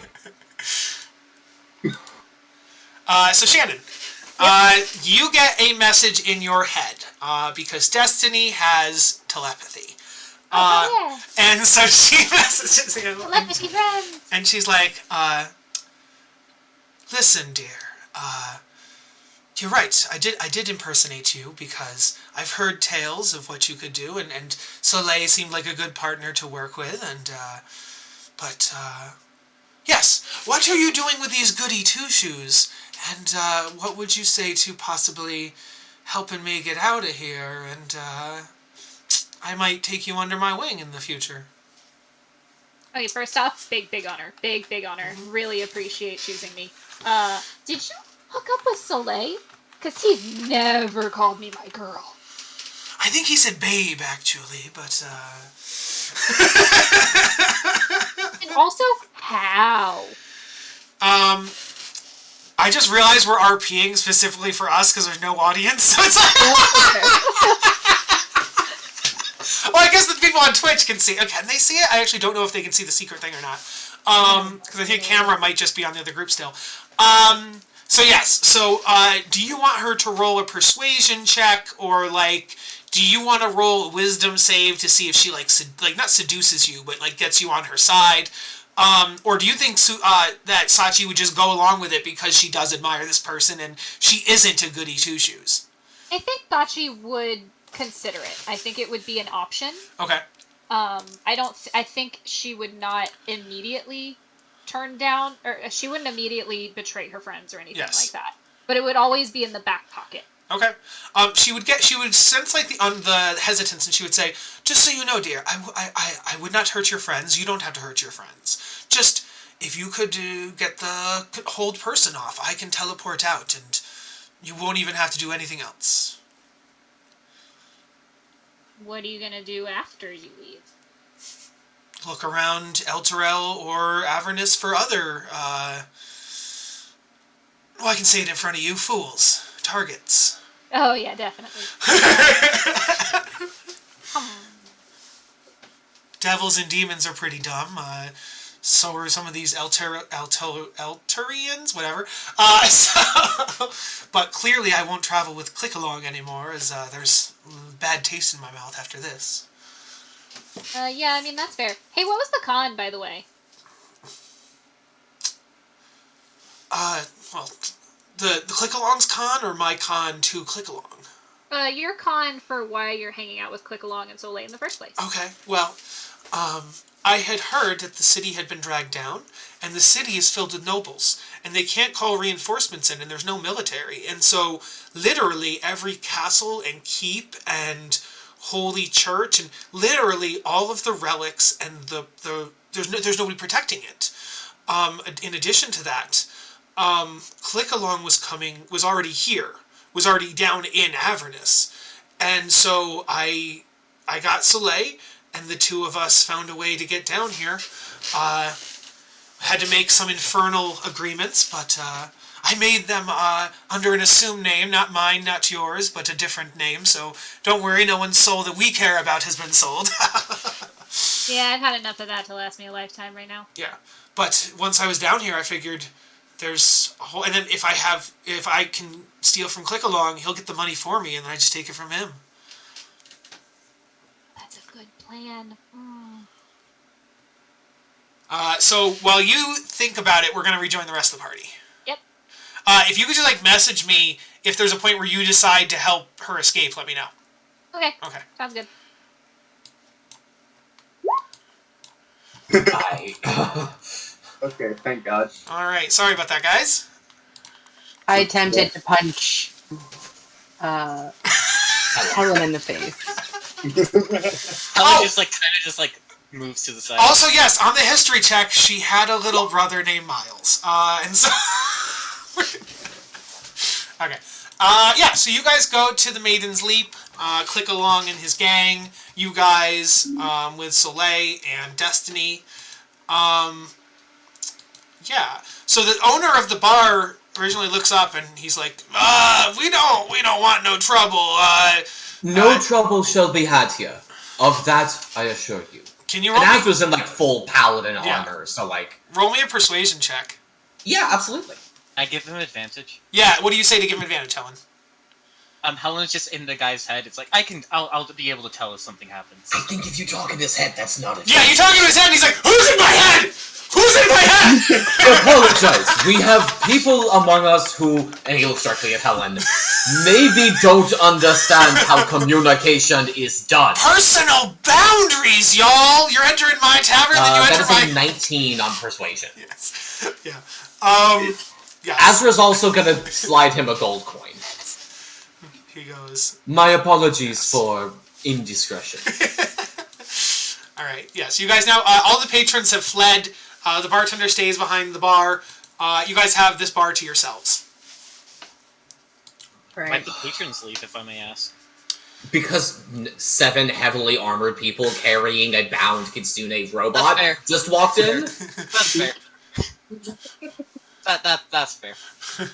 So Shannon, you get a message in your head, because Destiny has telepathy. And so she messages you. Telepathy friends! And she's like, listen, dear, you're right. I did impersonate you because I've heard tales of what you could do, and Soleil seemed like a good partner to work with, but yes, what are you doing with these goody two-shoes? And what would you say to possibly helping me get out of here, and I might take you under my wing in the future. Okay, first off, big honor. Big honor. Really appreciate choosing me. Did you hook up with Soleil? Because he's never called me my girl. I think he said babe, actually, but, And also, how? I just realized we're RPing specifically for us because there's no audience, so it's like... Well, I guess the people on Twitch can see it. Can they see it? I actually don't know if they can see the secret thing or not. Because I think camera might just be on the other group still. So yes, so do you want her to roll a persuasion check, or like, do you want to roll a wisdom save to see if she like not seduces you, but like gets you on her side, or do you think that Sachi would just go along with it because she does admire this person and she isn't a goody two shoes? I think Sachi would consider it. I think it would be an option. Okay. I think she would not immediately turn down, or she wouldn't immediately betray her friends or anything like that. But it would always be in the back pocket. Okay. She would sense like the hesitance, and she would say, "Just so you know, dear, I would not hurt your friends. You don't have to hurt your friends. Just if you could get the hold person off, I can teleport out, and you won't even have to do anything else." What are you gonna do after you leave? Look around Elturel or Avernus for other, I can say it in front of you, fools. Targets. Oh, yeah, definitely. Devils and demons are pretty dumb. So are some of these Elturians, whatever. But clearly I won't travel with Click-Along anymore, as there's bad taste in my mouth after this. Yeah, I mean, that's fair. Hey, what was the con, by the way? Well, the Click-Along's con, or my con to Click-Along? Your con for why you're hanging out with Click-Along and Soleil in the first place. Okay, well, I had heard that the city had been dragged down, and the city is filled with nobles, and they can't call reinforcements in, and there's no military, and so literally every castle and keep and holy church, and literally all of the relics, and there's nobody protecting it. In addition to that, Click-Along was already here, was already down in Avernus, and so I got Soleil, and the two of us found a way to get down here. Had to make some infernal agreements, but I made them under an assumed name, not mine, not yours, but a different name, so don't worry, no one's soul that we care about has been sold. Yeah, I've had enough of that to last me a lifetime right now. Yeah, but once I was down here, I figured there's a whole, and then if I can steal from Click-Along, he'll get the money for me, and then I just take it from him. That's a good plan. So while you think about it, we're going to rejoin the rest of the party. Yep. If you could just message me if there's a point where you decide to help her escape, let me know. Okay. Okay. Sounds good. Bye. Okay, thank God. Alright, sorry about that, guys. I attempted to punch Helen in the face. Helen just moves to the side. Also, yes, on the history check, she had a little brother named Miles. And so... okay. Yeah, so you guys go to the Maiden's Leap, Click-Along and his gang, you guys, with Soleil and Destiny. Yeah. So the owner of the bar originally looks up and he's like, we don't want no trouble. No trouble shall be had here. Of that, I assure you. Can you roll and As was in full paladin armor, so roll me a persuasion check. Yeah, absolutely. I give him advantage. Yeah, what do you say to give him advantage, Helen? Helen's just in the guy's head. It's like, I'll be able to tell if something happens. I think if you talk in his head, that's not a Yeah, you talk in his head and he's like, who's in my head? Who's in my head? Apologize. We have people among us who, and he looks directly at Helen, maybe don't understand how communication is done. Personal boundaries, y'all! You're entering my tavern, then you enter my... That is a 19 on persuasion. Yes. Yeah. Yes. Azra's also gonna slide him a gold coin. He goes... My apologies for indiscretion. Alright, yes. You guys now, all the patrons have fled. The bartender stays behind the bar. You guys have this bar to yourselves. Right. Why'd the patrons leave, if I may ask? Because 7 heavily armored people carrying a bound Kitsune robot just walked in? That's fair. That's fair.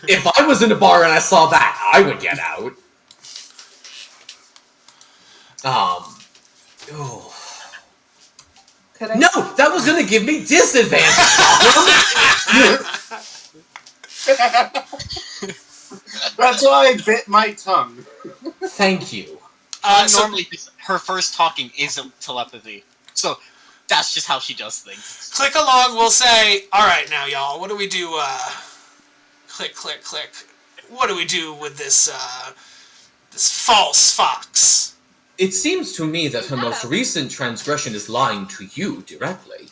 If I was in a bar and I saw that, I would get out. Could I? No, that was gonna give me disadvantage. That's why I bit my tongue. Thank you. Normally, her first talking is telepathy, so that's just how she does things. Click along will say, alright now, y'all, what do we do, click, click, click. What do we do with this, this false fox? It seems to me that her most recent transgression is lying to you directly.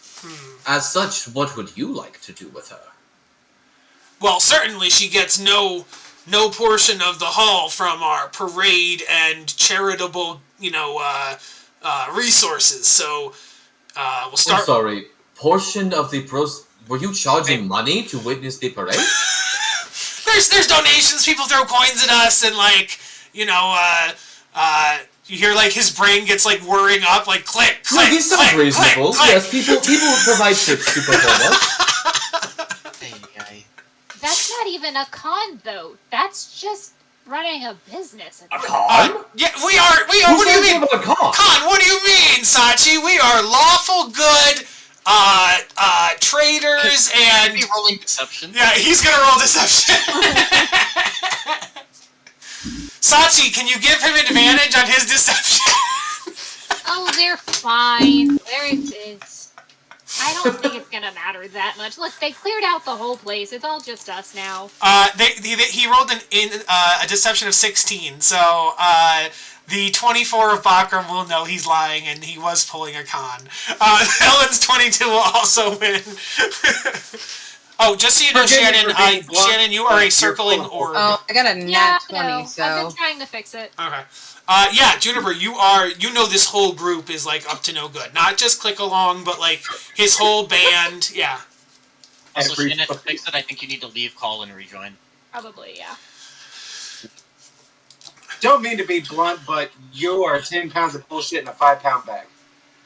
As such, what would you like to do with her? Well, certainly she gets no portion of the haul from our parade and charitable, resources. So, we'll start. I'm sorry, portion of the were you charging money to witness the parade? There's donations. People throw coins at us, and you hear his brain gets whirring up, click, click. No, these sound reasonable. Click. Yes, people provide tips to performers. That's not even a con, though. That's just running a business. A con? Yeah, we are. What do you mean? A con? Con? What do you mean, Sachi? We are lawful good traders and. Be rolling deception. Yeah, he's gonna roll deception. Sachi, can you give him advantage on his deception? Oh, they're fine. I don't think it's gonna matter that much. Look, they cleared out the whole place. It's all just us now. He rolled a deception of 16, so the 24 of Bakram will know he's lying and he was pulling a con. Helen's 22 will also win. Oh, just so you know, Shannon, you are a circling orb. Oh, I got a nat 20, so... I've been trying to fix it. Okay. Juniper, you know this whole group is, up to no good. Not just Click Along, but, his whole band, yeah. Also, Shannon, to fix it, I think you need to leave, call, and rejoin. Probably, yeah. Don't mean to be blunt, but you are 10 pounds of bullshit in a 5-pound bag.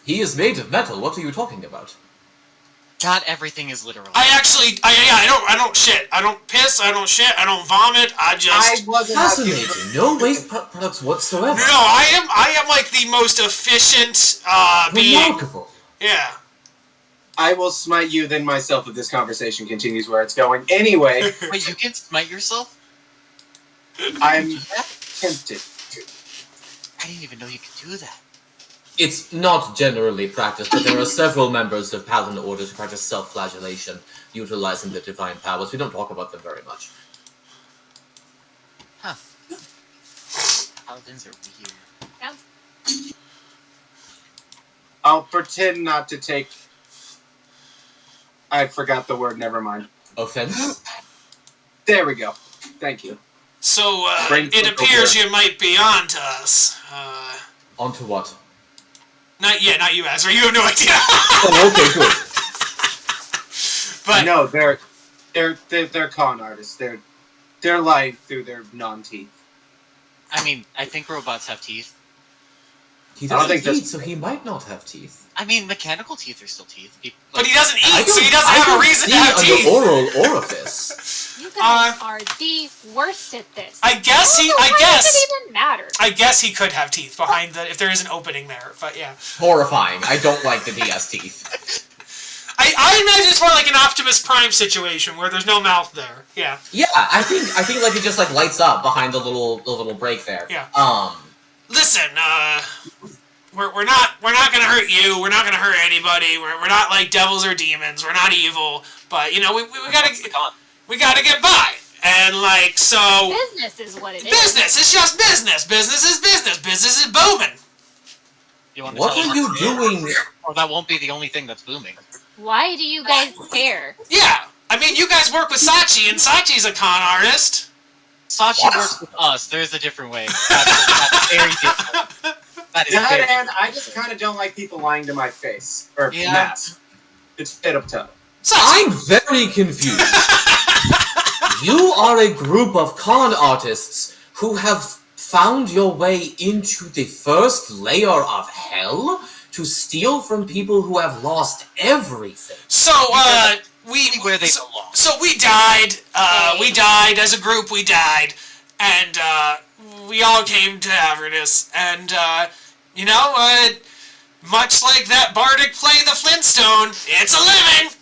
He is made of metal. What are you talking about? Not everything is literal. I don't shit. I don't piss. I don't shit. I don't vomit. I wasn't fascinating. No waste products whatsoever. No, I am the most efficient Remarkable. being. Yeah. I will smite you, then myself, if this conversation continues where it's going. Anyway. Wait, you can smite yourself? I'm tempted to. I didn't even know you could do that. It's not generally practiced, but there are several members of Paladin orders who practice self-flagellation, utilizing the divine powers. We don't talk about them very much. Huh. Paladins are weird. I'll pretend not to take... I forgot the word, never mind. Offense? There we go. Thank you. So, it appears you might be onto us. Onto what? Not you, Ezra. You have no idea. Oh, okay, good. But no, they're con artists. They're lying through their non-teeth. I mean, I think robots have teeth. He doesn't teeth, so he might not have teeth. I mean, mechanical teeth are still teeth. But he doesn't eat, so he doesn't have a reason to have teeth. Oral orifice. You guys are the worst at this. Why does it even matter? I guess he could have teeth behind if there is an opening there, but yeah. Horrifying. I don't like that he has teeth. I imagine it's more like an Optimus Prime situation where there's no mouth there. Yeah. Yeah, I think it just lights up behind the little break there. Yeah. Listen, we're not gonna hurt you. We're not gonna hurt anybody. We're not like devils or demons. We're not evil. But we gotta get by. And so. Business is what it is. Business. It's just business. Business is business. Business is booming. What are you doing? Or that won't be the only thing that's booming. Why do you guys care? Yeah. I mean, you guys work with Sachi, and Sachi's a con artist. Sachi works with us. There's a different way. That's very different. That is very And I just kind of don't like people lying to my face. Or mask. It's head up toe. I'm very confused. You are a group of con artists who have found your way into the first layer of hell to steal from people who have lost everything. So, where they belong. So we died. We died as a group. We died, and we all came to Avernus. And much like that bardic play, The Flintstone, it's a living.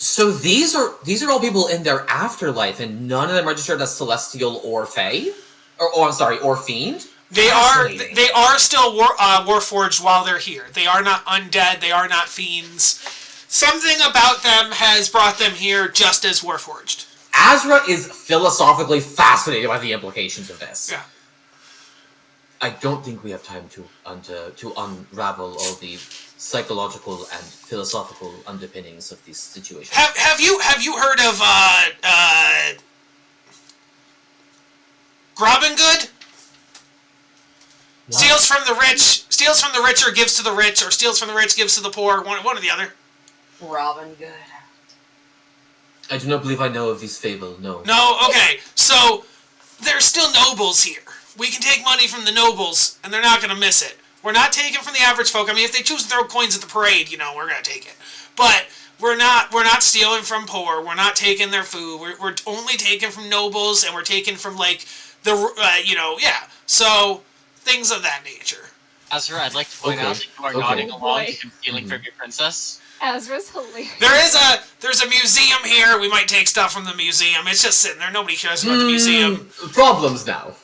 So these are all people in their afterlife, and none of them registered as celestial or fae, or fiend. They are still warforged while they're here. They are not undead. They are not fiends. Something about them has brought them here just as warforged. Azra is philosophically fascinated by the implications of this. Yeah. I don't think we have time to unravel all the psychological and philosophical underpinnings of this situation. Have you heard of Robin Good? What? Steals from the rich, or gives to the rich, or steals from the rich, gives to the poor. One or the other. Robin Good. I do not believe I know of this fable. No. No. Okay. So there's still nobles here. We can take money from the nobles, and they're not going to miss it. We're not taking from the average folk. I mean, if they choose to throw coins at the parade, we're going to take it. But we're not stealing from poor. We're not taking their food. We're only taking from nobles, and we're taking from So things of that nature. Azra, I'd like to point out that you are nodding along to him stealing from your princess. Azra's hilarious. There's a museum here. We might take stuff from the museum. It's just sitting there. Nobody cares about the museum. Problems now.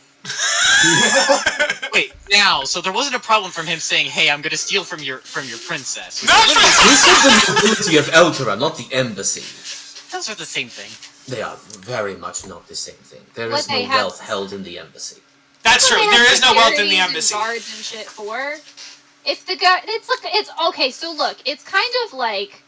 Wait, now, so there wasn't a problem from him saying, "Hey, I'm going to steal from your princess." This is the nobility of Eltera, not the embassy. Those are the same thing. They are very much not the same thing. There is no wealth held in the embassy. That's true. There is no wealth in the embassy. Guards and shit for. If the guard, it's okay. So look, it's kind of like,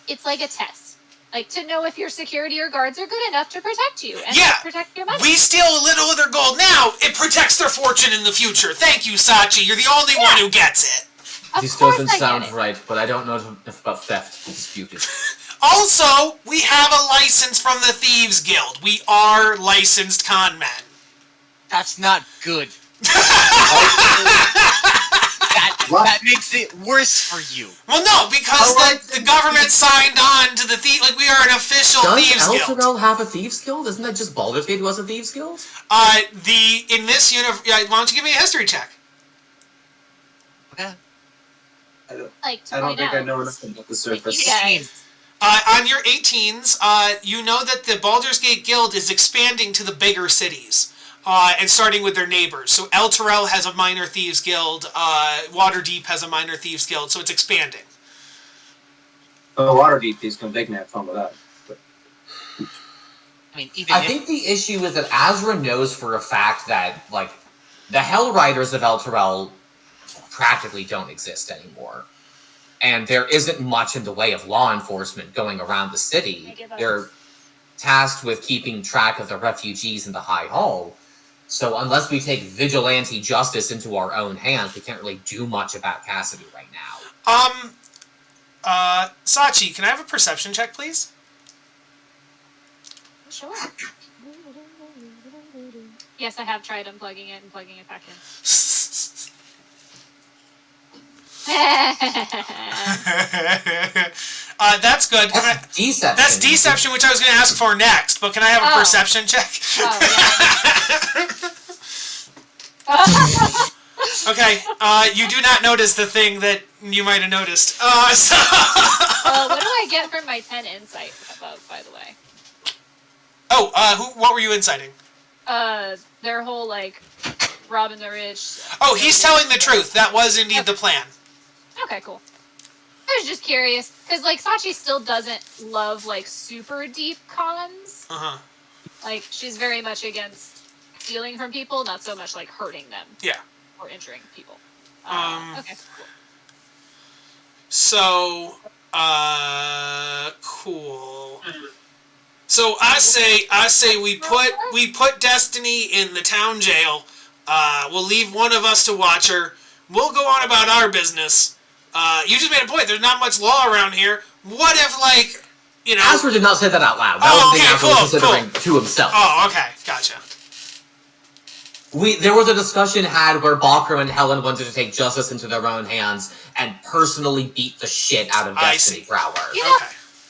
it's like a test. Like, to know if your security or guards are good enough to protect you and to protect your money. We steal a little of their gold now, it protects their fortune in the future. Thank you, Sachi. You're the only one who gets it. This doesn't sound right, but I don't know enough about theft to dispute it. Also, we have a license from the Thieves Guild. We are licensed con men. That's not good. That makes it worse for you. Well, no, because the government signed on to the thief. Like, we are an official Thieves Guild. Does Elturel have a Thieves Guild? Isn't that just Baldur's Gate who has a Thieves Guild? In this universe, why don't you give me a history check? Okay. I don't think I know enough about the surface. On your 18s, you know that the Baldur's Gate Guild is expanding to the bigger cities. And starting with their neighbors. So Elturel has a minor thieves guild. Waterdeep has a minor thieves guild. So it's expanding. Well, the Waterdeep thieves they can have fun with that. But. I think the issue is that Azra knows for a fact that, like, the Hell Riders of Elturel practically don't exist anymore. And there isn't much in the way of law enforcement going around the city. They're tasked with keeping track of the refugees in the High Hall. So unless we take vigilante justice into our own hands, we can't really do much about Cassidy right now. Sachi, can I have a perception check, please? Sure. Yes, I have tried unplugging it and plugging it back in. That's good. That's deception. That's deception, which I was going to ask for next. But can I have a perception check? Okay. You do not notice the thing that you might have noticed. What do I get from my 10 insight above, by the way? Oh, what were you inciting? Their whole, like, robbing the rich. Oh, he's telling the truth. That was indeed the plan. Okay, cool. I was just curious, because, like, Sachi still doesn't love, like, super deep cons. Uh-huh. Like, she's very much against stealing from people, not so much, like, hurting them. Yeah. Or injuring people. Okay, cool. So, cool. So I say we put Destiny in the town jail. We'll leave one of us to watch her. We'll go on about our business. You just made a point. There's not much law around here. What if, like, you know... Azra did not say that out loud. That was the thing Azra was considering to himself. Oh, okay. Gotcha. There was a discussion had where Balker and Helen wanted to take justice into their own hands and personally beat the shit out of Destiny Prowler. You know,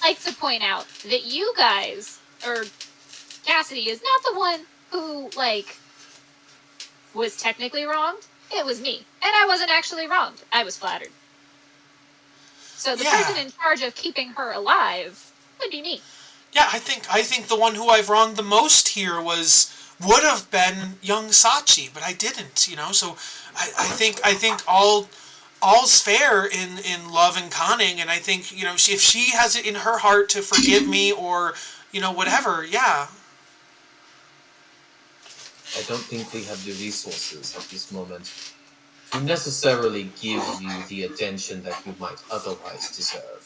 I'd like to point out that you guys, or Cassidy, is not the one who, like, was technically wronged. It was me. And I wasn't actually wronged. I was flattered. So the person in charge of keeping her alive Would be me. Yeah, I think the one who I've wronged the most here would have been young Sachi, but I didn't, So I think all's fair in love and conning, and I think if she has it in her heart to forgive me or whatever, yeah. I don't think we have the resources at this moment to necessarily give you the attention that you might otherwise deserve.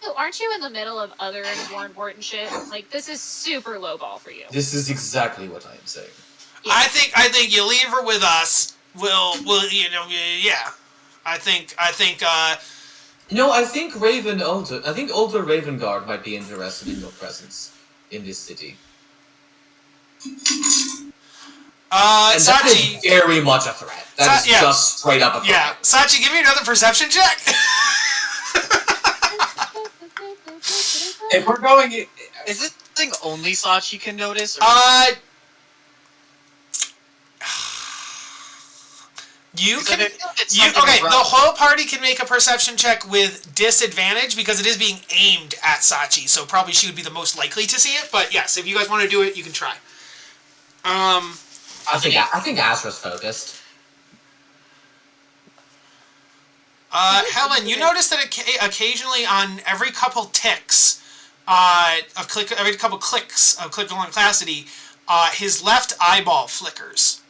Oh, aren't you in the middle of other and more important shit? Like, this is super lowball for you. This is exactly what I am saying. Yeah. I think you leave her with us. We'll yeah. I think No, I think older Ravengard might be interested in your presence in this city. And Sachi, that is very much a threat. That is just straight up a threat. Yeah, Sachi, give me another perception check. If we're going, is this thing only Sachi can notice? Or? Okay. The whole party can make a perception check with disadvantage because it is being aimed at Sachi, so probably she would be the most likely to see it. But yes, if you guys want to do it, you can try. I think Azra's focused. Helen, you notice that occasionally on every couple ticks, every couple clicks of click along Classity, his left eyeball flickers.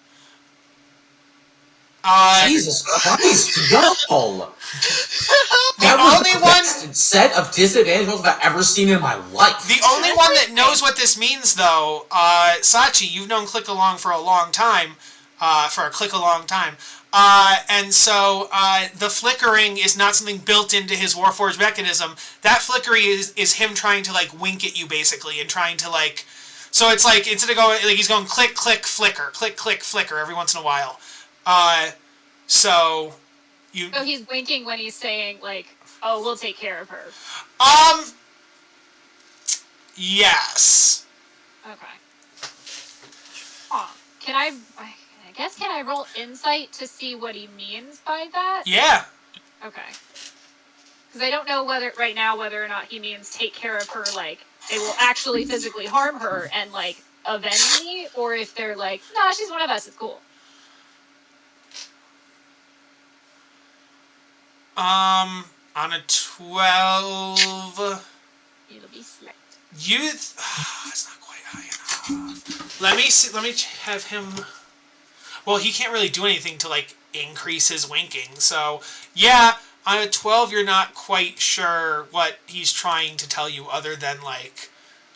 Jesus Christ, no! The only one set of disadvantages I've ever seen in my life. The only one that knows what this means, though, Sachi, you've known Click Along for a long time, and so the flickering is not something built into his Warforged mechanism. That flickering is him trying to wink at you, basically, and trying to So it's instead of going he's going click click flicker every once in a while. So he's winking when he's saying oh, we'll take care of her. Yes. Okay. Can I roll insight to see what he means by that? Yeah. Okay. Because I don't know whether or not he means take care of her, they will actually physically harm her and avenge me, or if they're nah, she's one of us, it's cool. On a 12... It'll be select. It's not quite high enough. Let me have him... Well, he can't really do anything to, increase his winking. So, yeah, on a 12, you're not quite sure what he's trying to tell you other than,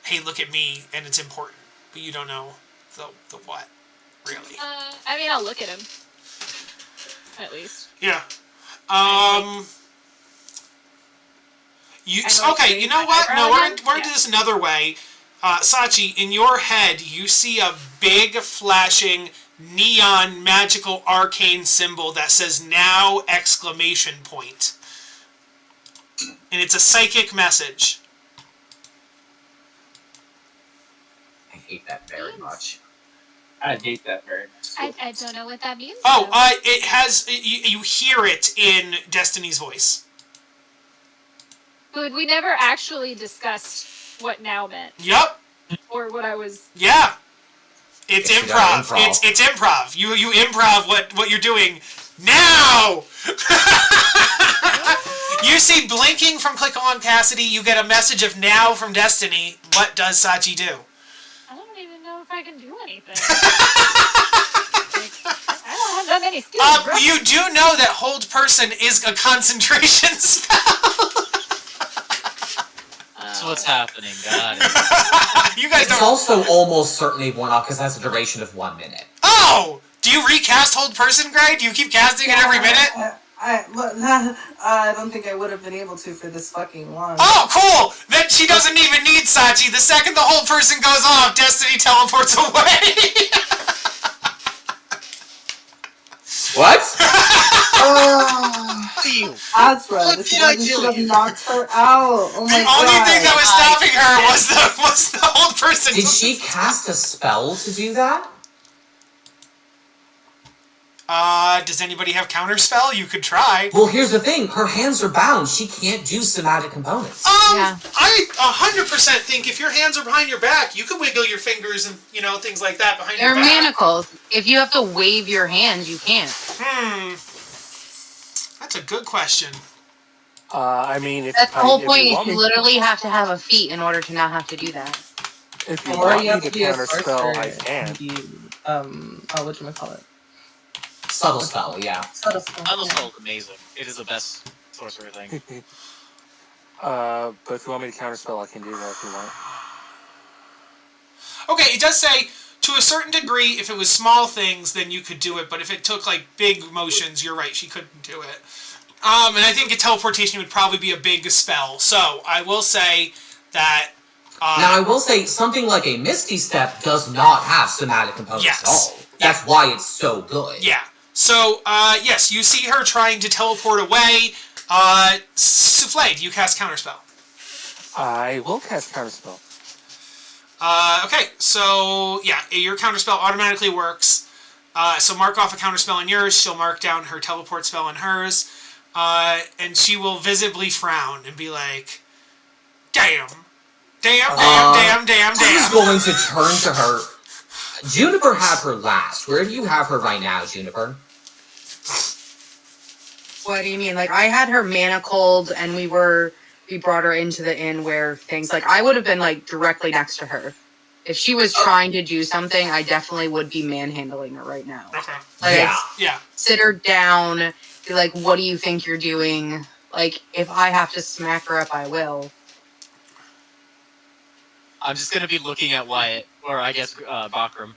hey, look at me, and it's important. But you don't know the what, really. I'll look at him. At least. Yeah. You know what? No, we're gonna do this another way. Sachi, in your head, you see a big flashing neon magical arcane symbol that says "now!" exclamation point. And it's a psychic message. I hate that very much. I hate that very much. I don't know what that means. Oh, it has... You hear it in Destiny's voice. But we never actually discussed what now meant. Yep. Or what I was... Yeah. It's improv. It's improv. You improv what you're doing now! You see blinking from Click On Cassidy, you get a message of now from Destiny. What does Sachi do? I don't even know if I can do anything. I don't have that many skills, bro. You do know that Hold Person is a concentration spell. That's what's happening, got it. You guys It's also almost certainly worn off because it has a duration of 1 minute. Oh! Do you recast Hold Person, Greg? Do you keep casting it every minute? I don't think I would have been able to for this fucking long. Oh, cool! Then she doesn't even need Sachi. The second the Hold Person goes off, Destiny teleports away. What? Azra, this is why you should have knocked her out. Oh my God. The only thing that was stopping her was the Hold Person. Did she cast a spell to do that? Does anybody have counterspell? You could try. Well, here's the thing. Her hands are bound. She can't do somatic components. I 100% think if your hands are behind your back, you can wiggle your fingers and, things like that behind your back. They're manacles. If you have to wave your hands, you can't. That's a good question. That's the whole point. You literally have to have a feat in order to not have to do that. If you want me to counterspell, I can. Whatchamacallit? Subtle spell, yeah. Subtle spell is amazing. It is the best sorcerer thing. But if you want me to counterspell, I can do that if you want. Okay, it does say, to a certain degree, if it was small things, then you could do it. But if it took, big motions, you're right, she couldn't do it. And I think a teleportation would probably be a big spell. So, I will say that... now, I will say, something like a Misty Step does not have somatic components at all. That's why it's so good. Yeah. So, yes, you see her trying to teleport away. Souffle, do you cast Counterspell? I will cast Counterspell. Okay, so, yeah, your Counterspell automatically works. So mark off a Counterspell on yours. She'll mark down her teleport spell on hers. And she will visibly frown and be like, damn. She's going to turn to her. Juniper had her last. Where do you have her right now, Juniper? What do you mean? I had her manacled, and we brought her into the inn where things, I would have been, directly next to her. If she was trying to do something, I definitely would be manhandling her right now. Okay. Yeah. Sit her down, be like, what do you think you're doing? If I have to smack her up, I will. I'm just going to be looking at Wyatt, or I guess Bakram.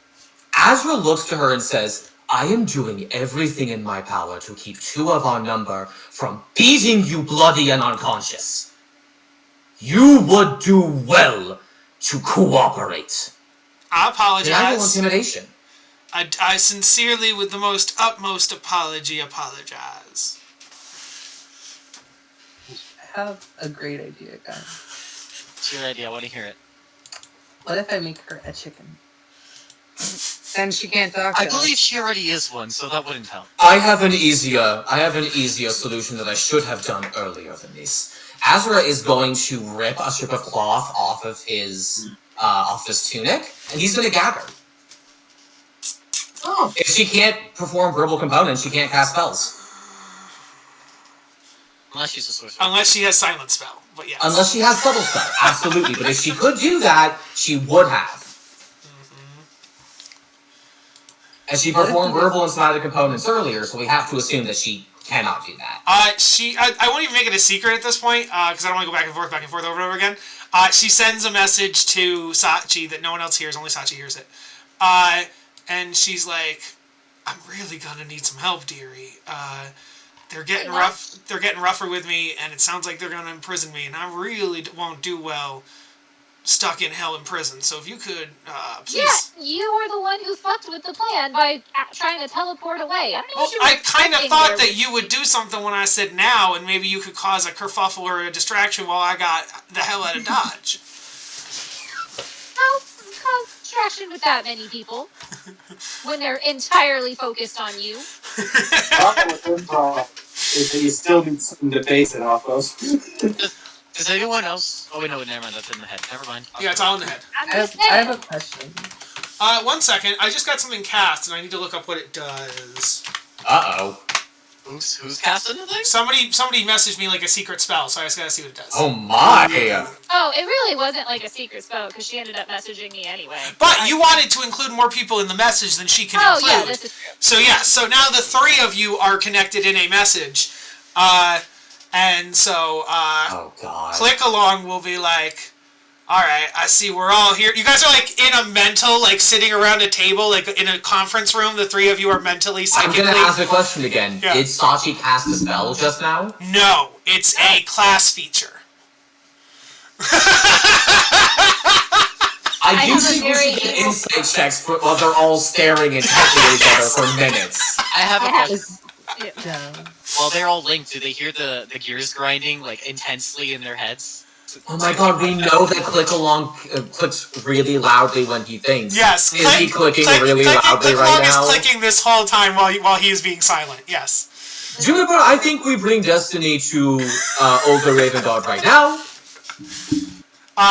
Azra looks to her and says, I am doing everything in my power to keep two of our number from beating you bloody and unconscious. You would do well to cooperate. I apologize. Denial intimidation. I sincerely, with the most utmost apology, apologize. I have a great idea, guys. What's your idea? I want to hear it. What if I make her a chicken? Then she can't talk to I believe she already is one, so that wouldn't help. I have an easier solution that I should have done earlier than this. Azra is going to rip a strip of cloth off of his tunic, and he's going to gag her. Oh. If she can't perform verbal components, she can't cast spells. Unless she's a sorcerer. Unless she has silent spell, but yes. Unless she has subtle spell, absolutely. But if she could do that, she would have. And she performed verbal and somatic components earlier, so we have to assume that she cannot do that. I won't even make it a secret at this point, because I don't want to go back and forth over and over again. She sends a message to Sachi that no one else hears, only Sachi hears it. And she's like, I'm really gonna need some help, dearie. They're getting rougher with me, and it sounds like they're gonna imprison me, and I really won't do well stuck in hell in prison. So if you could, please. Yeah, you were the one who fucked with the plan by trying to teleport away. I kind of thought that you would do something when I said now, and maybe you could cause a kerfuffle or a distraction while I got the hell out of Dodge. How cause distraction with that many people when they're entirely focused on you? Problem with improv is that you still need something to base it off of. Does anyone else... Oh, wait, no, never mind. That's in the head. Never mind. Yeah, it's all in the head. I have a question. 1 second. I just got something cast, and I need to look up what it does. Uh-oh. Who's casting the thing? Somebody messaged me a secret spell, so I just gotta see what it does. Oh my! Oh, it really wasn't a secret spell, because she ended up messaging me anyway. But you wanted to include more people in the message than she can include. Oh, yeah, this is true. So, yeah, so now the three of you are connected in a message. And so, oh God. Click Along will be like, alright, I see we're all here. You guys are in a mental, sitting around a table, in a conference room. The three of you are mentally, psychically. I'm gonna ask the question again. Yeah. Did Sachi cast a spell just now? No, it's a class feature. I do think we should get insight checks while they're all staring intently at each other for minutes. I have a question. Yeah. While they're all linked, do they hear the gears grinding intensely in their heads? Oh my god, we know that Click Along clicks really loudly when he thinks. Yes. Is he clicking really loudly right now? Click is clicking this whole time while he is being silent, yes. Juniper, I think we bring Destiny to Olga Ravengard right now.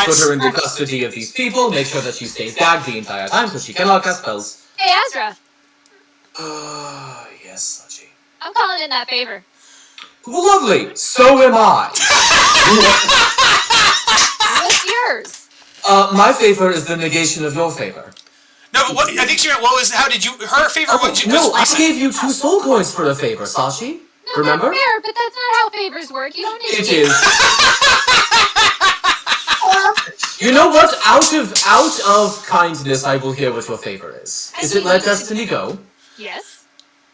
Put her in the custody of these people, make sure that she stays gagged the entire time so she cannot cast spells. Hey, Azra. Yes, Sachi. I'm calling in that favor. Lovely. So am I. What's yours? My favor is the negation of your favor. No, but I think she meant, how did you, her favor, I gave you 2 soul coins for a favor, Sachi. No, remember? That's fair, but that's not how favors work. You don't need It is. You know what? Out of kindness, I will hear what your favor is. Is it let Destiny go? Yes.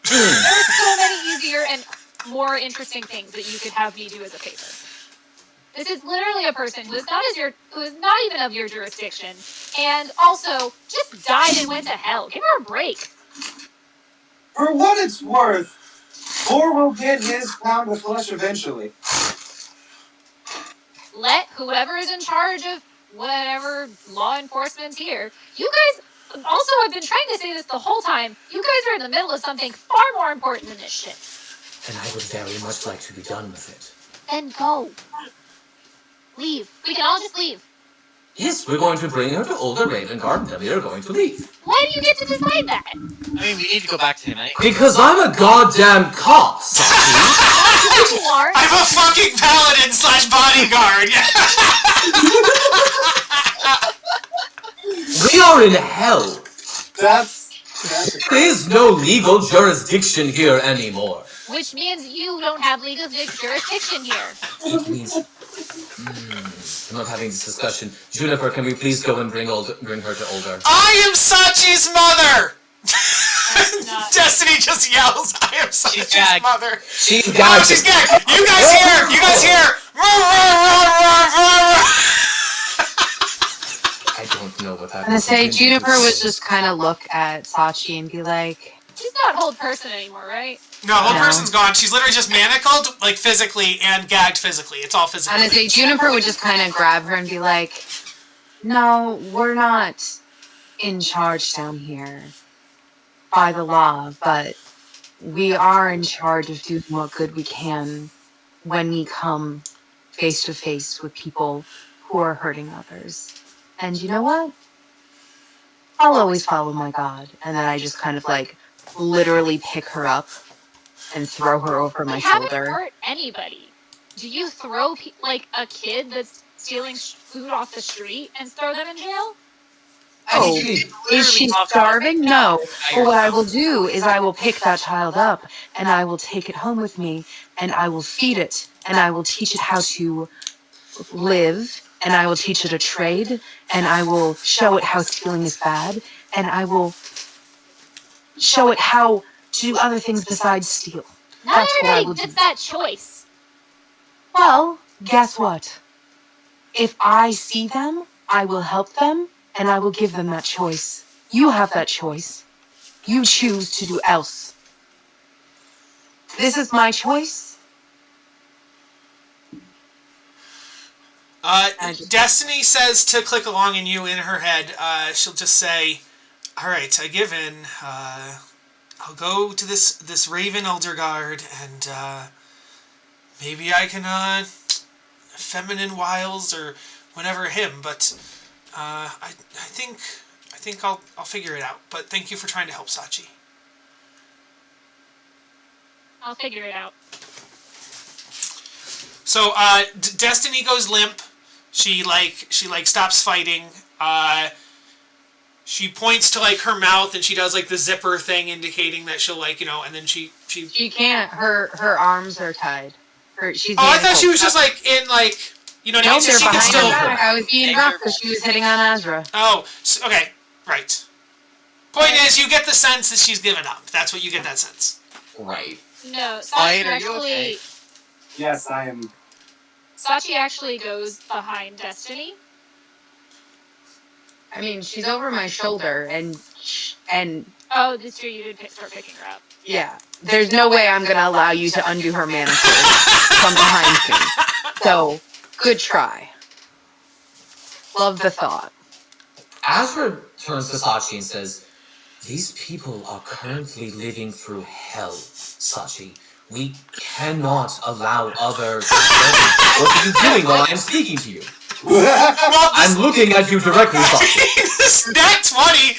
There are so many easier and more interesting things that you could have me do as a favor. This is literally a person who is not even of your jurisdiction, and also just died and went to hell. Give her a break. For what it's worth, Thor will get his pound of flesh eventually. Let whoever is in charge of whatever law enforcement's here. You guys also have been trying to say this the whole time. You guys are in the middle of something far more important than this shit. And I would very much like to be done with it. Then go. Leave. We can all just leave. Yes, we're going to bring her to Olga Ravengard and then we are going to leave. Why do you get to decide that? I mean, we need to go back to him, right? Because I'm a goddamn cop, You are. I'm a fucking paladin / bodyguard. We are in hell. That's There is no legal jurisdiction here anymore. Which means you don't have legal jurisdiction here. It means... I'm not having this discussion. Juniper, can we please go and bring her to Olga? I am Sachi's mother! Destiny just yells, I am Sachi's mother. She's gagged. No, she's gagged. You guys hear! You guys hear! I don't know what happened. I'm gonna say Juniper would just kind of look at Sachi and be like, she's not whole person anymore, right? No, whole person's gone. She's literally just manacled, like physically, and gagged physically. It's all physical. I'm gonna say Juniper would just kind of grab her and be like, no, we're not in charge down here by the law, but we are in charge of doing what good we can when we come face to face with people who are hurting others. And you know what? I'll always follow my God. And then I just kind of like literally pick her up and throw her over my shoulder. You haven't hurt anybody. Do you throw like a kid that's stealing food off the street and throw them in jail? Oh, is she starving? No. But what I will do is I will pick that child up and I will take it home with me and I will feed it and I will teach it how to live and I will teach it a trade and I will show it how stealing is bad and I will show it how to do other things besides steal. Not everybody gets that choice. Well, guess what? If I see them, I will help them, and I will give them that choice. You have that choice. You choose to do else. This is my choice. Destiny says to click along in you in her head. She'll just say, all right, I give in. I'll go to this Raven Elderguard, and maybe I can feminine wiles or whatever him. But I think I'll figure it out. But thank you for trying to help Sachi. I'll figure it out. So Destiny goes limp. She stops fighting. She points to like her mouth and she does like the zipper thing indicating that she'll and then she can't. Her arms are tied. She's I thought she was just like in like no, they're behind her back. I was being rough because she was hitting on Azra. Oh, okay, right. Point is, you get the sense that she's given up. That's what you get that sense. Right. No, Sachi actually. Yes, I am. Sachi actually goes behind Destiny. I mean, she's over my shoulder, and oh, that's true. You did start picking her up. Yeah, there's no way I'm gonna allow you to undo her manacles from behind me. So, good try. Love the thought. Azra turns to Sachi and says, "These people are currently living through hell, Sachi. We cannot allow other disturbance. What are you doing while I'm speaking to you?" I'm looking at you directly, Sachi. Nat 20!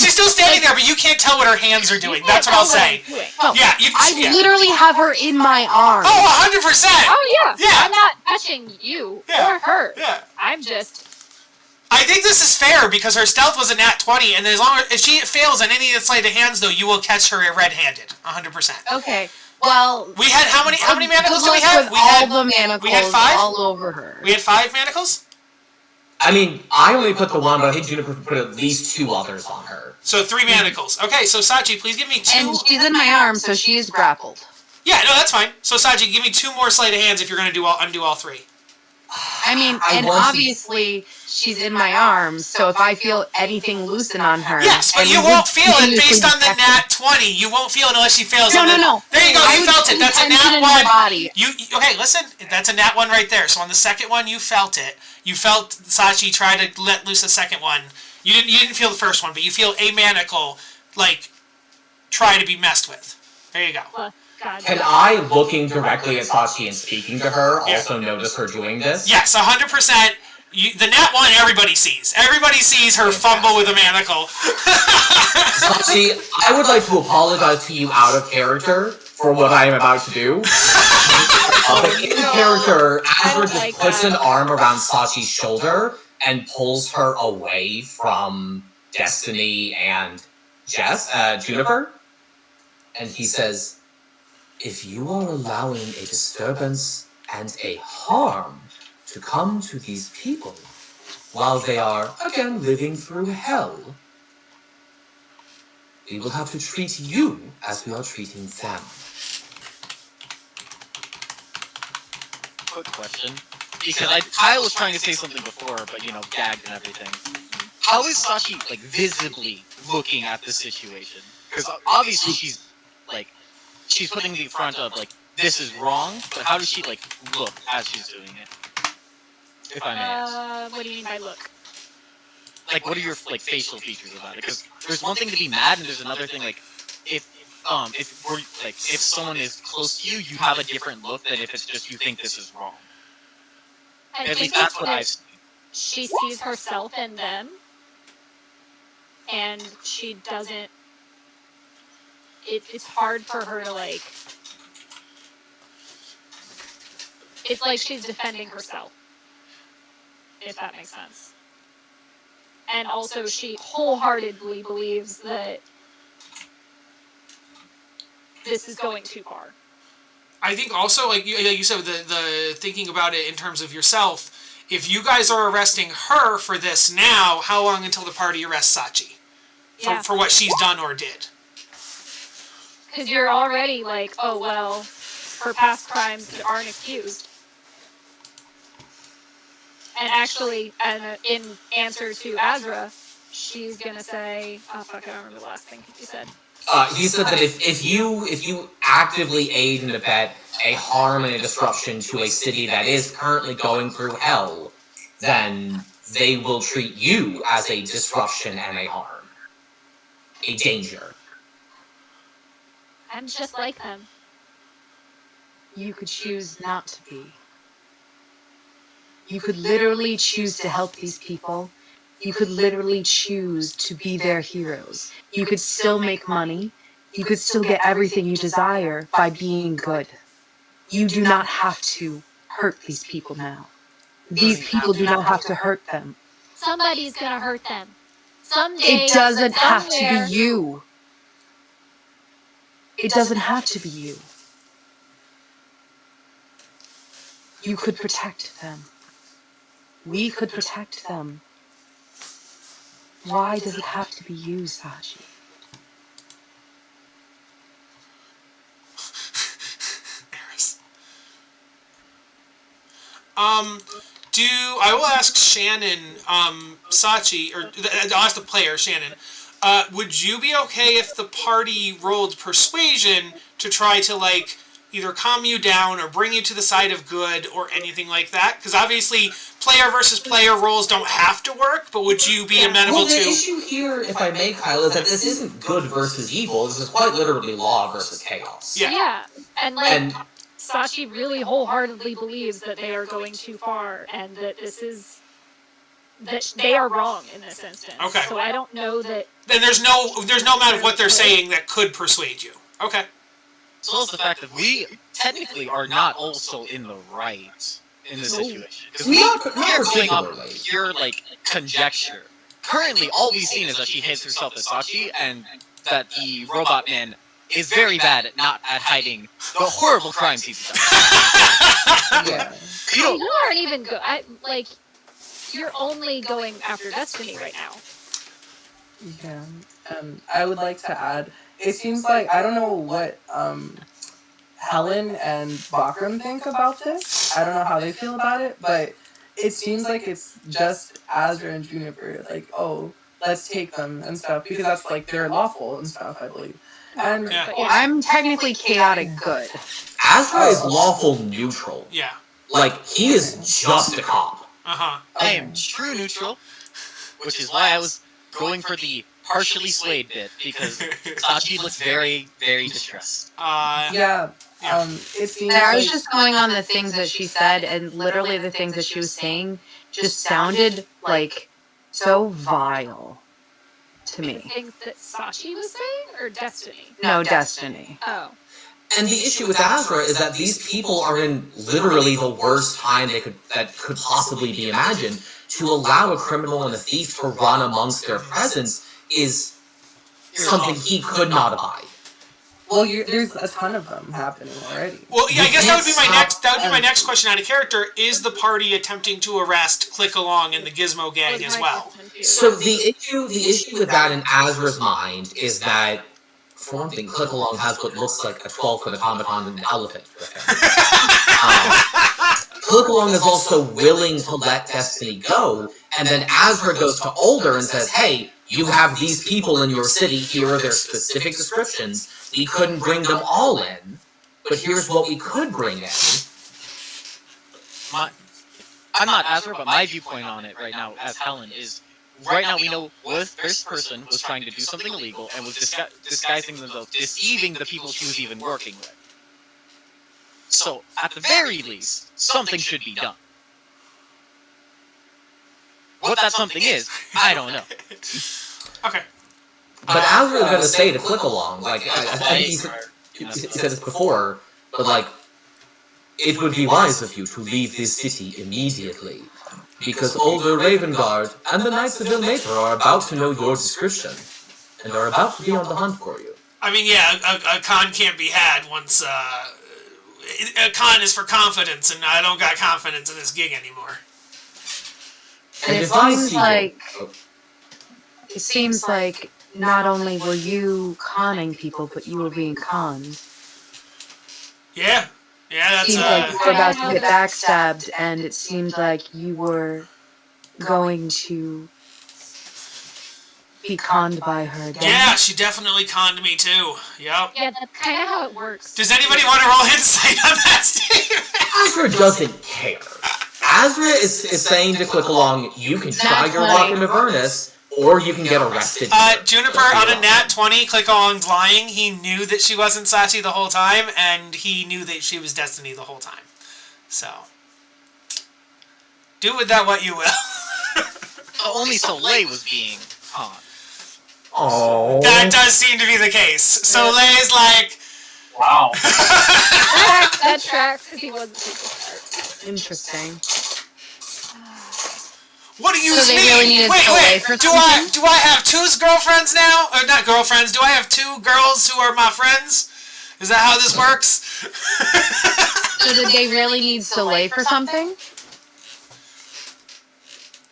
She's still standing there, but you can't tell what her hands are doing. That's what I'll say. No, Yeah, I literally have her in my arms. Oh, 100%! Oh, yeah. Yeah. I'm not touching you or her. Yeah. I'm just... I think this is fair because her stealth was a nat 20, and as long as if she fails on any of the sleight of hands, though, you will catch her red-handed, 100%. Okay. Well, we had how many manacles did we have? We had all the manacles. We had 5 all over her. We had 5 manacles. I mean, I only put the one, but I think Juniper put at least 2 others on her. So 3 manacles. Okay, so Sachi, please give me 2. And she's in my arms, so she is grappled. Yeah, no, that's fine. So Sachi, give me 2 more sleight of hands if you're going to undo all 3. I mean, and obviously she's in my arms, so if I feel anything loosen on her... Yes, but you won't feel it based on the nat 20. You won't feel it unless she fails. No. There you go, you felt it. That's a nat 1. Body. Okay, listen, that's a nat 1 right there. So on the second one, you felt it. You felt Sachi try to let loose the second one. You didn't feel the first one, but you feel a manacle, like, try to be messed with. There you go. Can I, looking directly at Sachi and speaking to her, also notice her doing this? Yes, 100%. The nat 1 everybody sees. Everybody sees her fumble with a manacle. Sachi, I would like to apologize to you out of character for what I am about to do. But in character, Azra just puts an arm around Sachi's shoulder and pulls her away from Destiny and Juniper. And he says, "If you are allowing a disturbance and a harm to come to these people while they are, again, living through hell, we will have to treat you as we are treating them." Quick question. Because Kyle was trying to say something before, but, gagged and everything. How is Sachi, visibly looking at the situation? Because obviously she's putting the front of, this is wrong, but how does she, look as she's doing it? If I may ask. What do you mean by look? What are your, facial features about it? Because there's one thing to be mad, and there's another thing, if someone is close to you, you have a different look than if it's just you think this is wrong. At least that's what I've seen. She sees herself in them, and she doesn't... It's hard for her to, It's like she's defending herself, if that makes sense. And also, she wholeheartedly believes that this is going too far. I think also, like you said, the thinking about it in terms of yourself, if you guys are arresting her for this now, how long until the party arrests Sachi? For what she's done or did? Because you're already oh, well, her past crimes aren't excused. And actually, in answer to Azra, she's going to say... Oh, fuck, I don't remember the last thing he said. He said that if you actively aid and abet a harm and a disruption to a city that is currently going through hell, then they will treat you as a disruption and a harm. A danger. I'm just like them. You could choose not to be. You could literally choose to help these people. You could literally choose to be their heroes. You could still make money. You could still get everything you desire by being good. You do not have to hurt these people now. These people do not have to hurt them. Somebody's gonna hurt them. Someday. It doesn't have to be you. It doesn't have to be you. You could protect them. We could protect them. Why does it have to be you, Sachi? Aries. I will ask Shannon, Sachi, or I'll ask the player, Shannon, would you be okay if the party rolled persuasion to try to, either calm you down or bring you to the side of good or anything like that? Because obviously player versus player roles don't have to work, but would you be amenable to... Well, the issue here, if I may, Kyle, is that this isn't good versus evil. This is quite literally law versus chaos. Yeah. And, like, Sachi really wholeheartedly believes that they are going too far, and that this is... that they are wrong in this instance. Okay. So I don't know that... Then there's no amount of what they're saying that could persuade you. Okay. As well as the fact that we technically are not also in the right in this situation. Because we are going off of pure, like, conjecture. Currently, all we've seen is that she hates herself as Sachi, and that the robot man is very bad at not hiding the horrible crimes he's done. You aren't even like, you're only going after Destiny right now. Yeah. I would like to add, it seems like, I don't know what Helen and Bakram think about this. I don't know how they feel about it, but it seems like it's just Azra and Juniper, like, oh, let's take them and stuff, because that's, like, they're lawful and stuff, I believe. And I'm technically chaotic good. Azra is lawful neutral. Yeah. Like, he is just a cop. Uh-huh. I am true neutral, which is why I was going for the partially swayed bit, because Sachi looks very, very distressed. It seems I was just going on the things that she said, and literally the things that she was saying just sounded like so vile to me. Things that Sachi was saying, or Destiny? No, Destiny. Oh. And the issue with Azra is that these people are in literally the worst time that could possibly be imagined. To allow a criminal and a thief to run amongst their presence is something he could not abide. Well, there's a ton of them happening already. Well, yeah, I guess that would be my next question out of character. Is the party attempting to arrest Click Along and the Gizmo Gang as well? So the issue with that in Azra's mind is that, for one thing, Click Along has what looks like a 12-foot automaton and an elephant with him. Click Along is also willing to let Destiny go, and then Azra goes to Older and says, hey, you have these people in your city, here are their specific descriptions. We couldn't bring them all in, but here's what we could bring in. I'm not Azra, but my viewpoint on it right now, as Helen, is right now we know this person was trying to do something illegal and was disguising themselves, deceiving the people she was even working with. So, at the very least, something should be done. What that something is, I don't know. Okay. But Azra is going to say to Click Along, like, I think he said this before, but like, it would be wise of you to leave this city immediately, because Older Ravenguard and the Knights of Ilmater are about to know your description, and are about to be on the hunt for you. I mean, yeah, a con can't be had once, a con is for confidence, and I don't got confidence in this gig anymore. And it seems like not only were you conning people, but you were being conned. Yeah, that's... It seemed like you were about to get backstabbed, and it seemed like you were going to be conned by her again. Yeah, she definitely conned me too. Yep. Yeah, that's kind of how it works. Does anybody want to roll insight on that statement? Azra doesn't care. Azra is saying to Click Along, you can try your luck in Avernus, or you can get arrested. Juniper, on a nat 20, Click Along's lying. He knew that she wasn't Sachi the whole time, and he knew that she was Destiny the whole time. So, do with that what you will. Only Soleil was being conned. Oh. That does seem to be the case. Soleil's like... Wow. That tracks, because he wasn't super Interesting. What do you So they mean? really needed Wait, Soleil for do I have two girlfriends now? Or not girlfriends, do I have two girls who are my friends? Is that how this works? So did they really need Soleil for something?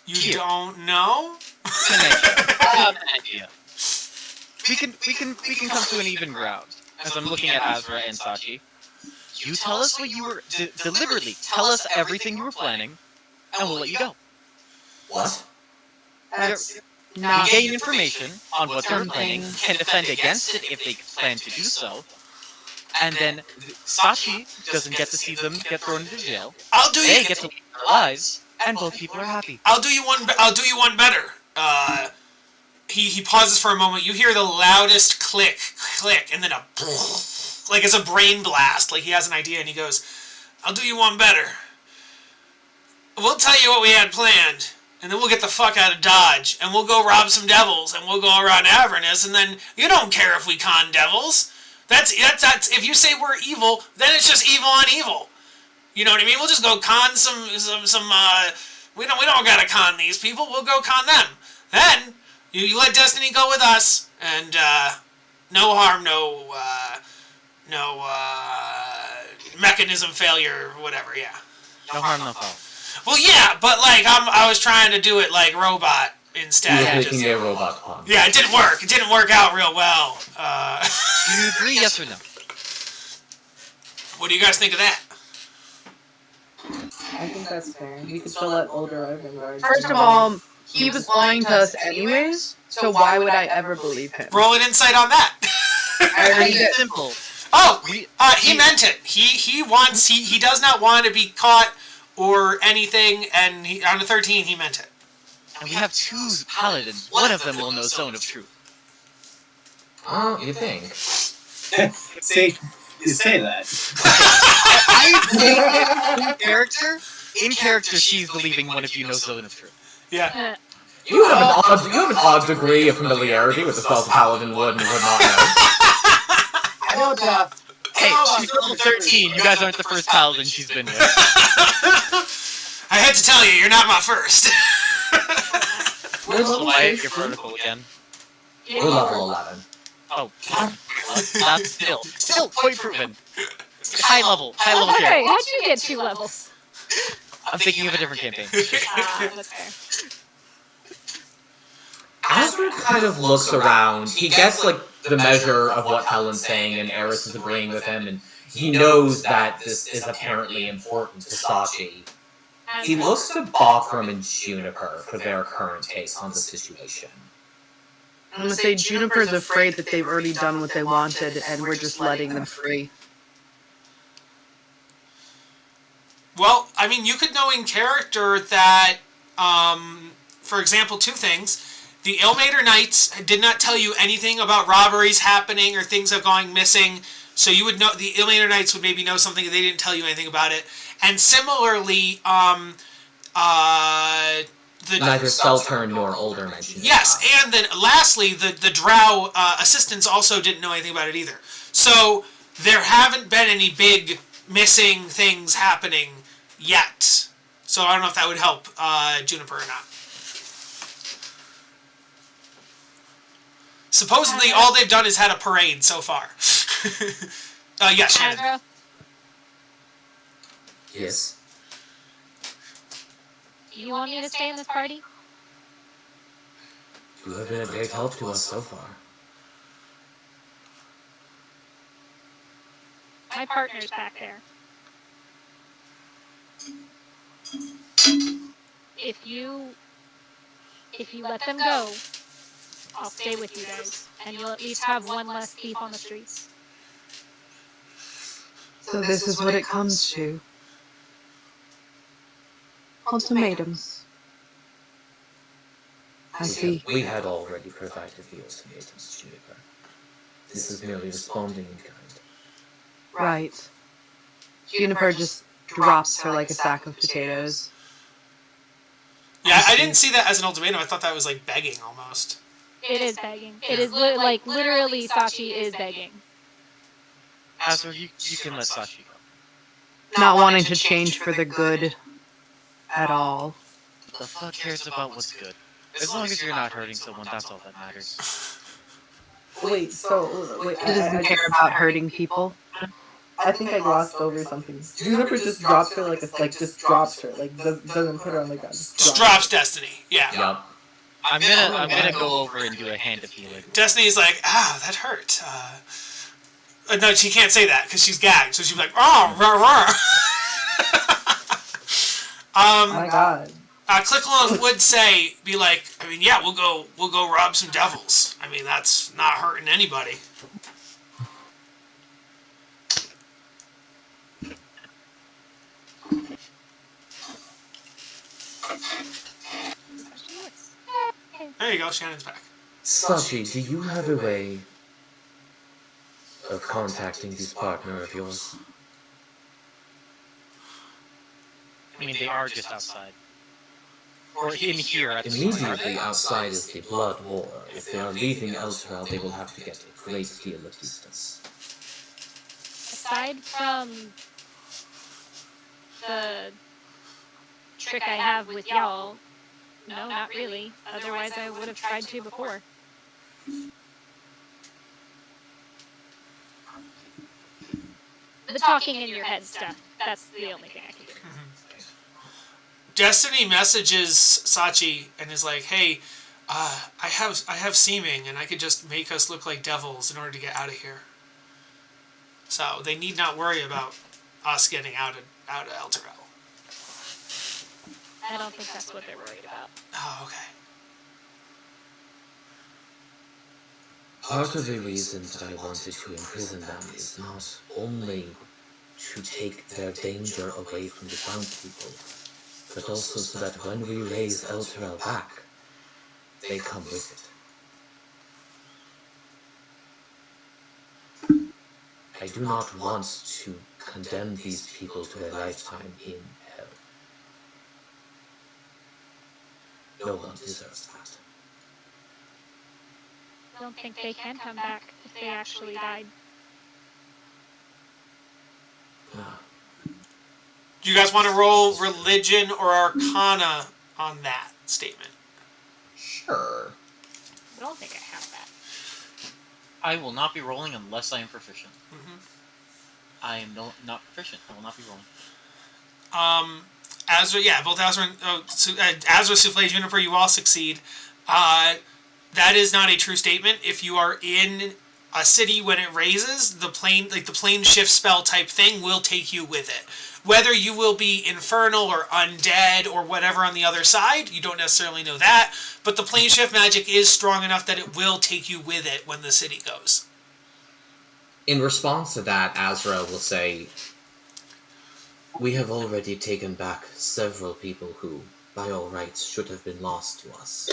You don't know? I have an idea. We can come to an even ground. As I'm looking at Azra and Sachi, you tell us what you were deliberately tell us everything you were planning, and we'll let you go. What? That's We not... gain information on what they're planning, can defend against it if they plan to do so, and then Sachi doesn't get to see them get thrown into jail. I'll do They you... get to leave their lives, And both people are happy. I'll do you one better. He pauses for a moment. You hear the loudest click, and then a like it's a brain blast. Like he has an idea, and he goes, "I'll do you one better. We'll tell you what we had planned, and then we'll get the fuck out of Dodge, and we'll go rob some devils, and we'll go around Avernus, and then you don't care if we con devils. That's if you say we're evil, then it's just evil on evil. You know what I mean? We'll just go con some we don't gotta con these people. We'll go con them. Then you let Destiny go with us, and no harm, no mechanism failure or whatever. Yeah. No harm, no foul. Well, yeah, but like I was trying to do it like robot instead. You were making a robot pun. Yeah, it didn't work. It didn't work out real well. Do you agree? Yes or no? What do you guys think of that? I think that's fair. You could still let older Ivan guard. First of all, he was lying to us anyways, so why would I ever believe him? Roll an insight on that. It's simple. Oh, he meant it. He does not want to be caught or anything, and on the 13 he meant it. And we have 2 paladins. One of them will know Zone of Truth. Oh, you think? See, you say that. In character, she's believing one of you knows Zone of Truth. Yeah. You have an odd degree of familiarity with the spells a paladin would and would not know. I don't. Hey, she's level 13. You guys aren't the first paladin she's been with. I had to tell you, you're not my first. Wyatt, your protocol again. We're level 11. Oh, that's still point proven. High level character. Okay, how'd you get 2 levels? I'm thinking of a different campaign. That's fair. Asgard kind of looks around. He gets like the measure of what Helen's saying, and Aries is agreeing with him, and he knows that this is apparently important to Sachi. He looks to Bakram and Juniper for their current takes on the situation. I'm gonna say Juniper's afraid that they've already done what they wanted, and we're just letting them free. Well, I mean, you could know in character that, for example, 2 things. The Ilmater Knights did not tell you anything about robberies happening or things have gone missing, so you would know the Ilmater Knights would maybe know something if they didn't tell you anything about it. And similarly, Neither Seltern nor Older mentioned. Yes, and then lastly, the Drow assistants also didn't know anything about it either. So there haven't been any big missing things happening yet. So I don't know if that would help Juniper or not. Supposedly, all they've done is had a parade so far. Yes, Shannon. Yes. Do you want me to stay in this party? You have been a great help to us so far. My partner's back there. If you let them go, I'll stay with you guys, and you'll at least have one less thief on the streets. So this is what it comes to. Ultimatums. I see. We had already provided the ultimatums, Juniper. This is merely responding in kind. Right. Juniper just drops her like a sack of potatoes. Yeah, I didn't see that as an ultimatum. I thought that was like begging almost. It is begging. It is literally Sachi is begging. Azra, you can let Sachi go. Not wanting to change for the good at all. The fuck cares about what's good? As long as you're not hurting someone, that's all that matters. Wait, He doesn't care about hurting people. I think I glossed over something. Juniper just drops her just drops her, doesn't put her on the ground. Just drops Destiny. Yeah. Yup. I'm gonna go over and do a hand of healing. Destiny's like, that hurt. No, she can't say that because she's gagged. So she's like, oh, rah, rah. Oh my god. Clickalone would say, be like, I mean, yeah, we'll go rob some devils. I mean, that's not hurting anybody. There you go, Shannon's back. Sachi, do you have a way of contacting this partner of yours? I mean, they are just outside. Or in here at the Immediately outside is the Blood War. If they are leaving Elturel, they will have to get a great deal of distance. Aside from the trick I have with y'all, no, not really. Otherwise, I would have tried to before. The talking in your head stuff, that's the only thing I can do. Destiny messages Sachi and is like, hey, I have seeming, and I could just make us look like devils in order to get out of here. So they need not worry about us getting out of Elturel. I don't think that's what they're worried about. Oh, okay. Part of the reason that I wanted to imprison them is not only to take their danger away from the townspeople, but also so that when we raise Elturel back, they come with it. I do not want to condemn these people to a lifetime in hell. No one deserves that. I don't think they can come back if they actually died. Do you guys want to roll religion or arcana on that statement? Sure. I don't think I have that. I will not be rolling unless I am proficient. Mm-hmm. I am not proficient. I will not be rolling. Azra, yeah, both Azra and Azra, Souffle, Juniper, you all succeed. That is not a true statement. If you are in a city when it raises, the plane shift spell type thing will take you with it. Whether you will be infernal or undead or whatever on the other side, you don't necessarily know that, but the plane shift magic is strong enough that it will take you with it when the city goes. In response to that, Azra will say, we have already taken back several people who, by all rights, should have been lost to us.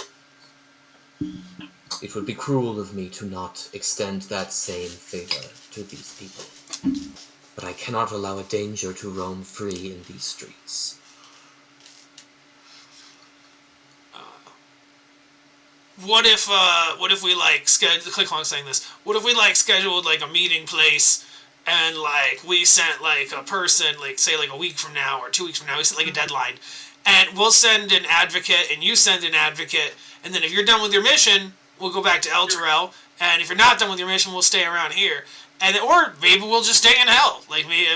It would be cruel of me to not extend that same favor to these people. But I cannot allow a danger to roam free in these streets. What if we click on saying this? What if we scheduled a meeting place and we sent a person say a week from now or 2 weeks from now, we set a deadline, and we'll send an advocate and you send an advocate, and then if you're done with your mission, we'll go back to Elturel, and if you're not done with your mission, we'll stay around here, and or maybe we'll just stay in hell, maybe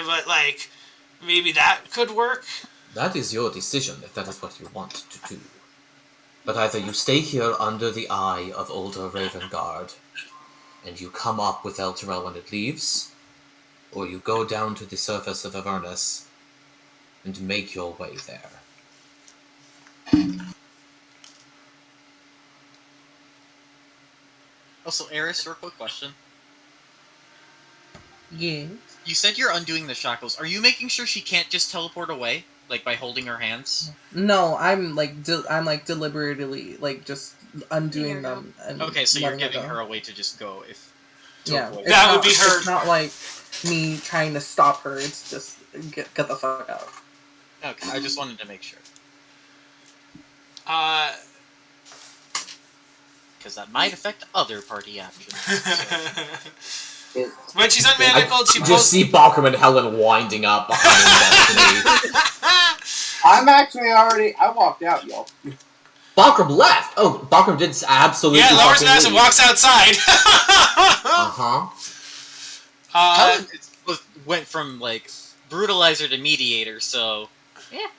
that could work. That is your decision if that is what you want to do. But either you stay here under the eye of older Ravengard, and you come up with Elturel when it leaves, or you go down to the surface of Avernus and make your way there. Also, Aries, real quick question. Yeah. You said you're undoing the shackles. Are you making sure she can't just teleport away, by holding her hands? No, I'm deliberately just undoing them. And okay, so you're giving her a way to just go avoid. That would be her. It's not like me trying to stop her. It's just get the fuck out. Okay, I just wanted to make sure. Because that might affect other party actions. So. When she's unmanacled, she just see Balkram and Helen winding up behind Destiny. I'm actually I walked out, y'all. Balkram left! Oh, Balkram did absolutely lowers an ass and walks outside. Helen went from, brutalizer to mediator, so... Yeah.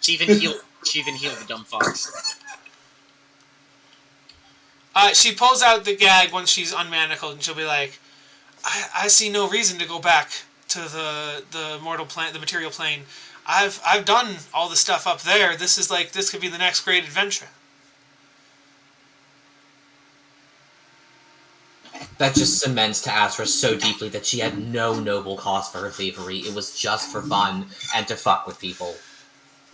She even healed the dumb fox. She pulls out the gag once she's unmanacled, and she'll be like, I see no reason to go back to the mortal plane, the material plane. I've done all the stuff up there. This could be the next great adventure. That just cements to Azra so deeply that she had no noble cause for her thievery. It was just for fun and to fuck with people.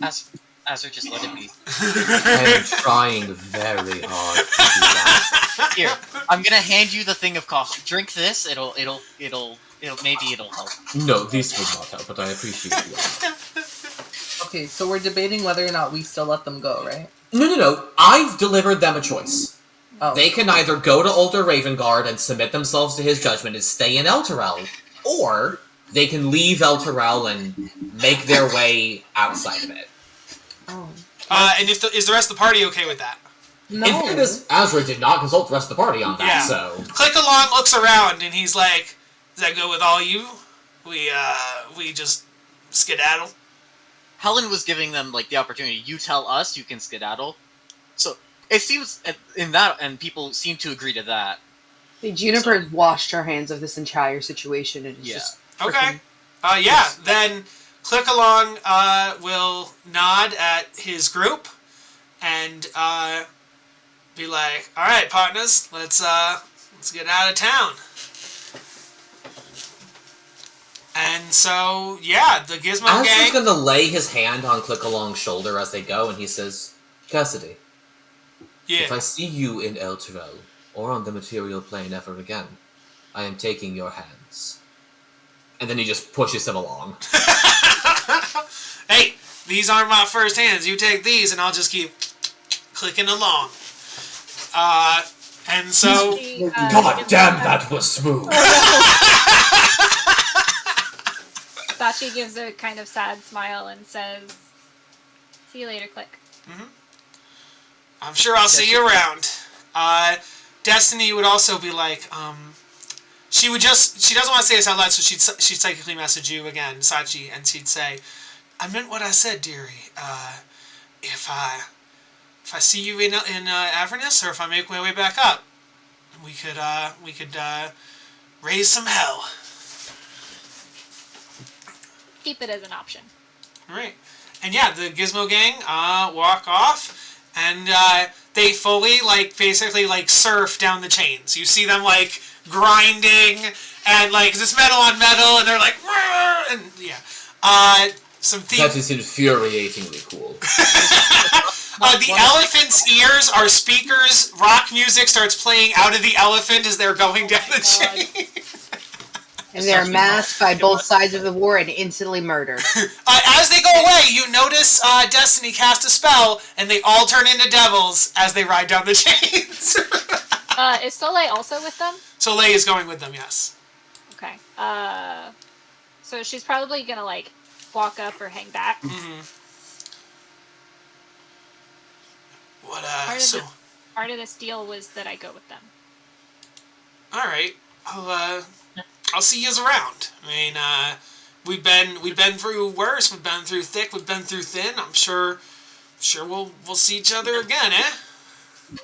As Azra, just let it be. I'm trying very hard to do that. Here, I'm gonna hand you the thing of coffee. Drink this. It'll maybe it'll help. No, this would not help, but I appreciate it. Okay, so we're debating whether or not we still let them go, right? No. I've delivered them a choice. Oh. They can either go to Ultra Ravengard and submit themselves to his judgment and stay in Elturel, or they can leave Elturel and make their way outside of it. Oh. And is the rest of the party okay with that? No. In fairness, Azra did not consult the rest of the party on that, so... Click Along looks around and he's like, does that go with all you? We just skedaddle? Helen was giving them, like, the opportunity. You tell us, you can skedaddle. So, it seems, in that, and people seem to agree to that. Juniper has washed her hands of this entire situation and it's just... Okay. Then Click Along will nod at his group and be like, all right, partners, let's get out of town. And so, the Gizmo gang... Azra's gonna lay his hand on Click Along's shoulder as they go, and he says, Cassidy, if I see you in Elturel, or on the material plane ever again, I am taking your hands. And then he just pushes him along. Hey, these aren't my first hands. You take these, and I'll just keep clicking along. And so... God damn, that was smooth. Sachi gives a kind of sad smile and says, see you later, Click. Mm-hmm. I'm sure I'll see you around. Destiny would also be like, she doesn't want to say this out loud, so she'd psychically message you again, Sachi, and she'd say, I meant what I said, dearie. If I see you in Avernus, or if I make my way back up, we could raise some hell. Keep it as an option. Right. And the Gizmo gang walk off, and they fully, basically, surf down the chains. You see them, grinding, and, this metal on metal, and they're like, and, That is infuriatingly cool. The elephant's ears are speakers. Rock music starts playing out of the elephant as they're going down the chain. And they're masked by both sides of the war and instantly murdered. As they go away, you notice Destiny cast a spell, and they all turn into devils as they ride down the chains. Is Soleil also with them? Soleil is going with them, yes. Okay. So she's probably gonna, walk up or hang back. Mm-hmm. Part of this deal was that I go with them. Alright. I'll see yous around. I mean, we've been through worse, we've been through thick, we've been through thin. I'm sure we'll see each other again, eh?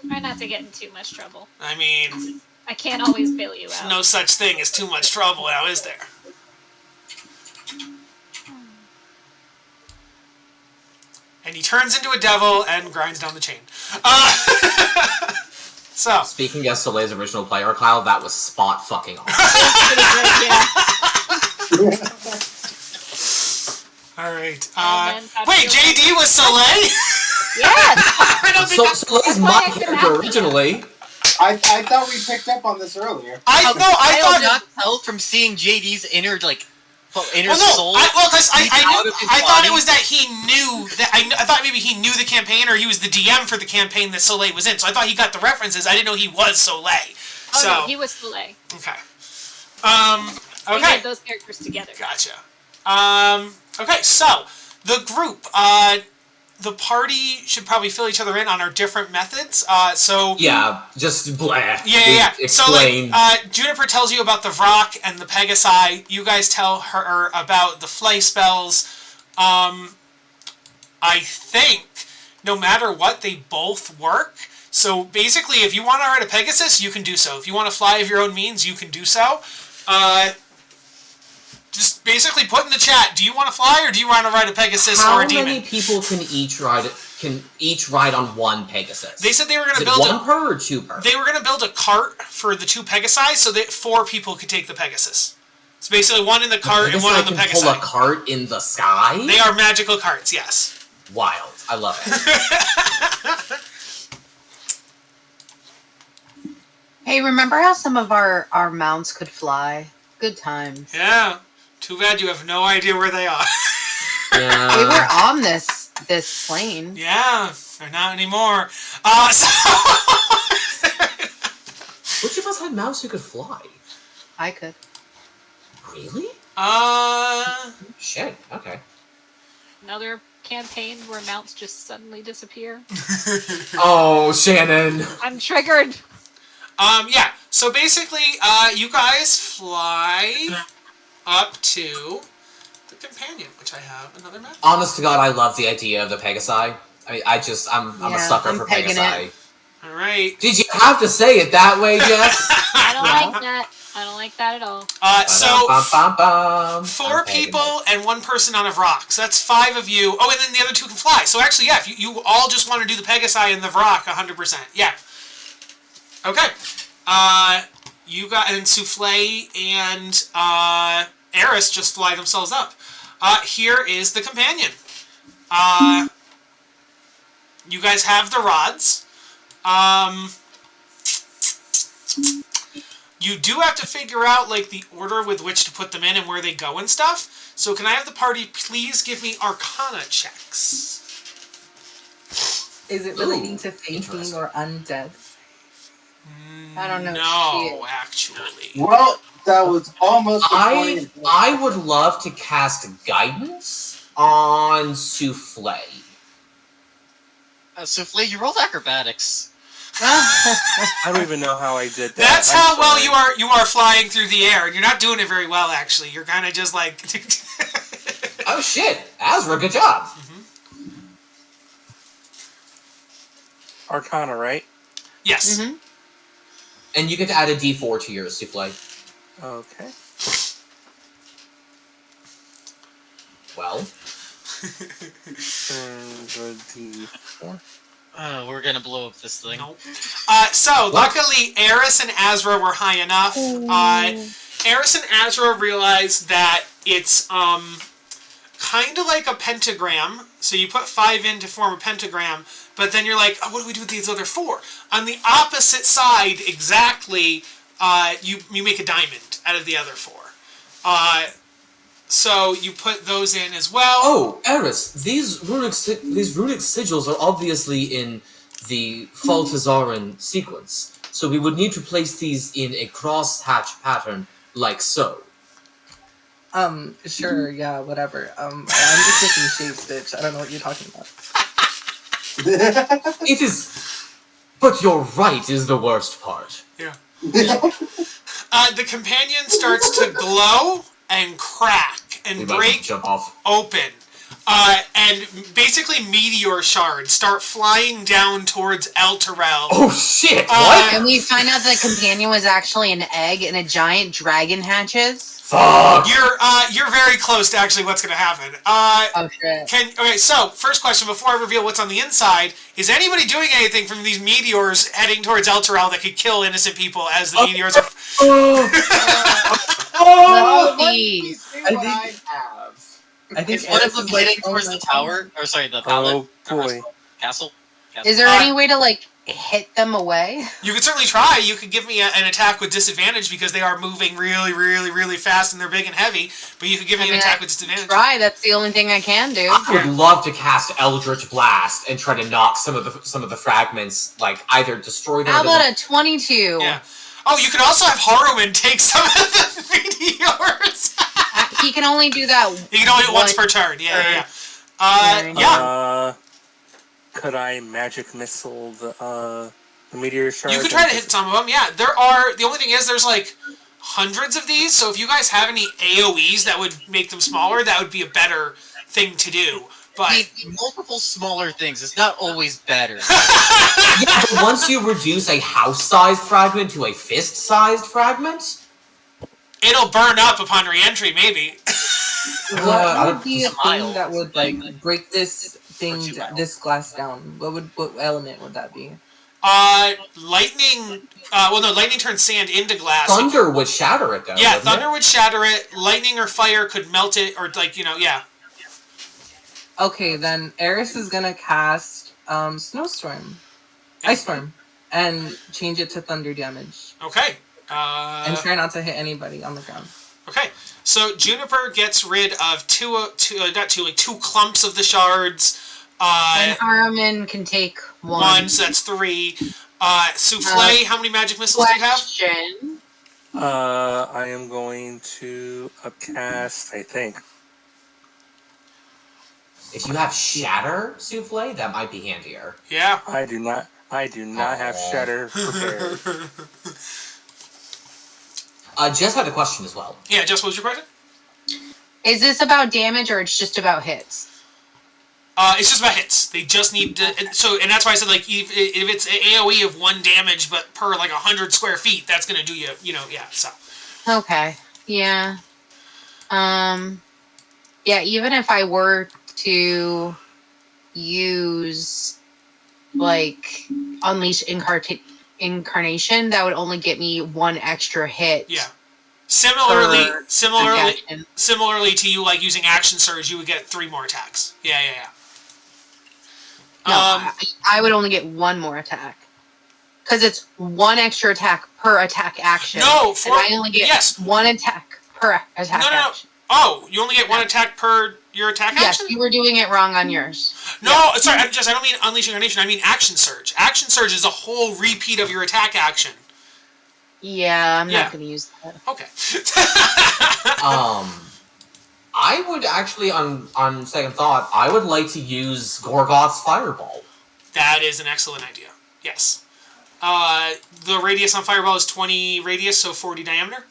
Try not to get in too much trouble. I mean, I can't always bail you out. No such thing as too much trouble, now is there? And he turns into a devil and grinds down the chain. So, speaking as Soleil's original player, Kyle, that was spot fucking awesome. Alright. Wait, JD was Soleil? Yes! Soleil's my character originally. I thought we picked up on this earlier. I thought not tell from seeing JD's inner soul. I thought it was that he knew that I thought maybe he knew the campaign, or he was the DM for the campaign that Soleil was in. So I thought he got the references. I didn't know he was Soleil. No, he was Soleil. Okay. We did those characters together. Gotcha. Okay, so the group, the party should probably fill each other in on our different methods. Just blah. Yeah. Explain. So, Juniper tells you about the Vrock and the Pegasi. You guys tell her about the Flay spells. I think, no matter what, they both work. So, basically, if you want to ride a Pegasus, you can do so. If you want to fly of your own means, you can do so. Just basically put in the chat, do you want to fly or do you want to ride a Pegasus or a demon? How many people can each ride on one Pegasus? They said they were going to build one per or two per? They were going to build a cart for the two Pegasi so that 4 people could take the Pegasus. It's basically one in the cart and one on the Pegasi. Pull a cart in the sky? They are magical carts, yes. Wild. I love it. Hey, remember how some of our mounts could fly? Good times. Yeah. Too bad you have no idea where they are. Yeah. We were on this plane. Yeah, they're not anymore. Which of us had mounts who could fly? I could. Really? Shit, okay. Another campaign where mounts just suddenly disappear. Oh, Shannon. I'm triggered. Yeah. So basically, you guys fly up to the companion, which I have another map. Honest to God, I love the idea of the Pegasi. I mean, I'm a sucker for Pegasi. All right. Did you have to say it that way, Jess? I don't like that. I don't like that at all. So 4 people and 1 person on a Vrock. So that's 5 of you. Oh, and then the other 2 can fly. So actually, yeah, if you all just want to do the Pegasi and the Vrock, 100%. Yeah. Okay. You got and Souffle and Aries just fly themselves up. Here is the companion. You guys have the rods. You do have to figure out like the order with which to put them in and where they go and stuff. So can I have the party please give me Arcana checks? Is it relating to fainting or undead? I don't know. No, actually. Well, that was almost. I would love to cast guidance on Souffle. Souffle, you rolled acrobatics. I don't even know how I did that. That's how well you are flying through the air, and you're not doing it very well. Actually, you're kind of just like. Oh shit, Azra, good job. Arcana, right? Yes. Mm-hmm. And you get to add a D4 to your Souffle. Okay. Well. And the D4. We're gonna blow up this thing. Nope. So, luckily, Aries and Azra were high enough. Aries and Azra realized that it's kind of like a pentagram. So you put 5 in to form a pentagram, but then you're like, oh, what do we do with these other 4? On the opposite side, exactly, you make a diamond out of the other 4. So you put those in as well. Oh, Aris, these runic sigils are obviously in the Faltazaran sequence, so we would need to place these in a cross-hatch pattern like so. Sure, yeah, whatever. I'm just making shapes, bitch. I don't know what you're talking about. It is... But your right is the worst part. Yeah. The companion starts to glow and crack and break jump off. open. And basically meteor shards start flying down towards Elturel. Oh shit, what? And we find out the companion was actually an egg and a giant dragon hatches. Fuck! You're very close to actually what's gonna happen. Oh shit. Okay, so first question before I reveal what's on the inside, is anybody doing anything from these meteors heading towards Elturel that could kill innocent people as the meteors are I think Is one of them heading towards the tower? Or sorry, the palace? Oh boy. Castle? Is there any way to like hit them away? You could certainly try. You could give me an attack with disadvantage because they are moving really, really, really fast and they're big and heavy. But you could give me an attack with disadvantage. Try. That's the only thing I can do. I would love to cast Eldritch Blast and try to knock some of the fragments, like either destroy them. How about a 22? Yeah. Oh, you could also have Harrowman take some of the meteors. He can only do that. You can only do it once per turn. Yeah. Yeah. Could I magic missile the meteor shard? You could try to hit some of them. Yeah. There are. The only thing is, there's like hundreds of these. So if you guys have any AOE's that would make them smaller, that would be a better thing to do. But multiple smaller things is not always better. Yeah, but once you reduce a house-sized fragment to a fist-sized fragment, it'll burn up upon re-entry, maybe. What would be a thing that would like break this glass down? What element would that be? Lightning. Lightning turns sand into glass. Thunder would shatter it, though. Yeah, thunder would shatter it. Lightning or fire could melt it, or yeah. Okay, then Aries is gonna cast Snowstorm. Ice Storm. And change it to thunder damage. Okay. And try not to hit anybody on the ground. Okay. So Juniper gets rid of two clumps of the shards. And Harriman can take one. So that's 3. Souffle, how many magic missiles do you have? I am going to upcast, I think. If you have Shatter, Souffle, that might be handier. Yeah. I do not have Shatter prepared. Jess had a question as well. Yeah, Jess, what was your question? Is this about damage or it's just about hits? It's just about hits. They just need to... and that's why I said, like, if it's an AoE of 1 damage, but per, like, 100 square feet, that's going to do you, so. Okay. Yeah. Yeah, even if I were to use, like, Unleash Incarnation, that would only get me 1 extra hit. Yeah. Similarly to you, like, using Action Surge, you would get 3 more attacks. Yeah. No, I would only get 1 more attack. Because it's 1 extra attack per attack action. No, I only get 1 attack per attack action. Oh, you only get 1 attack per your attack action? Yes, you were doing it wrong on yours. No, sorry, I don't mean Unleash Incarnation, I mean Action Surge. Action Surge is a whole repeat of your attack action. Yeah, I'm not going to use that. Okay. I would actually, on second thought, I would like to use Gorgoth's Fireball. That is an excellent idea. Yes. The radius on Fireball is 20 radius, so 40 diameter.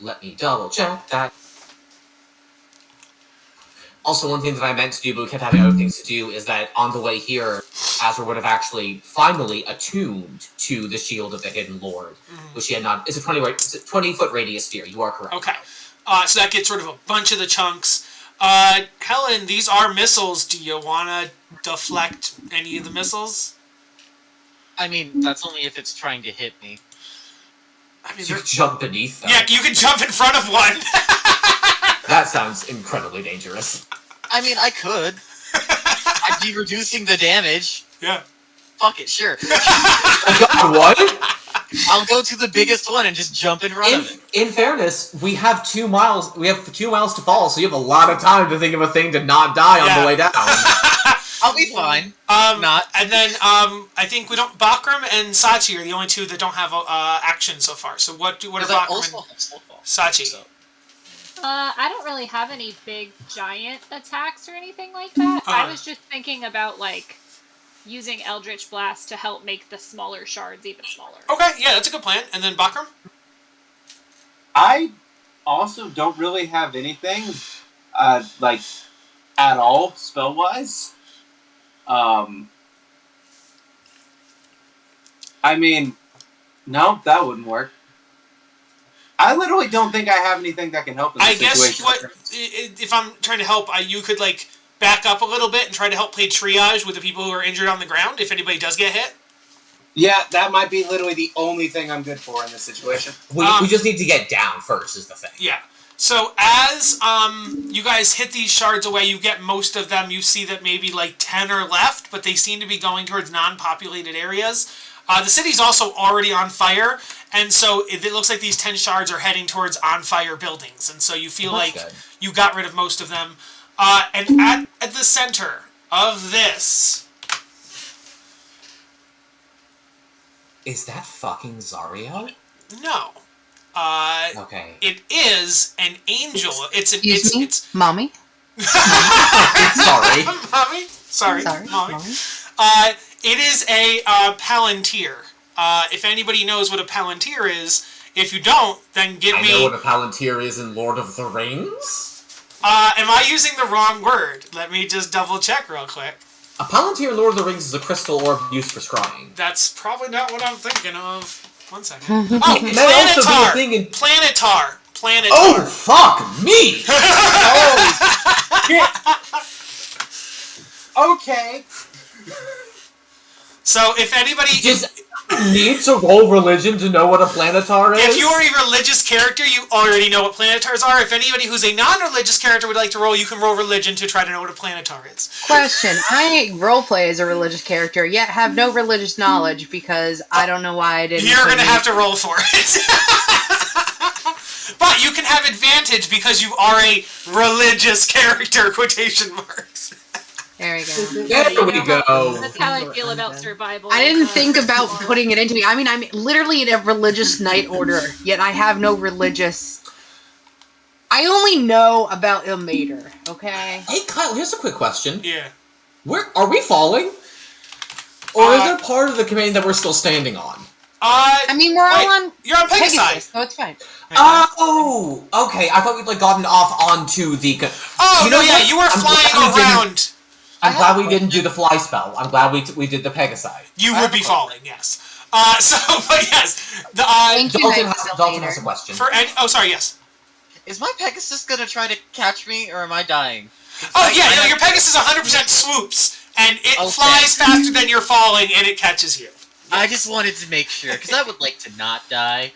Let me double check that. Also, one thing that I meant to do, but we kept having other things to do, is that on the way here, Azra would have actually finally attuned to the Shield of the Hidden Lord, which she had not. It's a 20-foot radius sphere. You are correct. Okay. So that gets rid of a bunch of the chunks. Helen, these are missiles. Do you want to deflect any of the missiles? I mean, that's only if it's trying to hit me. I mean, you jump beneath them. Yeah, you can jump in front of one. That sounds incredibly dangerous. I mean, I could. I'd be reducing the damage. Yeah. Fuck it, sure. God, what? I'll go to the biggest one and just jump in front of it. In fairness, we have 2 miles. We have 2 miles to fall, so you have a lot of time to think of a thing to not die on the way down. I'll be fine. Not. And then I think we don't. Bakram and Sachi are the only 2 that don't have action so far. So what are Bakram and Sachi? So. I don't really have any big giant attacks or anything like that. I was just thinking about, like, using Eldritch Blast to help make the smaller shards even smaller. Okay, yeah, that's a good plan. And then Bakram? I also don't really have anything, like, at all, spell-wise. I mean, no, that wouldn't work. I literally don't think I have anything that can help in this situation. I guess if I'm trying to help, you could, like, back up a little bit and try to help play triage with the people who are injured on the ground if anybody does get hit. Yeah, that might be literally the only thing I'm good for in this situation. We just need to get down first is the thing. Yeah. So as you guys hit these shards away, you get most of them. You see that maybe like 10 are left, but they seem to be going towards non-populated areas. The city's also already on fire, and so it looks like these 10 shards are heading towards on-fire buildings, and so you feel you got rid of most of them. And at the center of this... Is that fucking Zario? No. Okay. It is an angel. Excuse me? Mommy? Sorry. Mommy? Sorry. Mommy. It is a Palantir. If anybody knows what a Palantir is, if you don't, then give me... I know what a Palantir is in Lord of the Rings. Am I using the wrong word? Let me just double check real quick. A Palantir in Lord of the Rings is a crystal orb used for scrying. That's probably not what I'm thinking of. 1 second. Planetar! Planetar! Oh, fuck me! Oh, shit. Okay. So if anybody... need to roll religion to know what a planetar is? If you are a religious character, you already know what planetars are. If anybody who's a non-religious character would like to roll, you can roll religion to try to know what a planetar is. Question. I roleplay as a religious character, yet have no religious knowledge because I don't know why I didn't. You're going to have to roll for it. But you can have advantage because you are a religious character, quotation marks. There we go. There we go. That's how I feel about survival. I didn't think about putting it into me. I mean, I'm literally in a religious knight order, yet I have no religious... I only know about Ilmater, okay? Hey, Kyle, here's a quick question. Yeah. Are we falling? Or is there part of the command that we're still standing on? I mean, we're all on... You're on Pegasus, so it's fine. Oh! Okay, I thought we'd, gotten off onto the... You were flying around... I'm glad we didn't do the fly spell. I'm glad we did the Pegasi. You would be falling, yes. But yes. Dalton has a question. Yes. Is my Pegasus gonna try to catch me, or am I dying? Your Pegasus 100% swoops, and it flies faster than you're falling, and it catches you. I just wanted to make sure, because I would like to not die.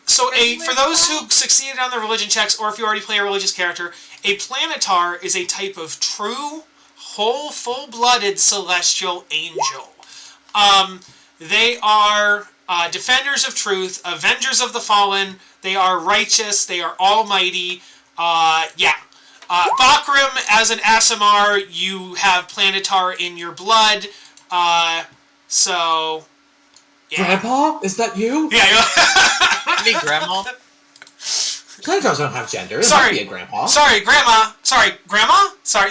For those who succeeded on the religion checks, or if you already play a religious character, a planetar is a type of true... whole, full-blooded celestial angel. They are defenders of truth, avengers of the fallen. They are righteous. They are almighty. Bakram, as an Asimar, you have planetar in your blood. Yeah. Grandpa? Is that you? Yeah. Me, Grandma? Planetars don't have gender. It might be a grandpa. Sorry, Grandma. Sorry, Grandma? Sorry.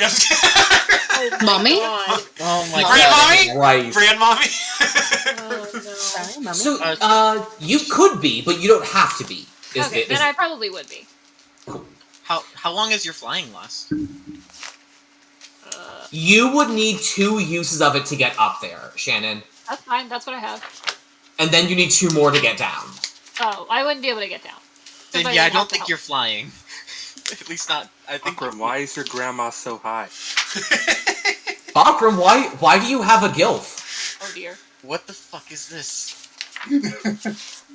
Mommy? Oh my God. Right. Grandmommy? Oh, no. Sorry, Mommy. So, you could be, but you don't have to be. Then I probably would be. How long is your flying last? You would need 2 uses of it to get up there, Shannon. That's fine. That's what I have. And then you need 2 more to get down. Oh, I wouldn't be able to get down. Then I don't think you're flying. At least not. I think. Bakram, why is your grandma so high? Bakram, why do you have a gilf? Oh dear. What the fuck is this?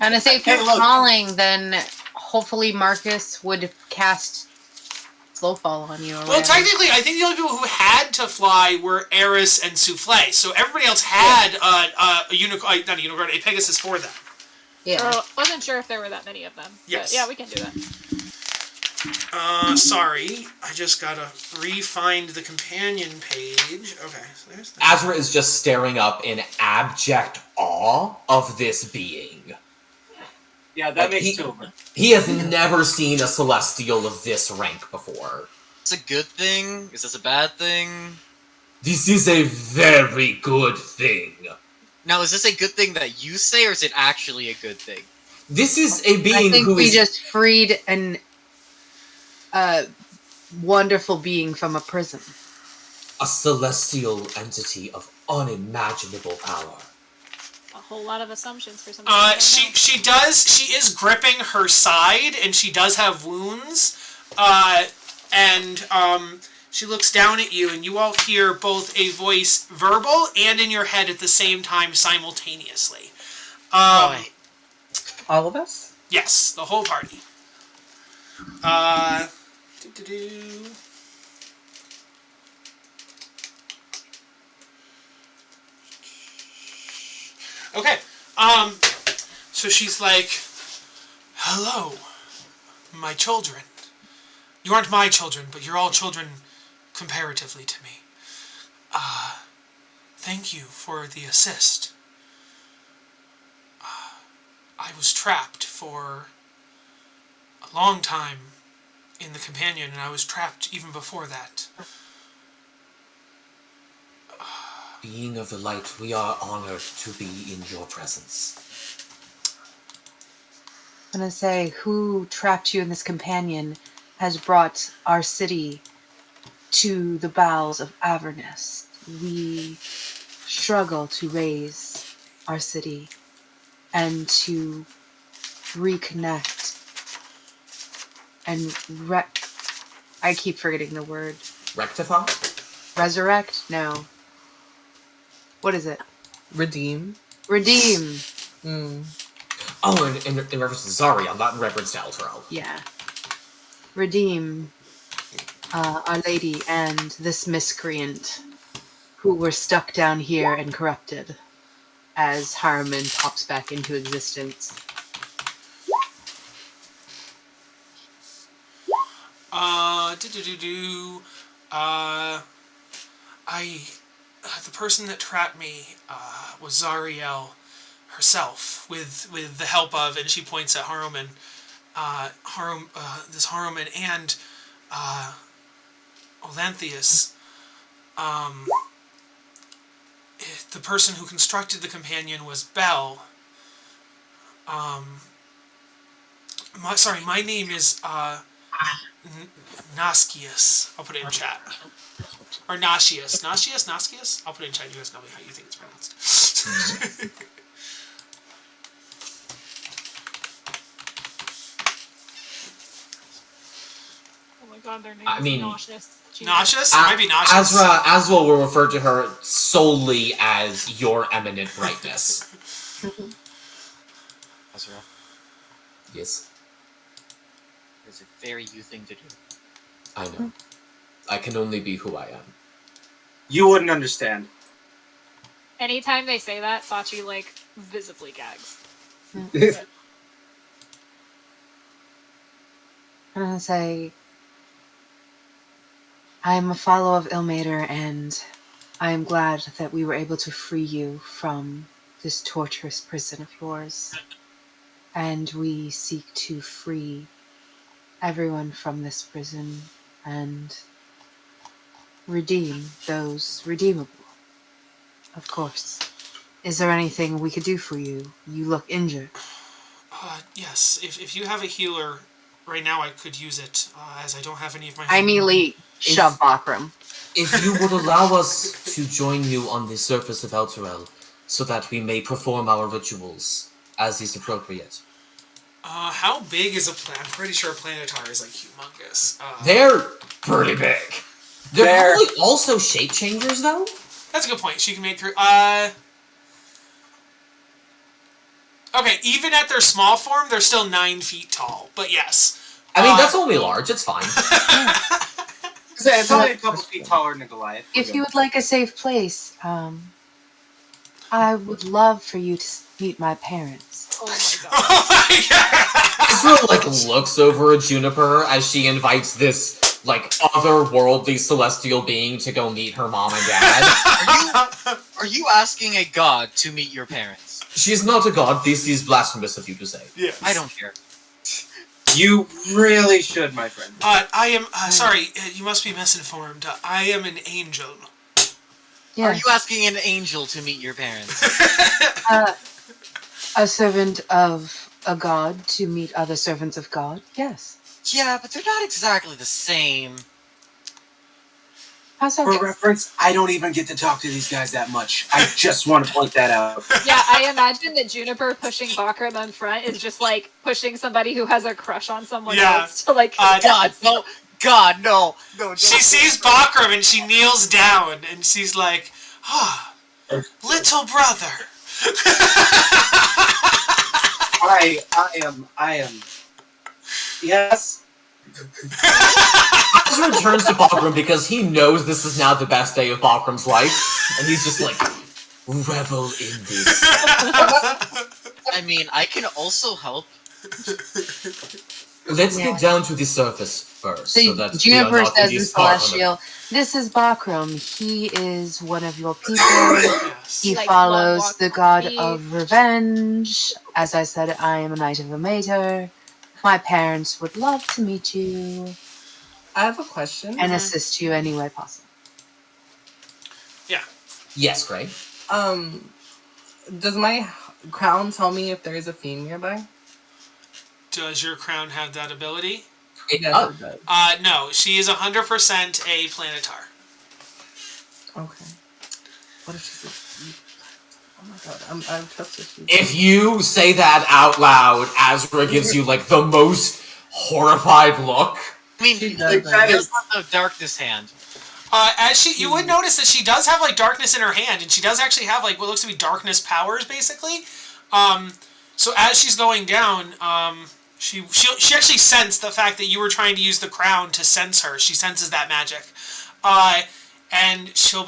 And I say if you're falling, then hopefully Marcus would cast Slowfall on you. Well, technically, I think the only people who had to fly were Aries and Souffle, so everybody else had a Pegasus for them. Yeah. Wasn't sure if there were that many of them. Yes. Yeah, we can do that. Sorry. I just gotta re-find the companion page. Okay, so there's that. Azra is just staring up in abject awe of this being. Yeah, that makes 2 of them. He has never seen a celestial of this rank before. Is this a good thing? Is this a bad thing? This is a very good thing. Now, is this a good thing that you say, or is it actually a good thing? This is a being I think who we is... just freed an wonderful being from a prison. a celestial entity of unimaginable power. A whole lot of assumptions for something. She is gripping her side, and she does have wounds. She looks down at you, and you all hear both a voice verbal and in your head at the same time simultaneously. All of us? Yes, the whole party. Okay. So she's like, "Hello, my children. You aren't my children, but you're all children comparatively to me. Thank you for the assist. I was trapped for a long time in the companion, and I was trapped even before that. Being of the light, we are honored to be in your presence. I'm gonna say, who trapped you in this companion has brought our city to the bowels of Avernus. We struggle to raise our city and to reconnect and I keep forgetting the word. Rectify? Resurrect? No. What is it? Redeem. Redeem. Oh, in reference to Zariel, not in reference to Elturel. Yeah. Redeem Our Lady and this miscreant who were stuck down here and corrupted as Harriman pops back into existence. The person that trapped me was Zariel herself, with the help of, and she points at Haruman, this Haruman and Olanthius. The person who constructed the companion was Bell. My name is Naskius. I'll put it in chat. Or Nascius. Naskius? I'll put it in chat. You guys know how you think it's pronounced. Oh my god, their name is Nauseous. Nauseous? It might be nauseous. Azra will refer to her solely as your eminent brightness. Azra. Yes. It's a very you thing to do. I know. I can only be who I am. You wouldn't understand. Anytime they say that, Sachi, like, visibly gags. I'm gonna say, I am a follower of Ilmater, and I am glad that we were able to free you from this torturous prison of yours. And we seek to free everyone from this prison and redeem those redeemable. Of course. Is there anything we could do for you? You look injured. Yes. If you have a healer, right now I could use it, as I don't have any of my... I immediately shove Bakram. If you would allow us to join you on the surface of Elturel, so that we may perform our rituals as is appropriate. How big is a planet? I'm pretty sure a planetar is, like, humongous. They're pretty big. They're probably also shape changers, though? That's a good point. She can make her... Okay, even at their small form, they're still 9 feet tall. But yes. I mean, that's only large. It's fine. It's only a couple feet taller than a Goliath. If you would like a safe place, I would love for you to meet my parents. Oh my god. Oh my god! Ezra, like, looks over at Juniper as she invites this, like, otherworldly celestial being to go meet her mom and dad. Are you asking a god to meet your parents? She's not a god. This is blasphemous of you to say. Yes. I don't care. You really should, my friend. I am... sorry, you must be misinformed. I am an angel. Yes. Are you asking an angel to meet your parents? A servant of a god to meet other servants of God? Yes. Yeah, but they're not exactly the same. How's that? For reference, I don't even get to talk to these guys that much. I just want to point that out. Yeah, I imagine that Juniper pushing Bakram in front is just like pushing somebody who has a crush on someone else to like... God, no. God, no. No, she sees Bakram and she kneels down and she's like, little brother. I am. Yes. Ezra turns to Bakram because he knows this is now the best day of Bakram's life, and he's just like, revel in this. I mean, I can also help. Let's get down to the surface first. So that Juniper says in Celestial, this is Bakram. He is one of your people. He follows the god of revenge. As I said, I am a knight of Ilmater. My parents would love to meet you. I have a question. And assist you any way possible. Yeah. Yes, Gray. Does my crown tell me if there is a fiend nearby? Does your crown have that ability? It does. No. She is 100% a planetar. Okay. What if she's a... Oh my god, I trust her. If you say that out loud, Azra gives you, like, the most horrified look. I mean, there's not the darkness hand. You would notice that she does have like darkness in her hand, and she does actually have like what looks to be darkness powers, basically. So as she's going down, she actually sensed the fact that you were trying to use the crown to sense her. She senses that magic, and she'll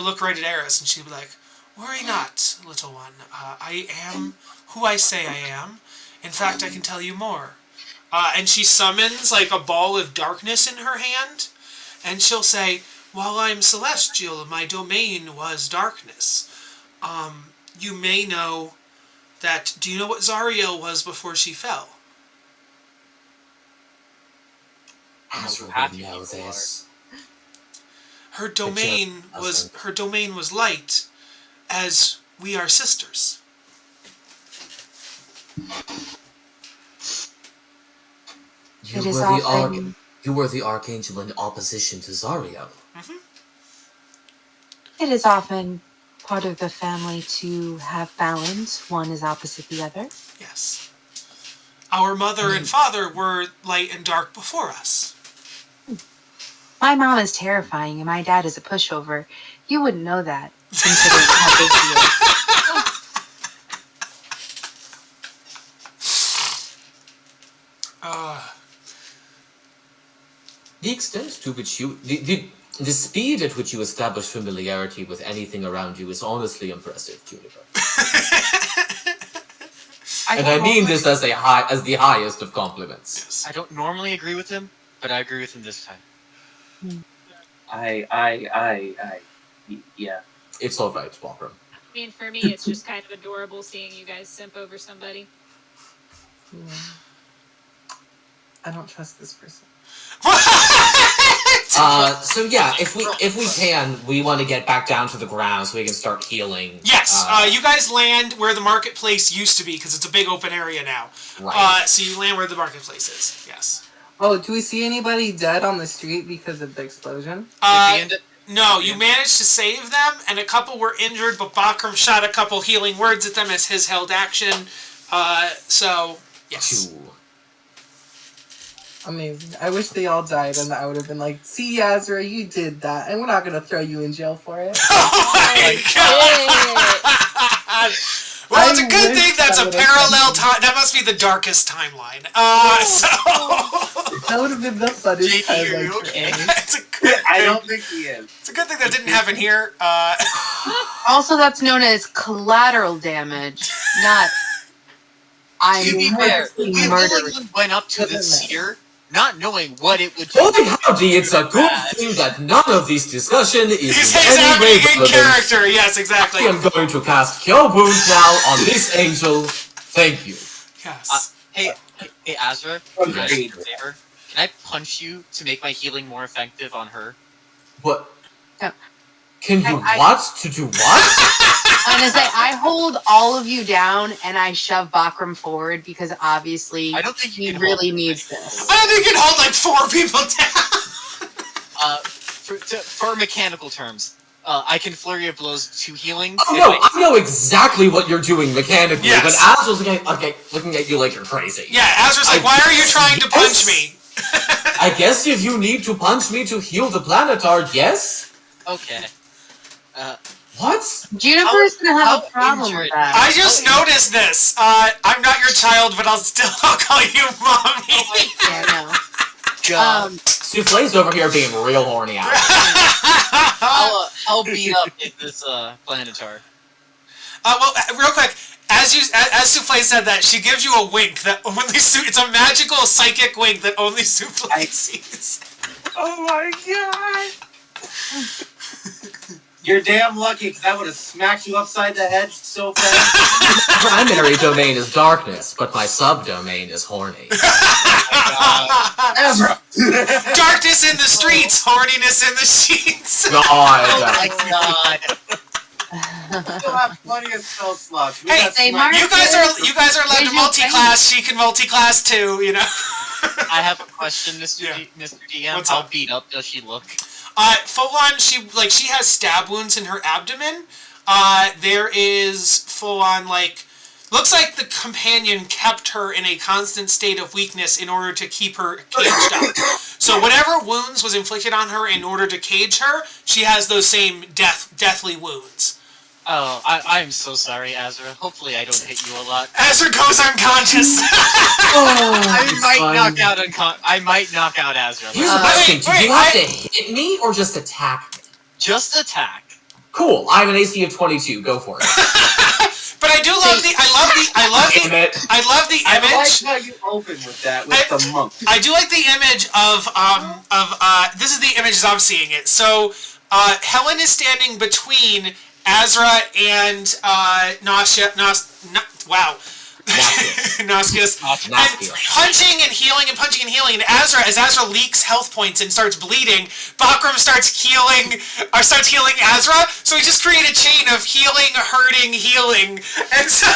look right at Aries, and she'll be like, "Worry not, little one. I am who I say I am. In fact, I can tell you more." And she summons like a ball of darkness in her hand, and she'll say, "While I'm celestial, my domain was darkness. You may know that. Do you know what Zariel was before she fell?" Happy know this. Her domain was light, as we are sisters. You were the archangel in opposition to Zariel. Mm-hmm. It is often part of the family to have balance. One is opposite the other. Yes. Our mother and father were light and dark before us. My mom is terrifying, and my dad is a pushover. You wouldn't know that, considering how big he is. The extent to which the speed at which you establish familiarity with anything around you is honestly impressive, Juniper. And I mean this as the highest of compliments. I don't normally agree with him, but I agree with him this time. Yeah. It's all right, Walker. I mean, for me, it's just kind of adorable seeing you guys simp over somebody. Yeah. I don't trust this person. So yeah, if we can, we want to get back down to the ground so we can start healing. Yes, you guys land where the marketplace used to be because it's a big open area now. Right. So you land where the marketplace is. Yes. Oh, do we see anybody dead on the street because of the explosion? No, you managed to save them, and a couple were injured, but Bakram shot a couple healing words at them as his held action. So yes. Amazing. I wish they all died, and I would have been like, "See, Azra, you did that, and we're not gonna throw you in jail for it." Oh my god! Well, it's a good thing that's a parallel time. That must be the darkest timeline. So that would have been the funniest timeline. Okay? I don't think he is. It's a good thing that didn't happen here. Also, that's known as collateral damage, not. To be fair, we literally went up to the seer, not knowing what it would do. Oh, howdy, it's a good thing that none of this discussion is in any way happening in character. Yes, exactly. I am going to cast Cure Wounds now on this angel. Thank you. Yes. Hey, Azra, can I do a favor? Can I punch you to make my healing more effective on her? What? No. Can you what? To do what? I'm gonna say, I hold all of you down and I shove Bakram forward because obviously I don't think he really needs this. I don't think you can hold like 4 people down. For mechanical terms, I can flurry of blows to healing. Oh no, I know exactly what you're doing mechanically, yes. But Azra's looking at you like you're crazy. Yeah, Azra's like, why are you trying to punch me? I guess if you need to punch me to heal the planetard, yes? Okay. What? Juniper's gonna have a problem with that. I just noticed this. I'm not your child, but I'll call you mommy. Yeah, no. Souffle's over here being real horny out. I'll beat up this planetar. Well, real quick, as Souffle said that, she gives you a wink that only it's a magical psychic wink that only Souffle sees. Oh my god! You're damn lucky, because I would have smacked you upside the head so fast. My primary domain is darkness, but my subdomain is horny. Darkness in the streets, horniness in the sheets. God. Oh my god. We still have plenty of spell slots. Hey, you guys are allowed to multi-class. She can multi-class too, you know. I have a question, Mr. DM. What's How up? beat up does she look? Full on, she has stab wounds in her abdomen. There is full on Looks like the companion kept her in a constant state of weakness in order to keep her caged up. So whatever wounds was inflicted on her in order to cage her, she has those same deathly wounds. Oh, I'm so sorry, Azra. Hopefully I don't hit you a lot. Azra goes unconscious. I might knock out Azra. Here's a question. Do you have to hit me or just attack me? Just attack. Cool. I have an AC of 22. Go for it. But I do love I love the image. I like how you open with that with the monk. I do like the image of this is the image as I'm seeing it. So Helen is standing between Azra and Noskius. And punching and healing. And Azra, as Azra leaks health points and starts bleeding, Bakram starts healing Azra. So we just create a chain of healing, hurting, healing. And so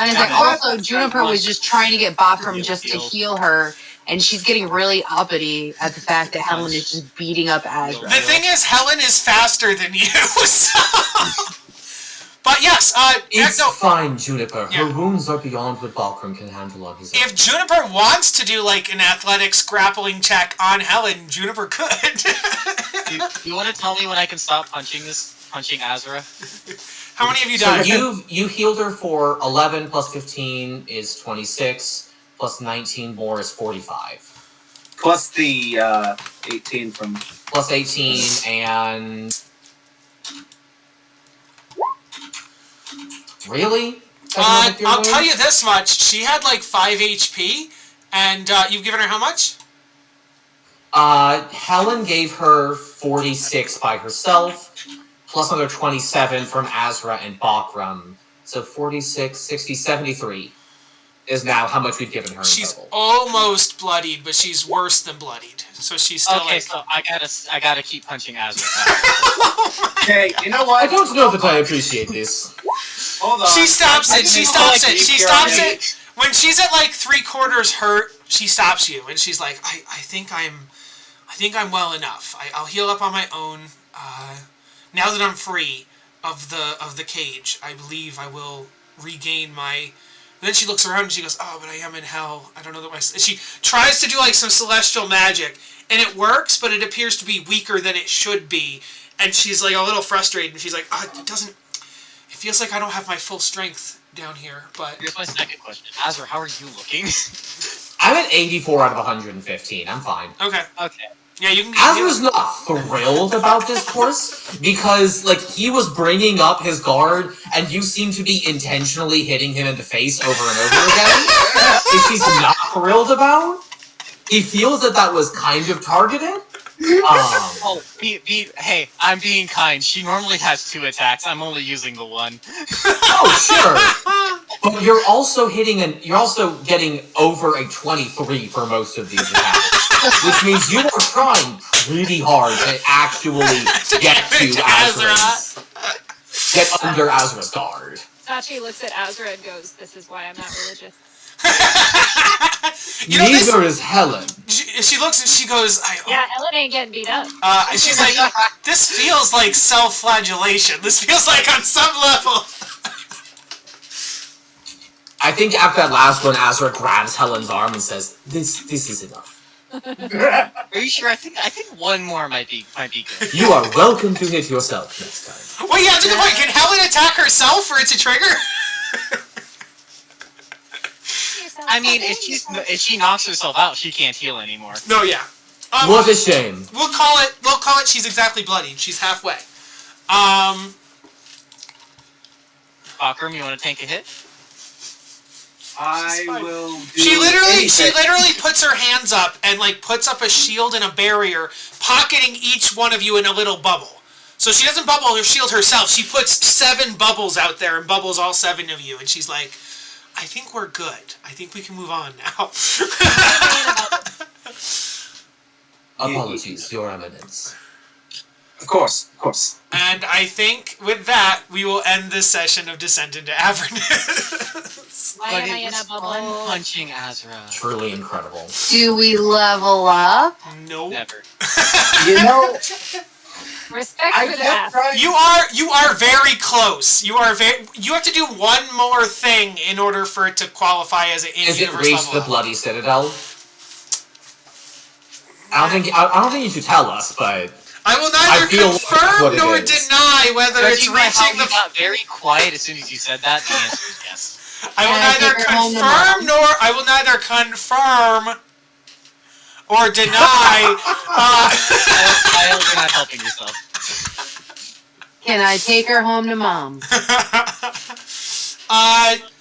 and it's like also Juniper was just trying to get Bakram just to heal her. And she's getting really uppity at the fact that Helen is just beating up Azra. The thing is, Helen is faster than you, so... But yes, it's fine, Juniper. Her wounds are beyond what Bakram can handle on his own. If Juniper wants to do, like, an athletics grappling check on Helen, Juniper could. You want to tell me when I can stop punching Azra? How many have you done? So you healed her for 11 plus 15 is 26. Plus 19 more is 45. Plus the 18 from... Plus 18 and... Really? I'll tell you this much. She had like 5 HP, and you've given her how much? Helen gave her 46 by herself, plus another 27 from Azra and Bakram. So 46, 60, 73. Is now how much we've given her. She's almost bloodied, but she's worse than bloodied. So she's still so I gotta keep punching Azra. Okay, you know what? I don't know that I appreciate this. Hold on. She stops it. When she's at like 3/4 hurt, she stops you, and she's like, I think I'm well enough. I'll heal up on my own. Now that I'm free of the cage, I believe I will regain my. And then she looks around and she goes, oh, but I am in hell. I don't know that my... She tries to do, like, some celestial magic. And it works, but it appears to be weaker than it should be. And she's, like, a little frustrated. And she's like, it doesn't... It feels like I don't have my full strength down here, but... Here's my second question. Azra, how are you looking? I'm at 84 out of 115. I'm fine. Okay. Yeah, you can... Azra's not thrilled about this course, because, like, he was bringing up his guard, and you seem to be intentionally hitting him in the face over and over again. Which he's not thrilled about. He feels that was kind of targeted. Hey, I'm being kind. She normally has 2 attacks. I'm only using the 1. Oh, sure. But you're also getting over a 23 for most of these attacks. Which means you are trying pretty hard to actually get to Azra. Get under Azra's guard. Sachi looks at Azra and goes, this is why I'm not religious. Neither is Helen. She looks and she goes, yeah, Helen ain't getting beat up. She's like, this feels like self-flagellation. This feels like on some level. I think after that last one, Azra grabs Helen's arm and says, this is enough. Are you sure? I think 1 more might be good. You are welcome to hit yourself next time. Wait, yeah, that's a good point. Can Helen attack herself for it to trigger? I mean, if she knocks herself out, she can't heal anymore. No, yeah. What a shame. We'll call it she's exactly bloodied. She's halfway. Bakram, you want to tank a hit? I will do She literally puts her hands up and like puts up a shield and a barrier, pocketing each one of you in a little bubble. So she doesn't bubble her shield herself. She puts 7 bubbles out there and bubbles all 7 of you, and she's like, I think we're good. I think we can move on now. Apologies, Your Eminence. Of course. And I think with that, we will end this session of Descent into Avernus. Why am I in a bubble? Punching Azra. Truly incredible. Do we level up? Nope. Never. You know, Respect for the math. You are very close. You have to do one more thing in order for it to qualify as an in-universe level. Is it reach the bloody citadel? I don't think you should tell us, but I will neither confirm nor deny whether it's reaching the. Got very quiet as soon as you said that. The answer is yes. I will neither confirm or deny. Kyle, you're not helping yourself. Can I take her home to mom?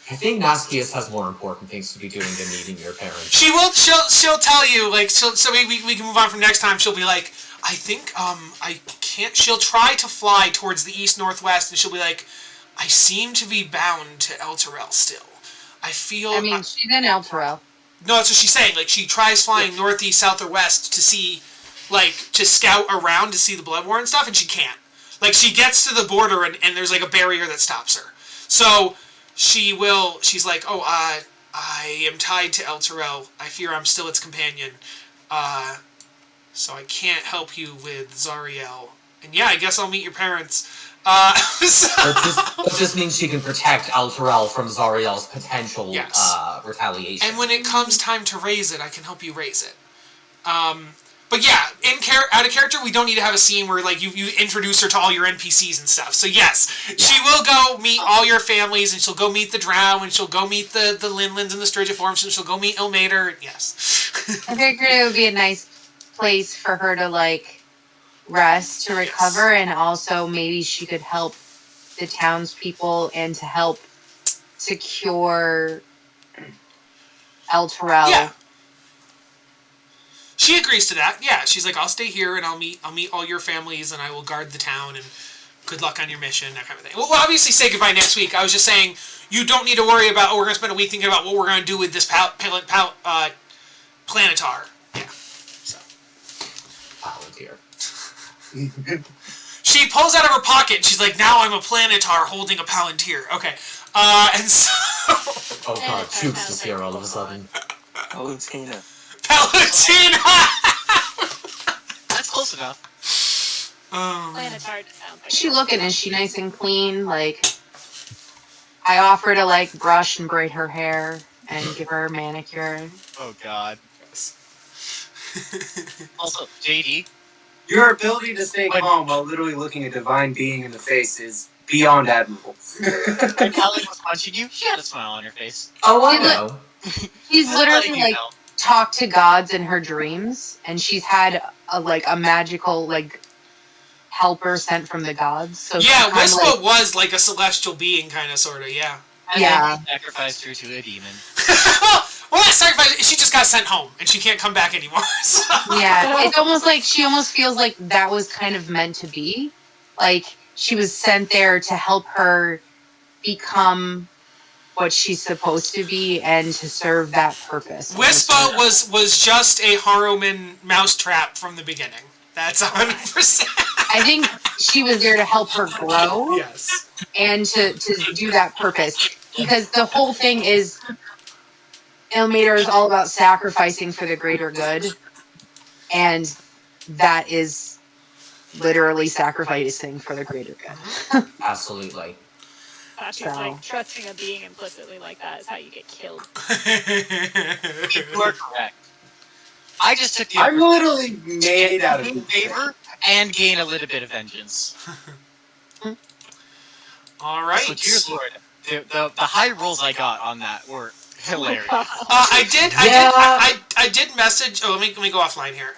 I think Nastius has more important things to be doing than meeting your parents. She will. She'll tell you so we can move on from next time. She'll be like, I think I can't. She'll try to fly towards the east northwest, and she'll be like, I seem to be bound to Elturel still. I feel. I mean, she's in Elturel. No, that's what she's saying. Like, she tries flying northeast, south, or west to see, to scout around to see the Blood War and stuff, and she can't. Like, she gets to the border, and there's, a barrier that stops her. So, she's like, oh, I am tied to Elturel. I fear I'm still its companion. So I can't help you with Zariel. And yeah, I guess I'll meet your parents. That just means she can protect Elturel from Zariel's potential retaliation. And when it comes time to raise it, I can help you raise it. But yeah, out of character, we don't need to have a scene where you introduce her to all your NPCs and stuff. So yes, she will go meet all your families, and she'll go meet the Drow, and she'll go meet the Linlins and the Strigiforms, and she'll go meet Ilmater. Yes. I figured it would be a nice place for her to rest, to recover, and also maybe she could help the townspeople and to help secure Elturel. Yeah. She agrees to that. Yeah, she's like, I'll stay here and I'll meet all your families and I will guard the town and good luck on your mission, that kind of thing. We'll obviously say goodbye next week. I was just saying you don't need to worry about, we're going to spend a week thinking about what we're going to do with this Planetar. Yeah. So. Palantir. She pulls out of her pocket and she's like, now I'm a Planetar holding a Palantir. Okay. And so... Oh god, Chooks is here all of a sudden. Palantina. That's close enough. Planetar sounds like Is she looking? Is she nice and clean? I offer to brush and braid her hair and give her a manicure. Oh god. Also, JD. Your ability to stay calm while literally looking a divine being in the face is beyond admirable. When Helen was punching you, she had a smile on her face. Oh, I know. She's literally talked to gods in her dreams, and she's had a magical helper sent from the gods. So yeah, Wispa was a celestial being, kind of, sort of. Yeah. And then sacrificed her to a demon. Well, not sacrificed. She just got sent home, and she can't come back anymore. So. Yeah, it's almost she almost feels like that was kind of meant to be. She was sent there to help her become what she's supposed to be and to serve that purpose. Wispa was just a Haruman mousetrap from the beginning. That's 100%. I think she was there to help her grow. Yes. And to do that purpose. Because the whole thing is, Ilmater is all about sacrificing for the greater good. And that is literally sacrificing for the greater good. Absolutely. She's trusting a being implicitly like that is how you get killed. You are correct. I just took the I'm literally made out of favor and gain a little bit of vengeance. All right. So, dear Lord, the high rolls I got on that were hilarious. I did message. Oh, let me go offline here.